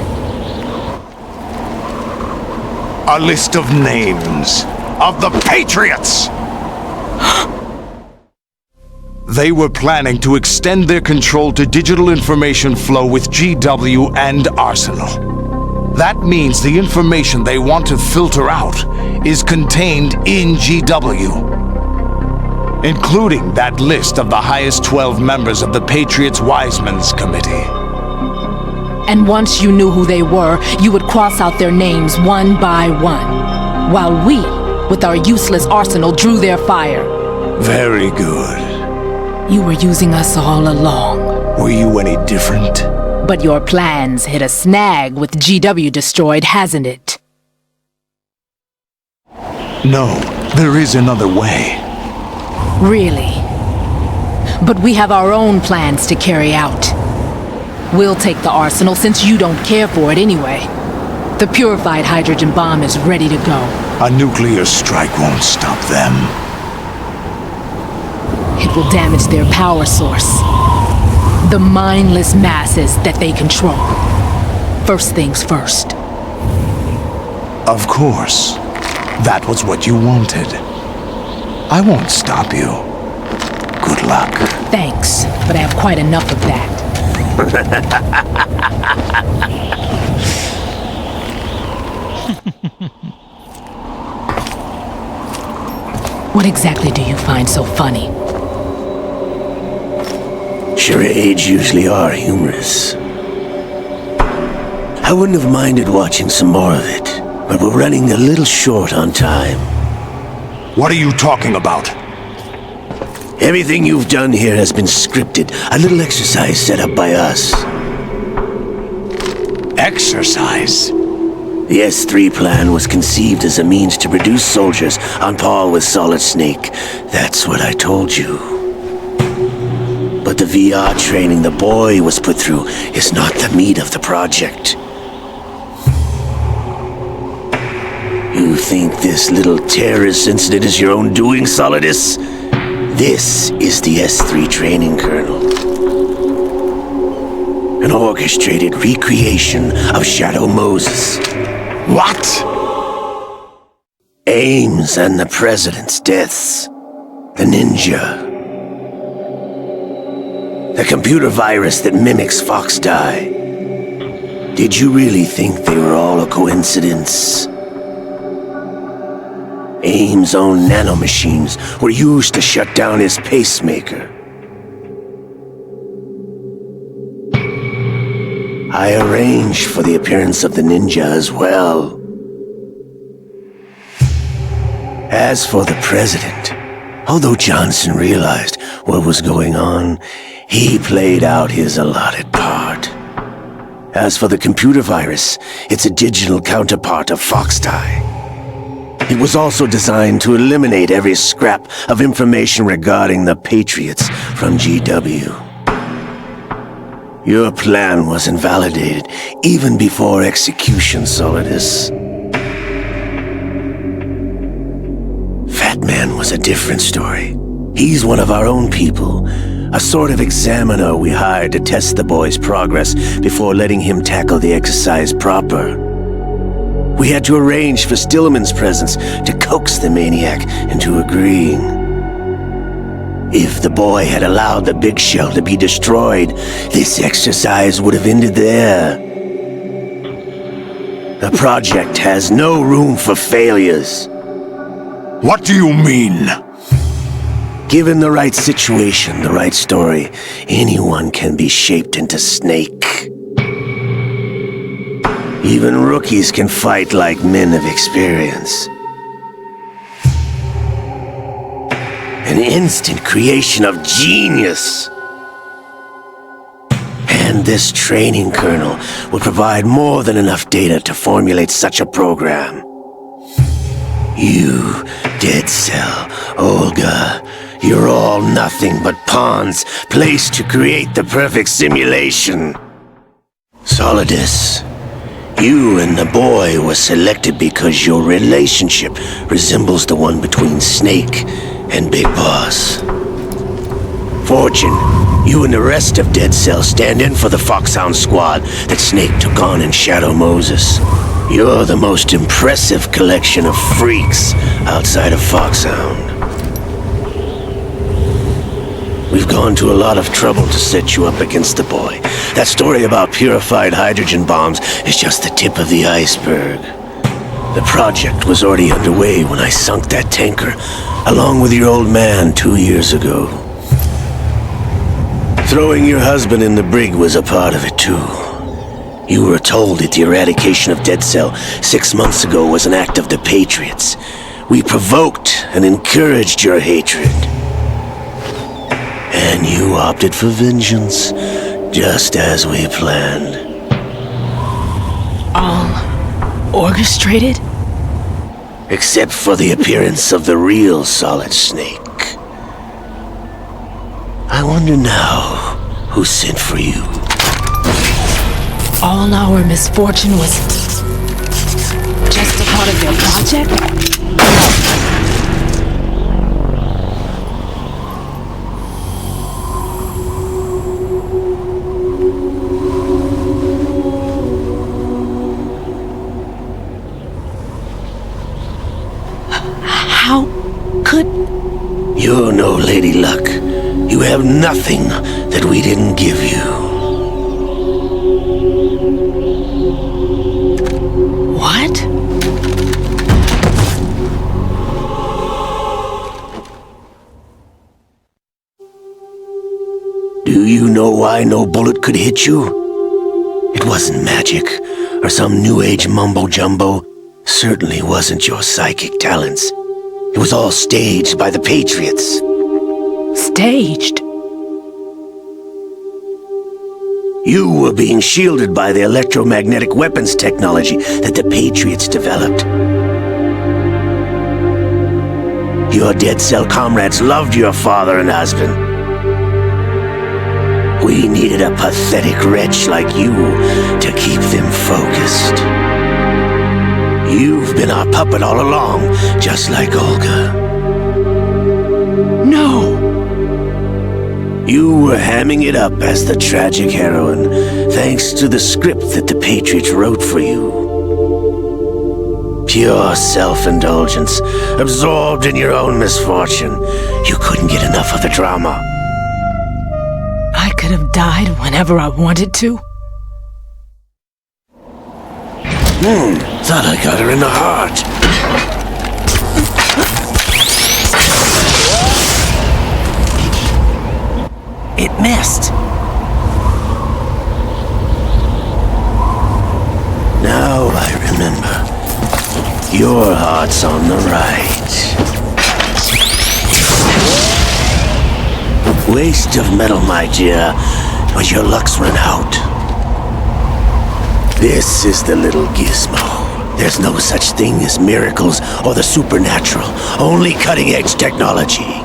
A list of names of the Patriots! They were planning to extend their control to digital information flow with GW and Arsenal. That means the information they want to filter out is contained in GW, including that list of the highest 12 members of the Patriots Wiseman's Committee. And once you knew who they were, you would cross out their names one by one, while we, with our useless arsenal, drew their fire. Very good. You were using us all along. Were you any different? But your plans hit a snag with GW destroyed, hasn't it? No, there is another way. Really? But we have our own plans to carry out. We'll take the arsenal since you don't care for it anyway. The purified hydrogen bomb is ready to go. A nuclear strike won't stop them. It will damage their power source. The mindless masses that they control. First things first. Of course. That was what you wanted. I won't stop you. Good luck. Thanks, but I have quite enough of that. What exactly do you find so funny? Charades usually are humorous. I wouldn't have minded watching some more of it, but we're running a little short on time. What are you talking about? Everything you've done here has been scripted. A little exercise set up by us. Exercise? The S3 plan was conceived as a means to produce soldiers on par with Solid Snake. That's what I told you. But the VR training the boy was put through is not the meat of the project. You think this little terrorist incident is your own doing, Solidus? This is the S3 training kernel. An orchestrated recreation of Shadow Moses. What? Ames and the President's deaths. The ninja. The computer virus that mimics Fox Die. Did you really think they were all a coincidence? Ames' own nanomachines were used to shut down his pacemaker. I arranged for the appearance of the ninja as well. As for the president, although Johnson realized what was going on, he played out his allotted part. As for the computer virus, it's a digital counterpart of Foxtie. It was also designed to eliminate every scrap of information regarding the Patriots from GW. Your plan was invalidated even before execution, Solidus. Fat Man was a different story. He's one of our own people, a sort of examiner we hired to test the boy's progress before letting him tackle the exercise proper. We had to arrange for Stillman's presence to coax the maniac into agreeing. If the boy had allowed the big shell to be destroyed, this exercise would have ended there. The project has no room for failures. What do you mean? Given the right situation, the right story, anyone can be shaped into Snake. Even rookies can fight like men of experience. An instant creation of genius. And this training kernel will provide more than enough data to formulate such a program. You, Dead Cell, Olga, you're all nothing but pawns placed to create the perfect simulation. Solidus, you and the boy were selected because your relationship resembles the one between Snake and Big Boss. Fortune, you and the rest of Dead Cell stand in for the Foxhound squad that Snake took on in Shadow Moses. You're the most impressive collection of freaks outside of Foxhound. We've gone to a lot of trouble to set you up against the boy. That story about purified hydrogen bombs is just the tip of the iceberg. The project was already underway when I sunk that tanker, along with your old man 2 years ago. Throwing your husband in the brig was a part of it too. You were told that the eradication of Dead Cell 6 months ago was an act of the Patriots. We provoked and encouraged your hatred. And you opted for vengeance, just as we planned. All orchestrated? Except for the appearance of the real Solid Snake. I wonder now who sent for you. All our misfortune was just a part of their project? How could... You're no Lady Luck. You have nothing that we didn't give you. What? Do you know know why no bullet could hit you? It wasn't magic or some new age mumbo jumbo. Certainly wasn't your psychic talents. It was all staged by the Patriots. Staged? You were being shielded by the electromagnetic weapons technology that the Patriots developed. Your dead cell comrades loved your father and husband. We needed a pathetic wretch like you to keep them focused. You've been our puppet all along, just like Olga. No! You were hamming it up as the tragic heroine, thanks to the script that the Patriots wrote for you. Pure self-indulgence, absorbed in your own misfortune. You couldn't get enough of the drama. I could have died whenever I wanted to. Thought I got her in the heart. It missed. Now I remember. Your heart's on the right. Waste of metal, my dear, but your luck's run out. This is the little gizmo. There's no such thing as miracles or the supernatural, only cutting-edge technology.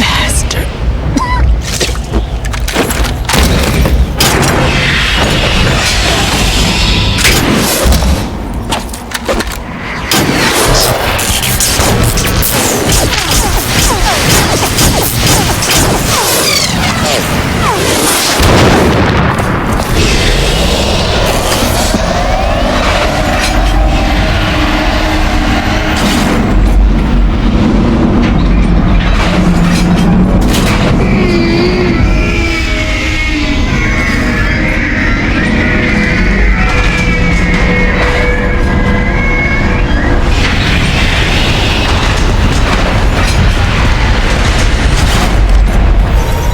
Bastard.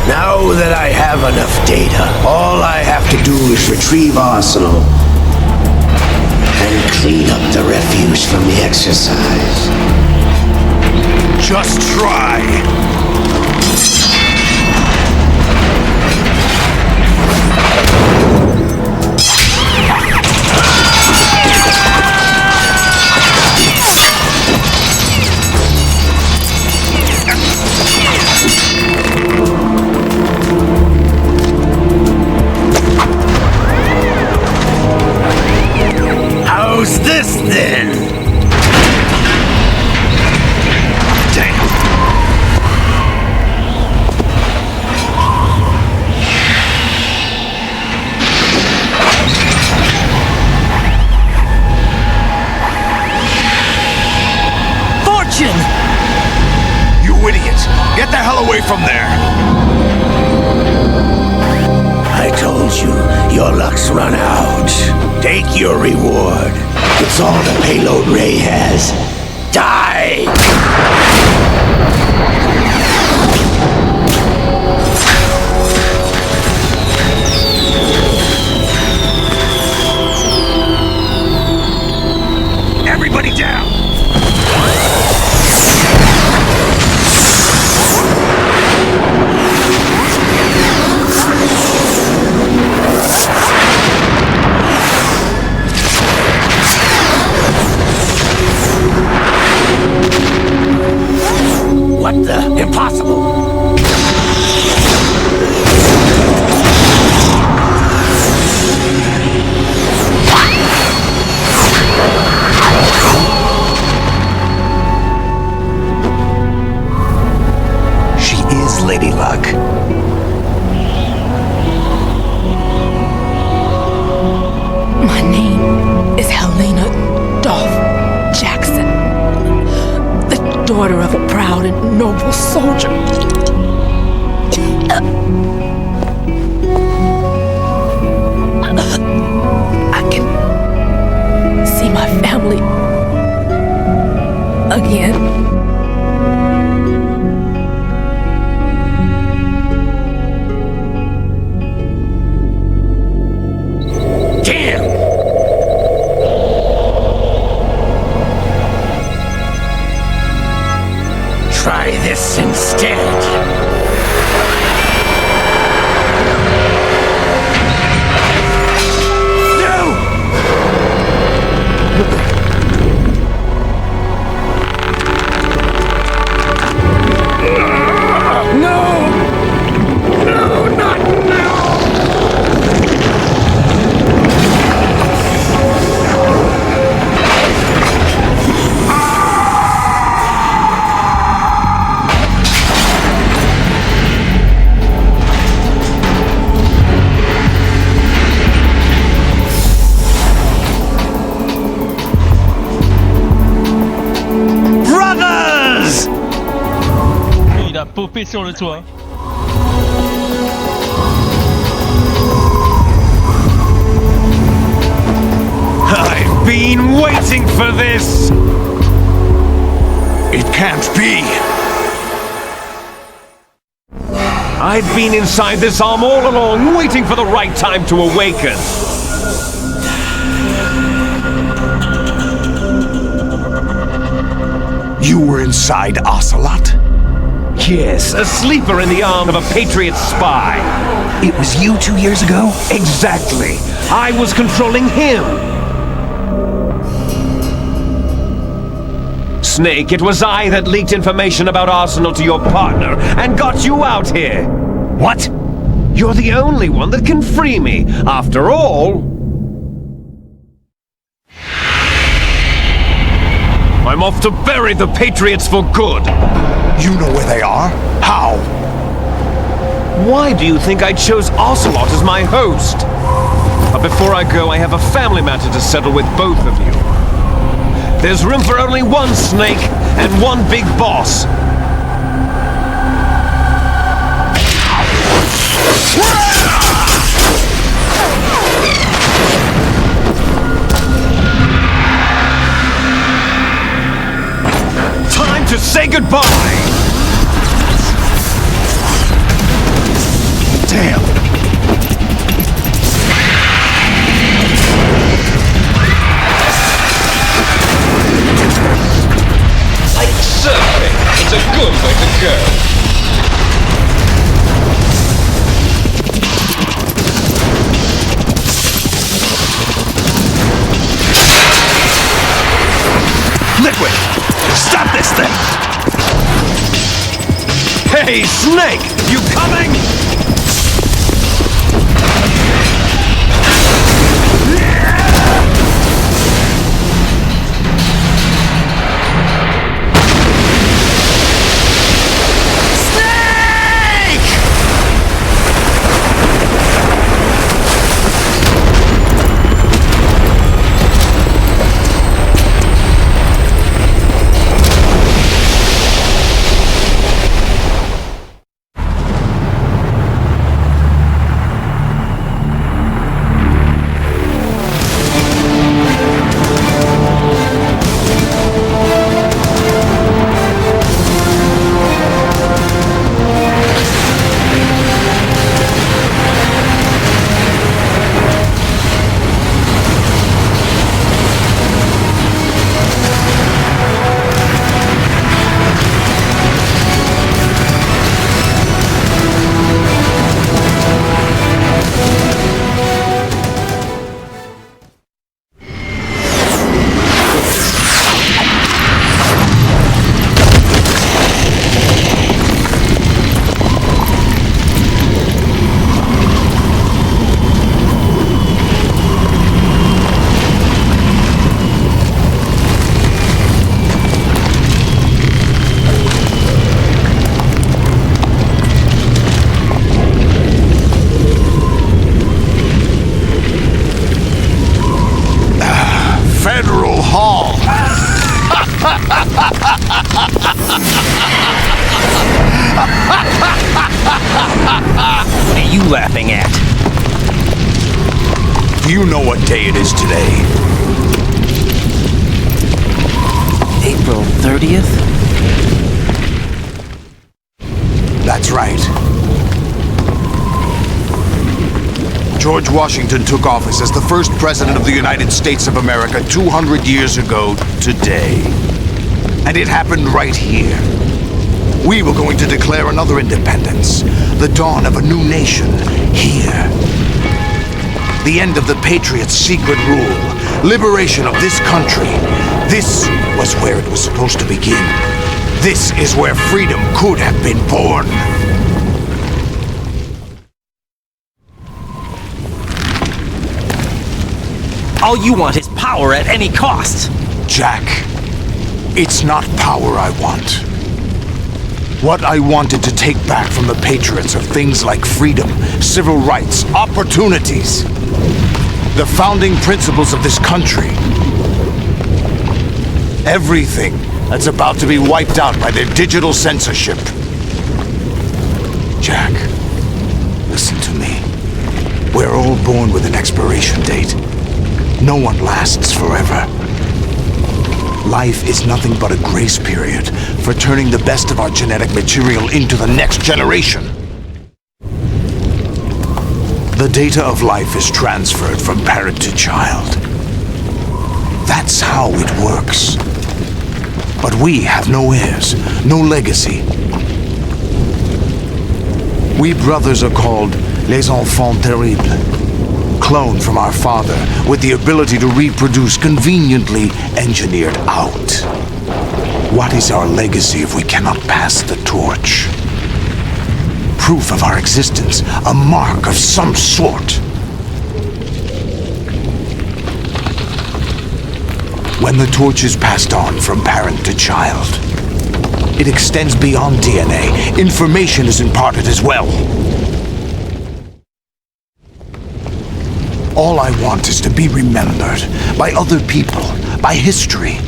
Now that I have enough data, all I have to do is retrieve Arsenal and clean up the refuse from the exercise. Just try. How's this then? Damn. Fortune! You idiot! Get the hell away from there! I told you, your luck's run out. Take your reward. It's all the payload Ray has. Die! Everybody down! What the? Impossible! She is Lady Luck. My name is Helena Dolph Jackson, the daughter of a proud and noble soldier. I can see my family again. popé sur le toit. I've been waiting for this! It can't be! I've been inside this arm all along, waiting for the right time to awaken. You were inside Ocelot? Yes, a sleeper in the arm of a Patriot spy. It was you 2 years ago? Exactly. I was controlling him. Snake, it was I that leaked information about Arsenal to your partner and got you out here. What? You're the only one that can free me. After all, I'm off to bury the Patriots for good. You know where they are? How? Why do you think I chose Ocelot as my host? But before I go, I have a family matter to settle with both of you. There's room for only one Snake and one big boss. Time to say goodbye! Damn! Like surfing, it's a good way to go. Liquid! Stop this thing! Hey, Snake! You coming? What are you laughing at? Do you know what day it is today? April 30th? That's right. George Washington took office as the first president of the United States of America 200 years ago today. And it happened right here. We were going to declare another independence, the dawn of a new nation, here. The end of the Patriots' secret rule, liberation of this country. This was where it was supposed to begin. This is where freedom could have been born. All you want is power at any cost. Jack, it's not power I want. What I wanted to take back from the Patriots are things like freedom, civil rights, opportunities. The founding principles of this country. Everything that's about to be wiped out by their digital censorship. Jack, listen to me. We're all born with an expiration date. No one lasts forever. Life is nothing but a grace period for turning the best of our genetic material into the next generation. The data of life is transferred from parent to child. That's how it works. But we have no heirs, no legacy. We brothers are called les enfants terribles. Cloned from our father with the ability to reproduce conveniently engineered out. What is our legacy if we cannot pass the torch? Proof of our existence, a mark of some sort. When the torch is passed on from parent to child, it extends beyond DNA. Information is imparted as well. All I want is to be remembered by other people, by history.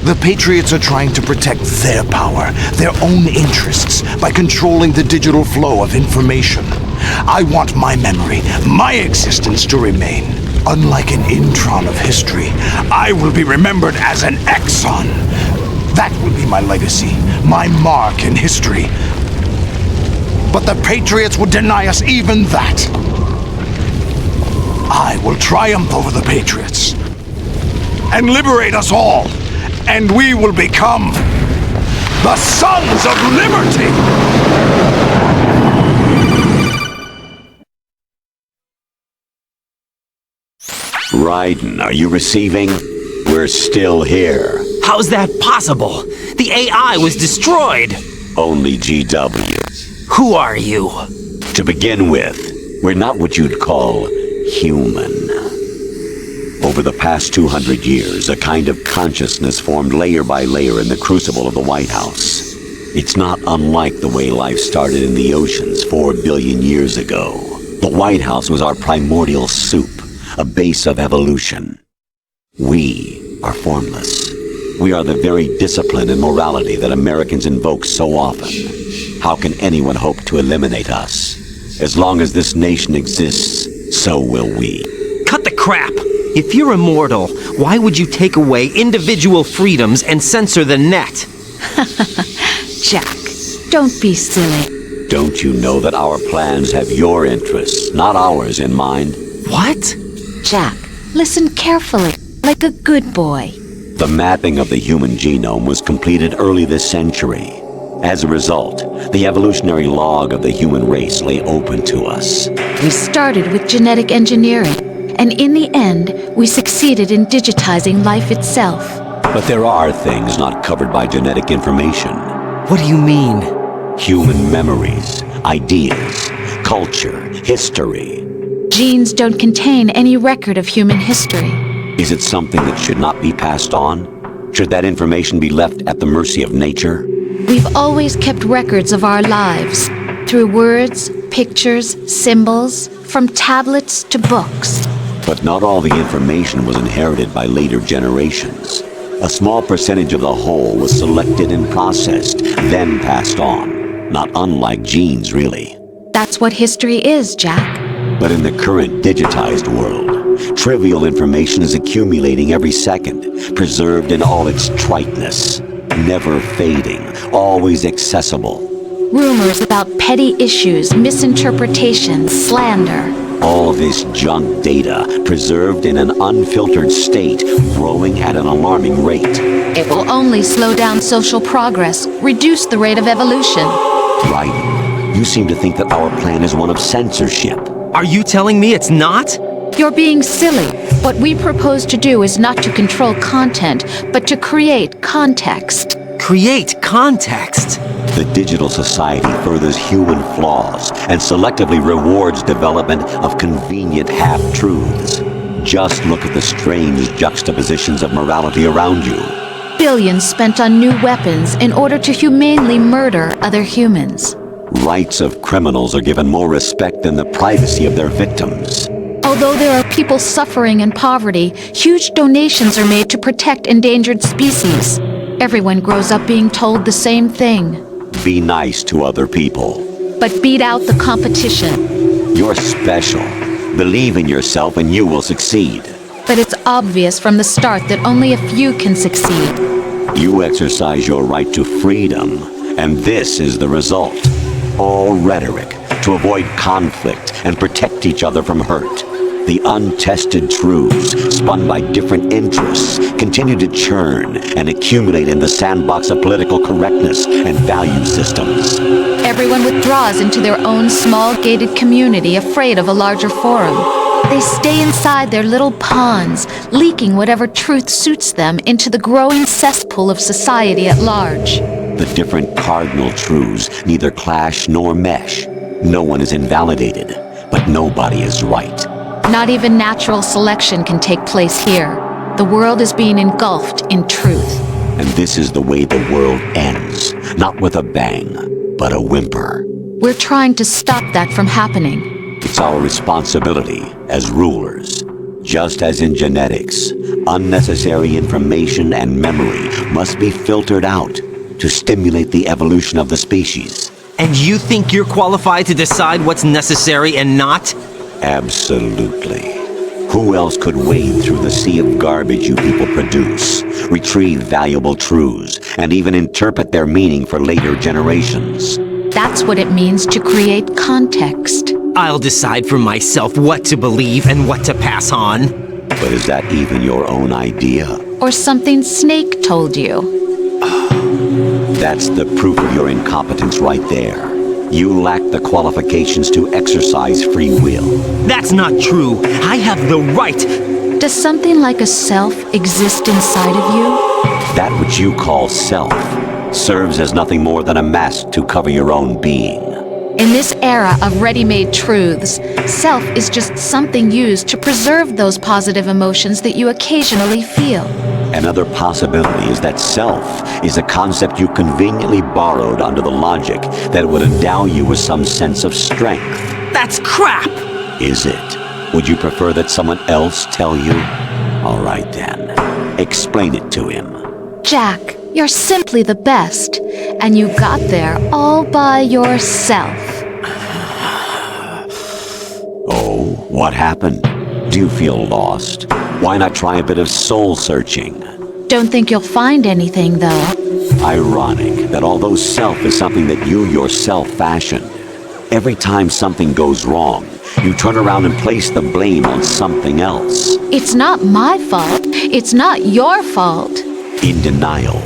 The Patriots are trying to protect their power, their own interests, by controlling the digital flow of information. I want my memory, my existence to remain. Unlike an intron of history, I will be remembered as an exon. That will be my legacy, my mark in history. But the Patriots would deny us even that. I will triumph over the Patriots and liberate us all, and we will become the Sons of Liberty! Raiden, are you receiving? We're still here. How's that possible? The AI was destroyed. Only GW. Who are you? To begin with, we're not what you'd call human. Over the past 200 years, a kind of consciousness formed layer by layer in the crucible of the White House. It's not unlike the way life started in the oceans 4 billion years ago. The White House was our primordial soup, a base of evolution. We are formless. We are the very discipline and morality that Americans invoke so often. How can anyone hope to eliminate us? As long as this nation exists, so will we. Cut the crap! If you're immortal, why would you take away individual freedoms and censor the net? Jack, don't be silly. Don't you know that our plans have your interests, not ours, in mind? What? Jack, listen carefully, like a good boy. The mapping of the human genome was completed early this century. As a result, the evolutionary log of the human race lay open to us. We started with genetic engineering, and in the end, we succeeded in digitizing life itself. But there are things not covered by genetic information. What do you mean? Human memories, ideas, culture, history. Genes don't contain any record of human history. Is it something that should not be passed on? Should that information be left at the mercy of nature? We've always kept records of our lives, through words, pictures, symbols, from tablets to books. But not all the information was inherited by later generations. A small percentage of the whole was selected and processed, then passed on. Not unlike genes, really. That's what history is, Jack. But in the current digitized world, trivial information is accumulating every second, preserved in all its triteness, never fading, always accessible. Rumors about petty issues, misinterpretations, slander. All this junk data, preserved in an unfiltered state, growing at an alarming rate. It will only slow down social progress, reduce the rate of evolution. Right. You seem to think that our plan is one of censorship. Are you telling me it's not? You're being silly. What we propose to do is not to control content, but to create context. Create context? The digital society furthers human flaws and selectively rewards development of convenient half-truths. Just look at the strange juxtapositions of morality around you. Billions spent on new weapons in order to humanely murder other humans. Rights of criminals are given more respect than the privacy of their victims. Although there are people suffering in poverty, huge donations are made to protect endangered species. Everyone grows up being told the same thing. Be nice to other people. but beat out the competition. You're special. Believe in yourself and you will succeed. But it's obvious from the start that only a few can succeed. You exercise your right to freedom, and this is the result. All rhetoric to avoid conflict and protect each other from hurt. The untested truths, spun by different interests, continue to churn and accumulate in the sandbox of political correctness and value systems. Everyone withdraws into their own small gated community, afraid of a larger forum. They stay inside their little ponds, leaking whatever truth suits them into the growing cesspool of society at large. The different cardinal truths neither clash nor mesh. No one is invalidated, but nobody is right. Not even natural selection can take place here. The world is being engulfed in truth. And this is the way the world ends, not with a bang, but a whimper. We're trying to stop that from happening. It's our responsibility as rulers. Just as in genetics, unnecessary information and memory must be filtered out to stimulate the evolution of the species. And you think you're qualified to decide what's necessary and not? Absolutely. Who else could wade through the sea of garbage you people produce, retrieve valuable truths, and even interpret their meaning for later generations? That's what it means to create context. I'll decide for myself what to believe and what to pass on. But is that even your own idea? Or something Snake told you? That's the proof of your incompetence right there. You lack the qualifications to exercise free will. That's not true. I have the right. Does something like a self exist inside of you? That which you call self serves as nothing more than a mask to cover your own being. In this era of ready-made truths, self is just something used to preserve those positive emotions that you occasionally feel. Another possibility is that self is a concept you conveniently borrowed under the logic that it would endow you with some sense of strength. That's crap! Is it? Would you prefer that someone else tell you? All right then. Explain it to him. Jack, you're simply the best, and you got there all by yourself. Oh, what happened? Do you feel lost? Why not try a bit of soul-searching? Don't think you'll find anything, though. Ironic that although self is something that you yourself fashioned, every time something goes wrong, you turn around and place the blame on something else. It's not my fault. It's not your fault. In denial,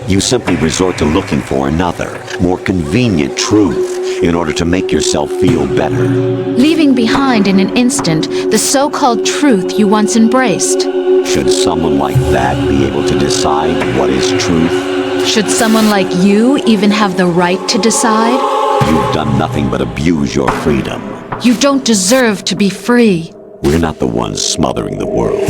you simply resort to looking for another, more convenient truth in order to make yourself feel better. Leaving behind in an instant the so-called truth you once embraced. Should someone like that be able to decide what is truth? Should someone like you even have the right to decide? You've done nothing but abuse your freedom. You don't deserve to be free. We're not the ones smothering the world.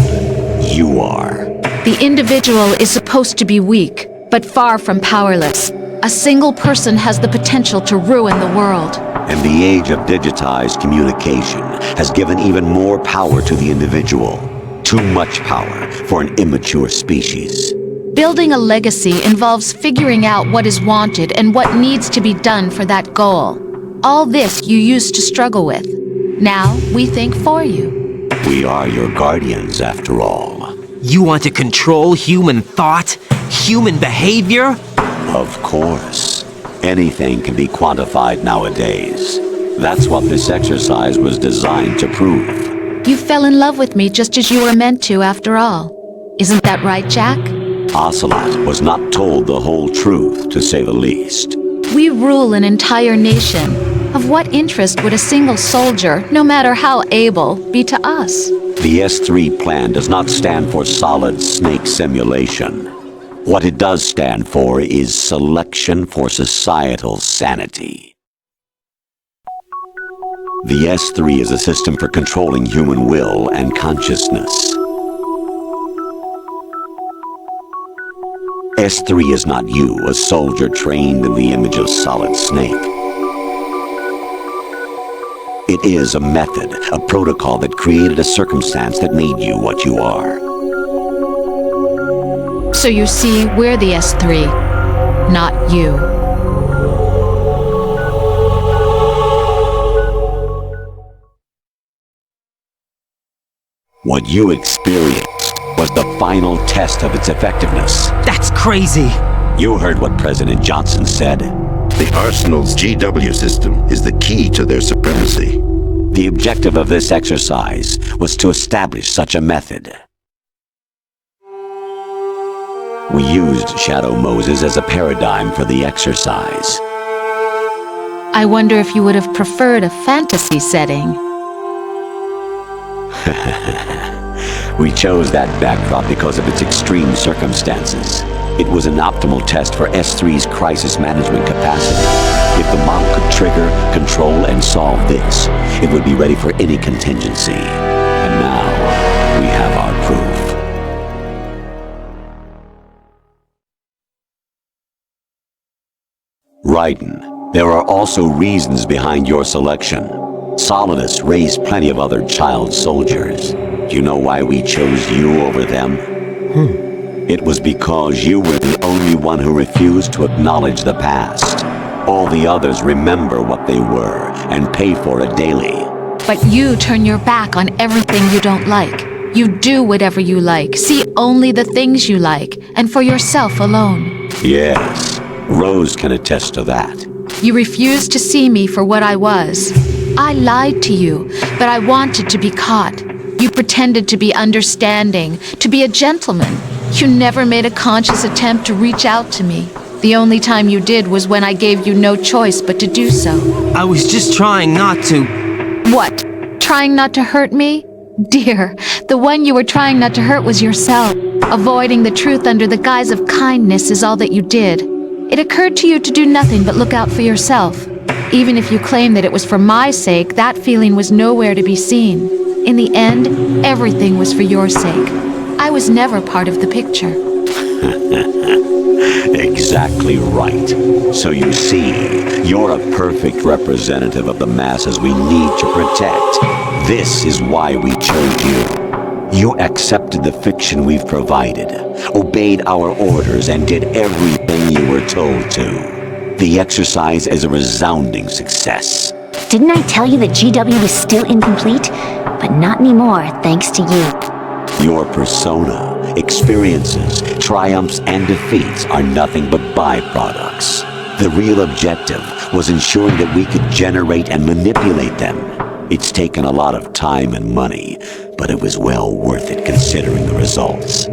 You are. The individual is supposed to be weak, but far from powerless. A single person has the potential to ruin the world. And the age of digitized communication has given even more power to the individual. Too much power for an immature species. Building a legacy involves figuring out what is wanted and what needs to be done for that goal. All this you used to struggle with. Now we think for you. We are your guardians, after all. You want to control human thought? Human behavior? Of course. Anything can be quantified nowadays. That's what this exercise was designed to prove. You fell in love with me just as you were meant to, after all. Isn't that right, Jack? Ocelot was not told the whole truth, to say the least. We rule an entire nation. Of what interest would a single soldier, no matter how able, be to us? The S3 plan does not stand for solid snake simulation. What it does stand for is selection for societal sanity. The S3 is a system for controlling human will and consciousness. S3 is not you, a soldier trained in the image of Solid Snake. It is a method, a protocol that created a circumstance that made you what you are. So you see, we're the S3, not you. What you experienced was the final test of its effectiveness. That's crazy. You heard what President Johnson said. The Arsenal's GW system is the key to their supremacy. The objective of this exercise was to establish such a method. We used Shadow Moses as a paradigm for the exercise. I wonder if you would have preferred a fantasy setting. We chose that backdrop because of its extreme circumstances. It was an optimal test for S3's crisis management capacity. If the model could trigger, control, and solve this, it would be ready for any contingency. And now, we have our proof. Raiden, there are also reasons behind your selection. Solidus raised plenty of other child soldiers. Do you know why we chose you over them? It was because you were the only one who refused to acknowledge the past. All the others remember what they were and pay for it daily. But you turn your back on everything you don't like. You do whatever you like, see only the things you like, and for yourself alone. Yes, Rose can attest to that. You refused to see me for what I was. I lied to you, but I wanted to be caught. You pretended to be understanding, to be a gentleman. You never made a conscious attempt to reach out to me. The only time you did was when I gave you no choice but to do so. I was just trying not to... What? Trying not to hurt me? Dear, the one you were trying not to hurt was yourself. Avoiding the truth under the guise of kindness is all that you did. It occurred to you to do nothing but look out for yourself. Even if you claim that it was for my sake, that feeling was nowhere to be seen. In the end, everything was for your sake. I was never part of the picture. Exactly right. So you see, you're a perfect representative of the masses we need to protect. This is why we chose you. You accepted the fiction we've provided, obeyed our orders, and did everything you were told to. The exercise is a resounding success. Didn't I tell you that GW was still incomplete? But not anymore, thanks to you. Your persona, experiences, triumphs, and defeats are nothing but byproducts. The real objective was ensuring that we could generate and manipulate them. It's taken a lot of time and money, but it was well worth it considering the results.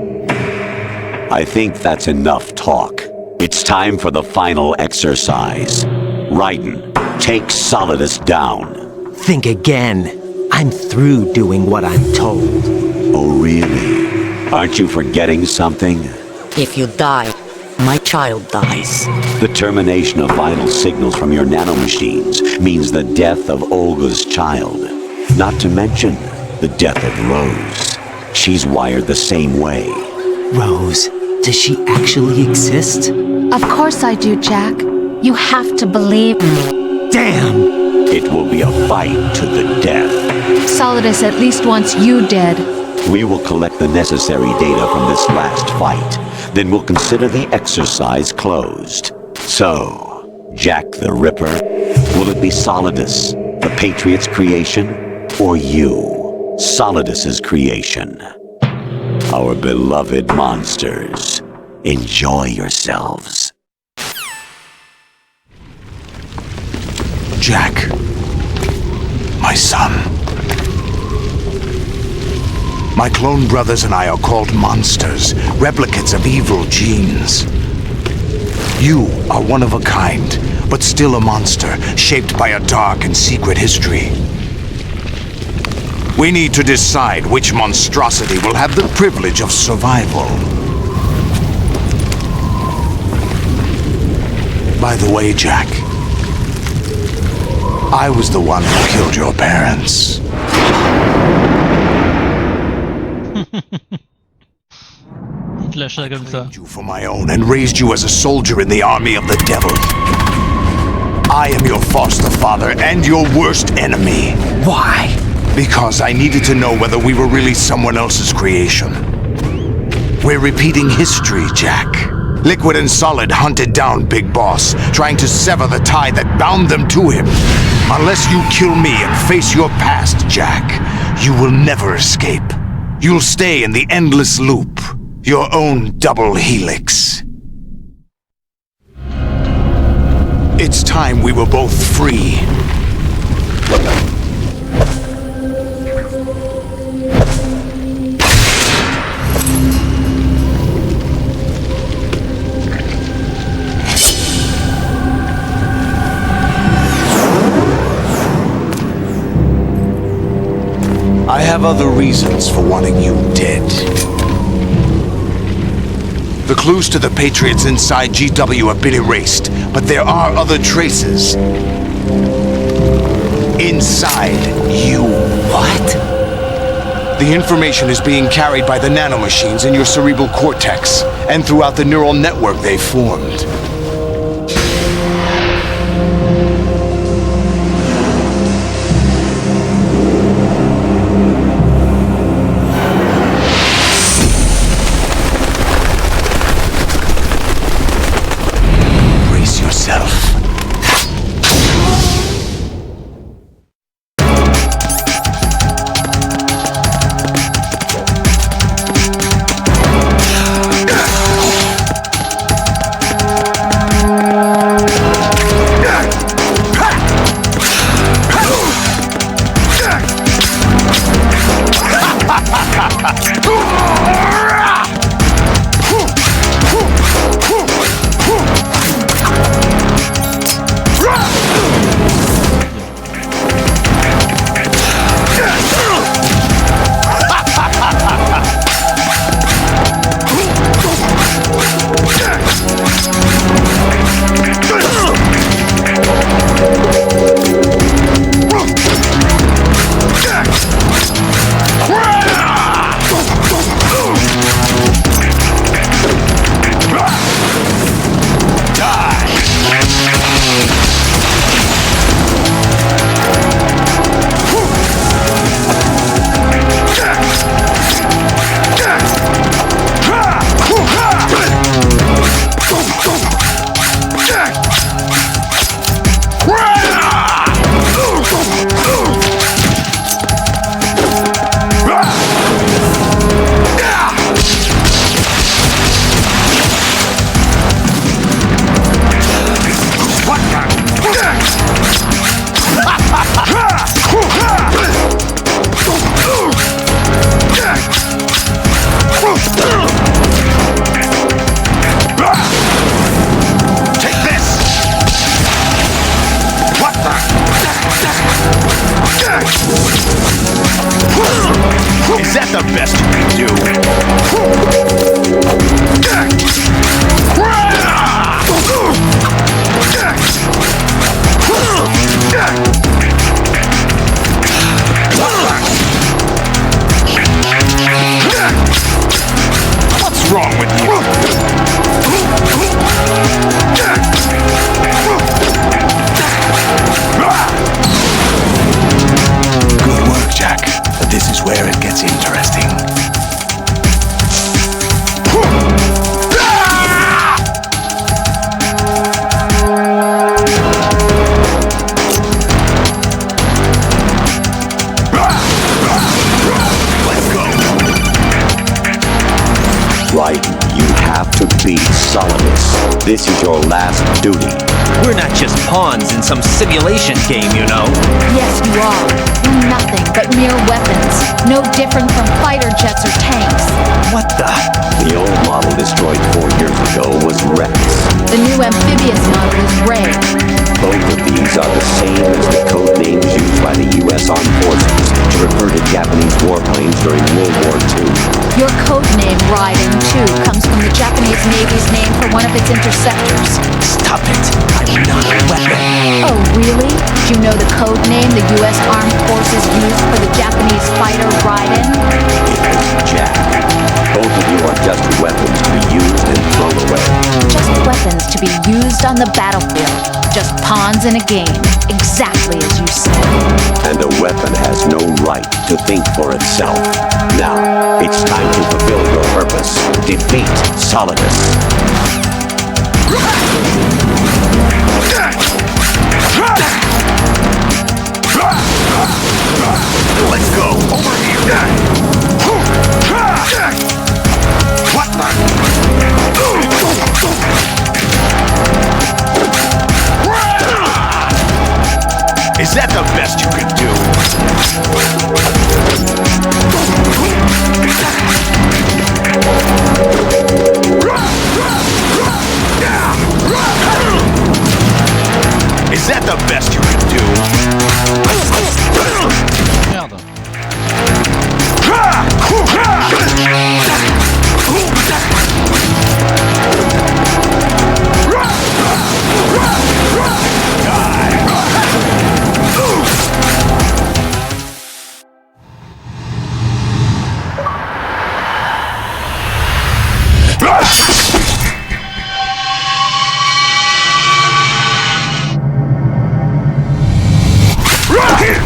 I think that's enough talk. It's time for the final exercise. Raiden, take Solidus down. Think again. I'm through doing what I'm told. Oh, really? Aren't you forgetting something? If you die, my child dies. The termination of vital signals from your nanomachines means the death of Olga's child. Not to mention the death of Rose. She's wired the same way. Rose, does she actually exist? Of course I do, Jack. You have to believe me. Damn! It will be a fight to the death. Solidus at least wants you dead. We will collect the necessary data from this last fight. Then we'll consider the exercise closed. So, Jack the Ripper, will it be Solidus, the Patriots' creation, or you, Solidus's creation? Our beloved monsters, enjoy yourselves. Jack, my son. My clone brothers and I are called monsters, replicates of evil genes. You are one of a kind, but still a monster, shaped by a dark and secret history. We need to decide which monstrosity will have the privilege of survival. By the way, Jack, I was the one who killed your parents. Je lâche ça comme ça. You for my own and raised you as a soldier in the army of the devil. I am your foster father and your worst enemy. Why? Because I needed to know whether we were really someone else's creation. We're repeating history, Jack. Liquid and Solid hunted down Big Boss, trying to sever the tie that bound them to him. Unless you kill me and face your past, Jack, you will never escape. you'll stay in the endless loop, your own double helix. It's time we were both free. I have other reasons for wanting you dead. The clues to the Patriots inside GW have been erased, but there are other traces. Inside you. What? The information is being carried by the nanomachines in your cerebral cortex, and throughout the neural network they've formed. Is that the best you can do? What's wrong with you? Good work, Jack. But this is where it gets interesting. Right, you have to beat Solidus. This is your last duty. We're not just pawns in some simulation game, you know. Yes, you are. We're nothing but mere weapons. No different from fighter jets or tanks. What the? The old model destroyed 4 years ago was Rex. The new amphibious model is Ray. Both of these are the same as the code names used by the U.S. Armed Forces to refer to Japanese warplanes during World War II. Your code name, Raiden, too, comes from the Japanese Navy's name for one of its interceptors. Stop it! I'm not a weapon. Oh, really? Did you know the code name the U.S. Armed Forces used for the Japanese fighter Raiden? It was Jack. Both of you are just weapons to be used and thrown away. Just weapons to be used on the battlefield. Just pawns in a game. Exactly as you said. And a weapon has no right to think for itself. Now, it's time to fulfill your purpose. Defeat Solidus. Let's go! Over here! What the? Is that the best you can do? Is that the best you can do? Merde.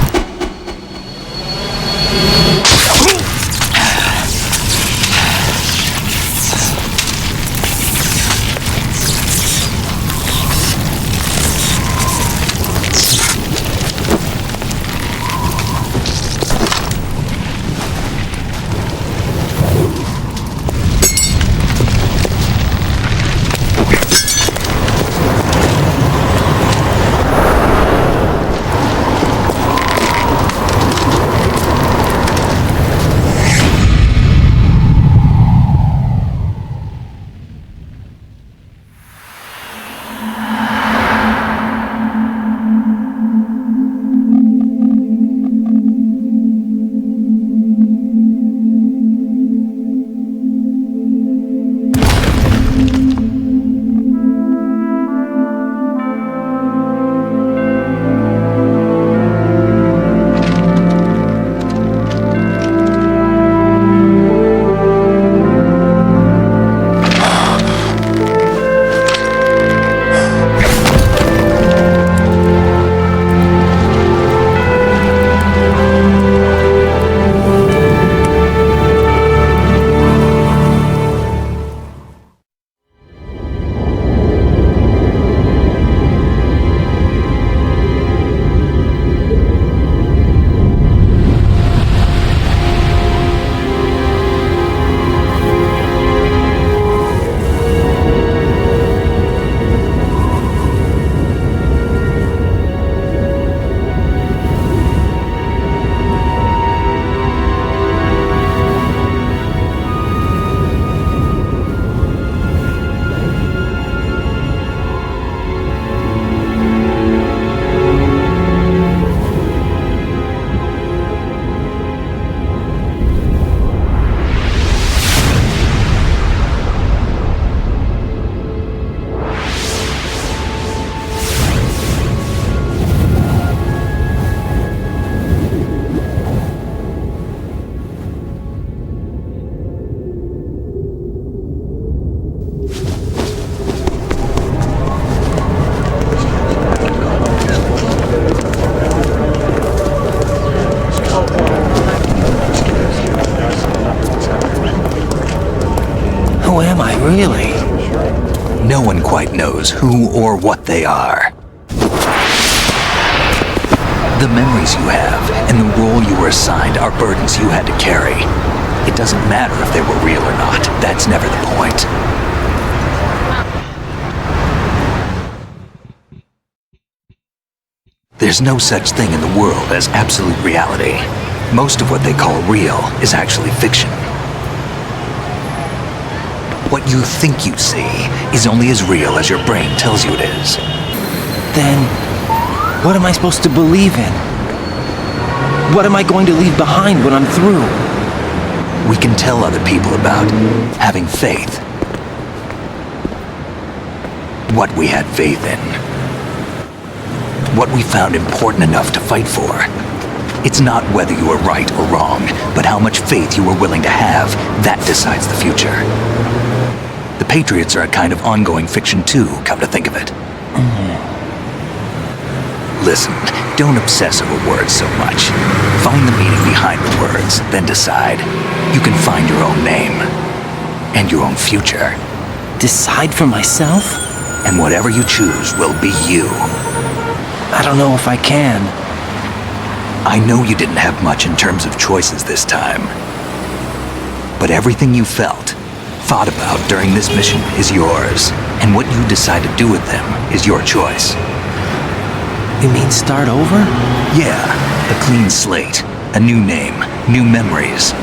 Who am I, really? No one quite knows who or what they are. The memories you have and the role you were assigned are burdens you had to carry. It doesn't matter if they were real or not. That's never the point. There's no such thing in the world as absolute reality. Most of what they call real is actually fiction. What you think you see is only as real as your brain tells you it is. Then, what am I supposed to believe in? What am I going to leave behind when I'm through? We can tell other people about having faith. What we had faith in. What we found important enough to fight for. It's not whether you were right or wrong, but how much faith you were willing to have. That decides the future. The Patriots are a kind of ongoing fiction too, come to think of it. Listen, don't obsess over words so much. Find the meaning behind the words, then decide. You can find your own name. And your own future. Decide for myself? And whatever you choose will be you. I don't know if I can. I know you didn't have much in terms of choices this time. But everything you felt, thought about during this mission is yours. And what you decide to do with them is your choice. You mean start over? Yeah, a clean slate, a new name, new memories.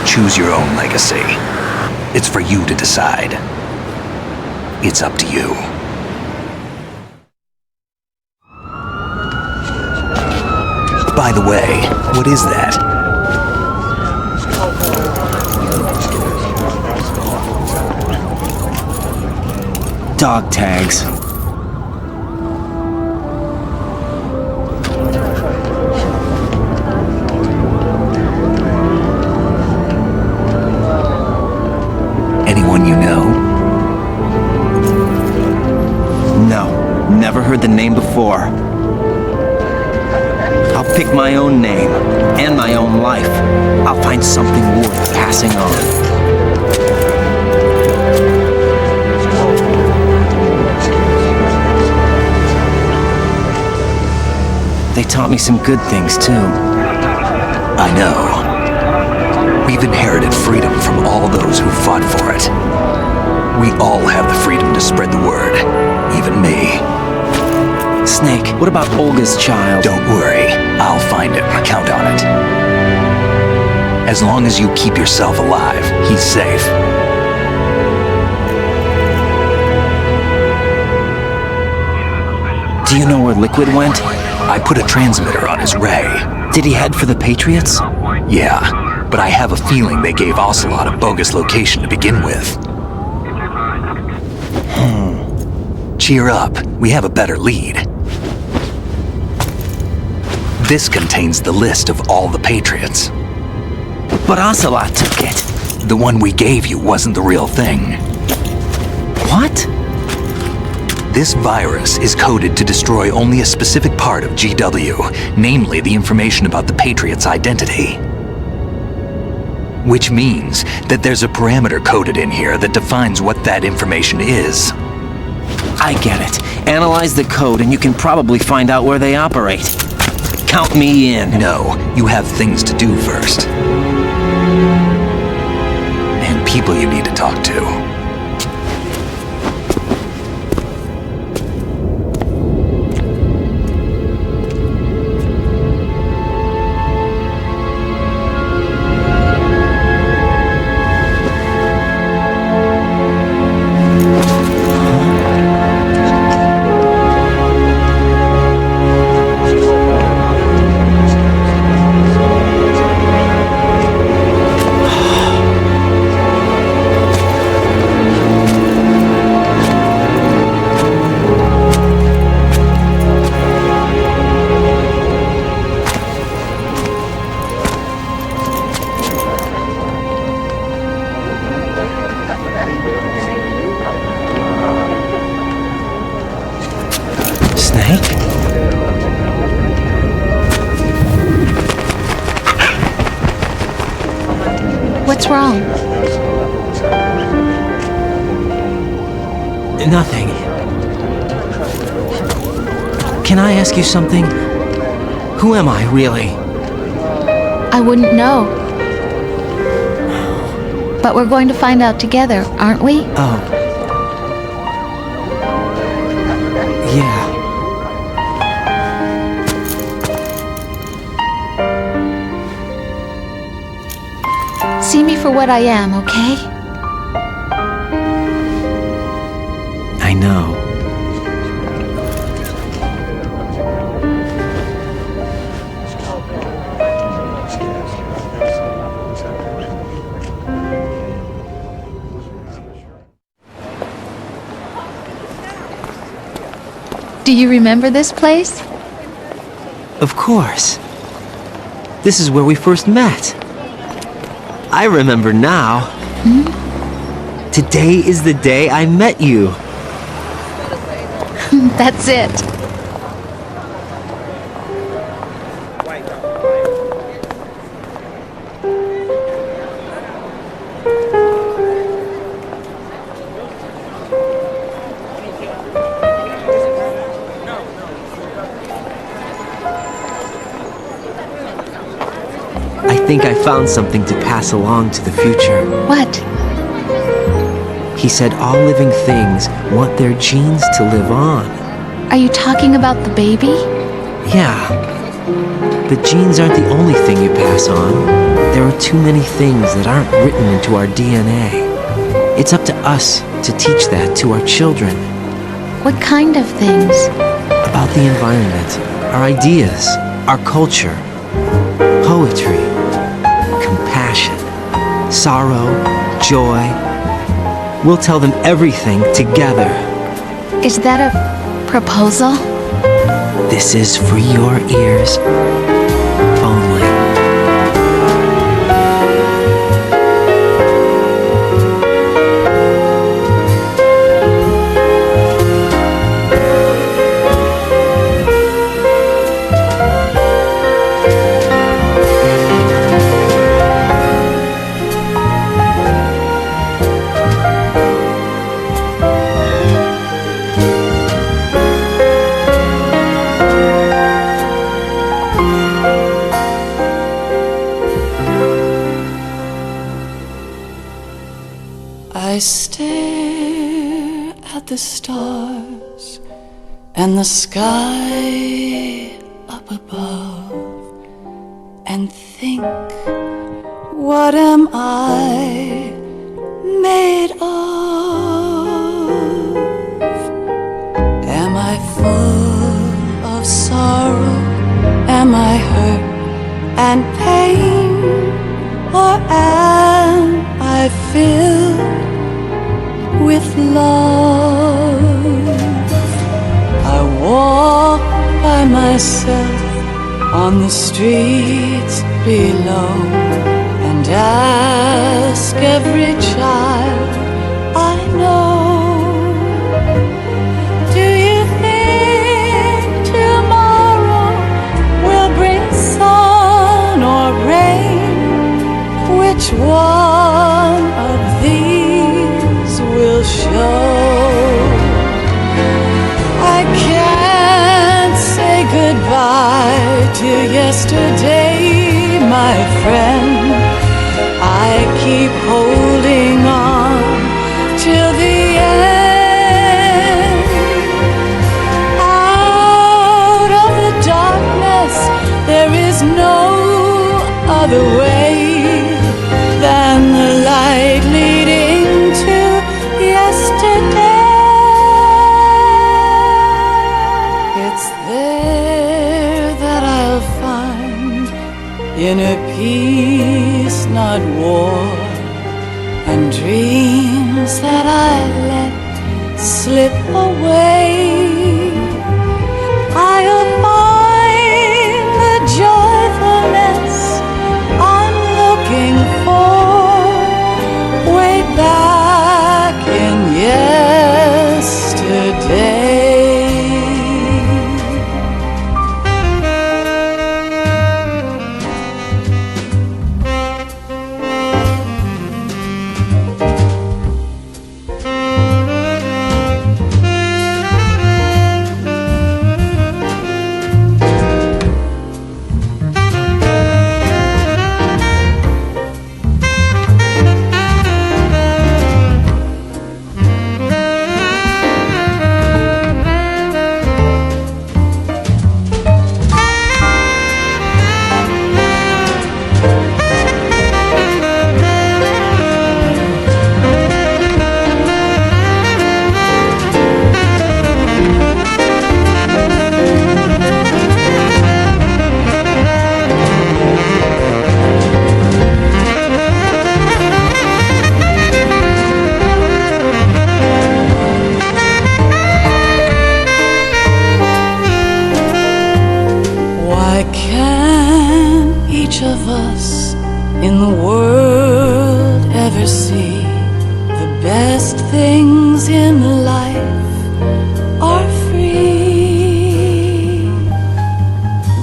Choose your own legacy. It's for you to decide. It's up to you. By the way, what is that? Dog tags. Anyone you know? No, never heard the name before. I'll pick my own name and my own life. I'll find something worth passing on. They taught me some good things, too. I know. We've inherited freedom from all those who fought for it. We all have the freedom to spread the word, even me. Snake, what about Olga's child? Don't worry, I'll find him. Count on it. As long as you keep yourself alive, he's safe. Do you know where Liquid went? I put a transmitter on his ray. Did he head for the Patriots? Yeah, but I have a feeling they gave Ocelot a bogus location to begin with. Cheer up, we have a better lead. This contains the list of all the Patriots. But Ocelot took it. The one we gave you wasn't the real thing. What? This virus is coded to destroy only a specific part of GW, namely the information about the Patriot's identity. Which means that there's a parameter coded in here that defines what that information is. I get it. Analyze the code and you can probably find out where they operate. Count me in. No, you have things to do first. And people you need to talk to. What's wrong? Nothing. Can I ask you something? Who am I, really? I wouldn't know. But we're going to find out together, aren't we? Oh. Yeah. See me for what I am, okay? I know. Do you remember this place? Of course. This is where we first met. I remember now. Today is the day I met you. That's it. I think I found something to pass along to the future. What? He said all living things want their genes to live on. Are you talking about the baby? Yeah. But genes aren't the only thing you pass on. There are too many things that aren't written into our DNA. It's up to us to teach that to our children. What kind of things? About the environment, our ideas, our culture, poetry, compassion, sorrow, joy. We'll tell them everything together. Is that a proposal? This is for your ears only. I stare at the stars and the sky up above and think, what am I made of? Am I full of sorrow? Am I hurt and pain? Or am I filled with love? I walk by myself on the streets below and ask every child I know, do you think tomorrow will bring sun or rain? Which one of these will show? I can't say goodbye to yesterday, my friend. I keep holding on till the end. Out of the darkness, there is no other way than the light leading to yesterday. It's there that I'll find inner peace, not war, and dreams that I let slip away. I'll find the joyfulness I'm looking for way back in yesterday. Why can't each of us in the world ever see the best things in life are free?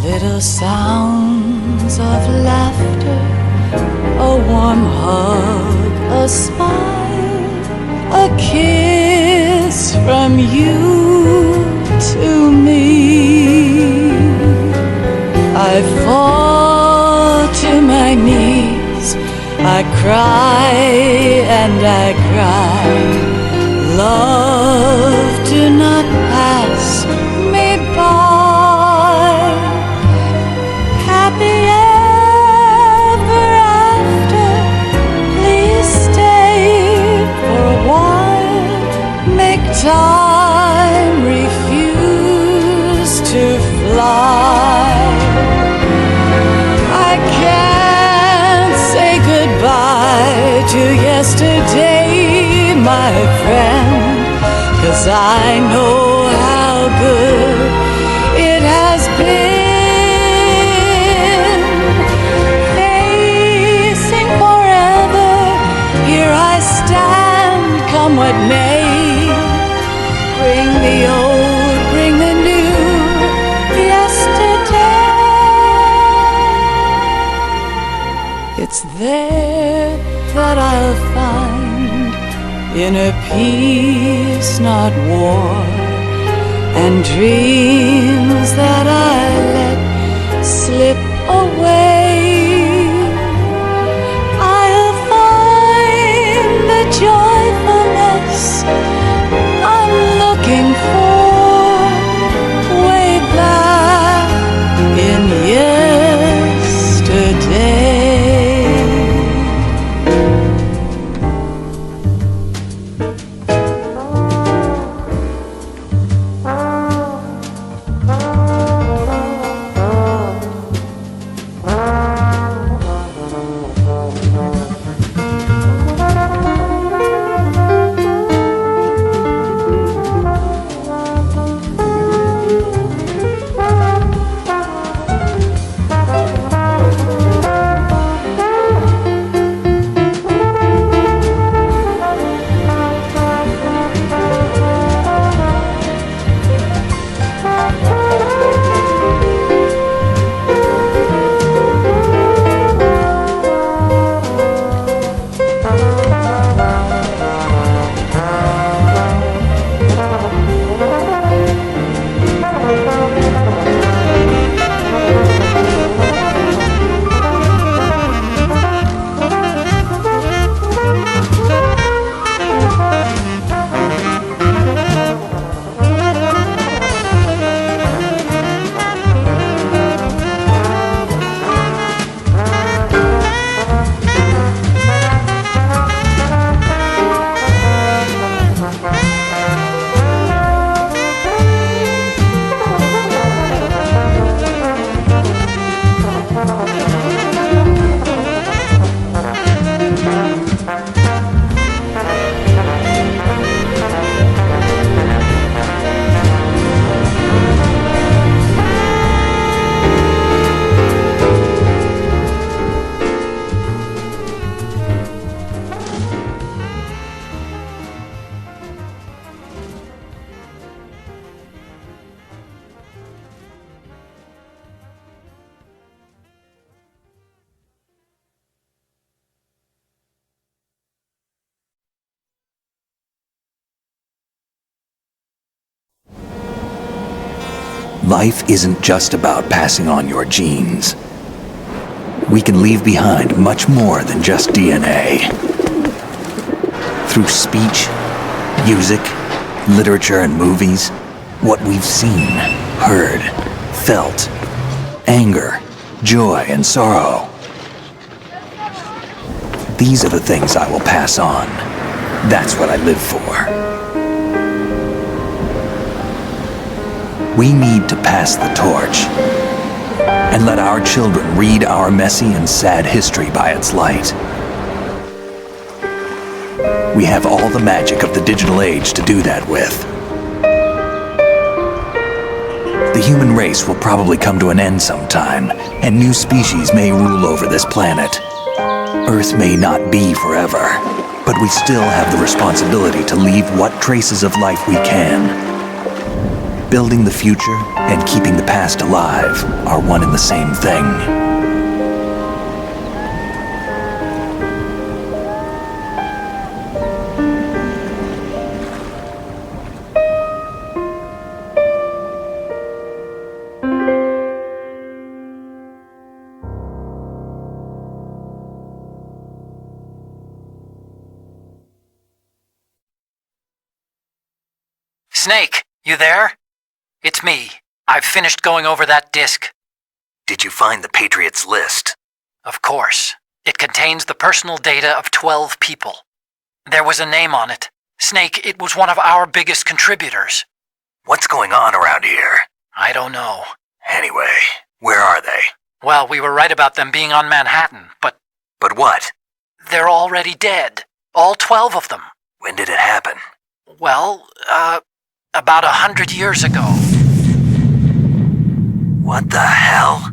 Little sounds of laughter, a warm hug, a smile, a kiss from you to me. I fall to my knees cry and I cry. Love, do not pass me by. Happy ever after, please stay for a while. Make time, refuse to fly. I can't say goodbye to yesterday, my friend, 'cause I know how good it has been. Facing forever, here I stand, come what may. Bring the old, bring the new, yesterday. It's there that I'll find inner peace, not war, and dreams that I let slip away. I'll find the joyfulness I'm looking for way back in yesterday. Life isn't just about passing on your genes. We can leave behind much more than just DNA. Through speech, music, literature, and movies, what we've seen, heard, felt, anger, joy, and sorrow. These are the things I will pass on. That's what I live for. We need to pass the torch and let our children read our messy and sad history by its light. We have all the magic of the digital age to do that with. The human race will probably come to an end sometime, and new species may rule over this planet. Earth may not be forever, but we still have the responsibility to leave what traces of life we can. Building the future and keeping the past alive are one and the same thing. Snake, you there? It's me. I've finished going over that disk. Did you find the Patriots list? Of course. It contains the personal data of 12 people. There was a name on it. Snake, it was one of our biggest contributors. What's going on around here? I don't know. Anyway, where are they? Well, we were right about them being on Manhattan, but... But what? They're already dead. All 12 of them. When did it happen? Well, about 100 years ago. What the hell?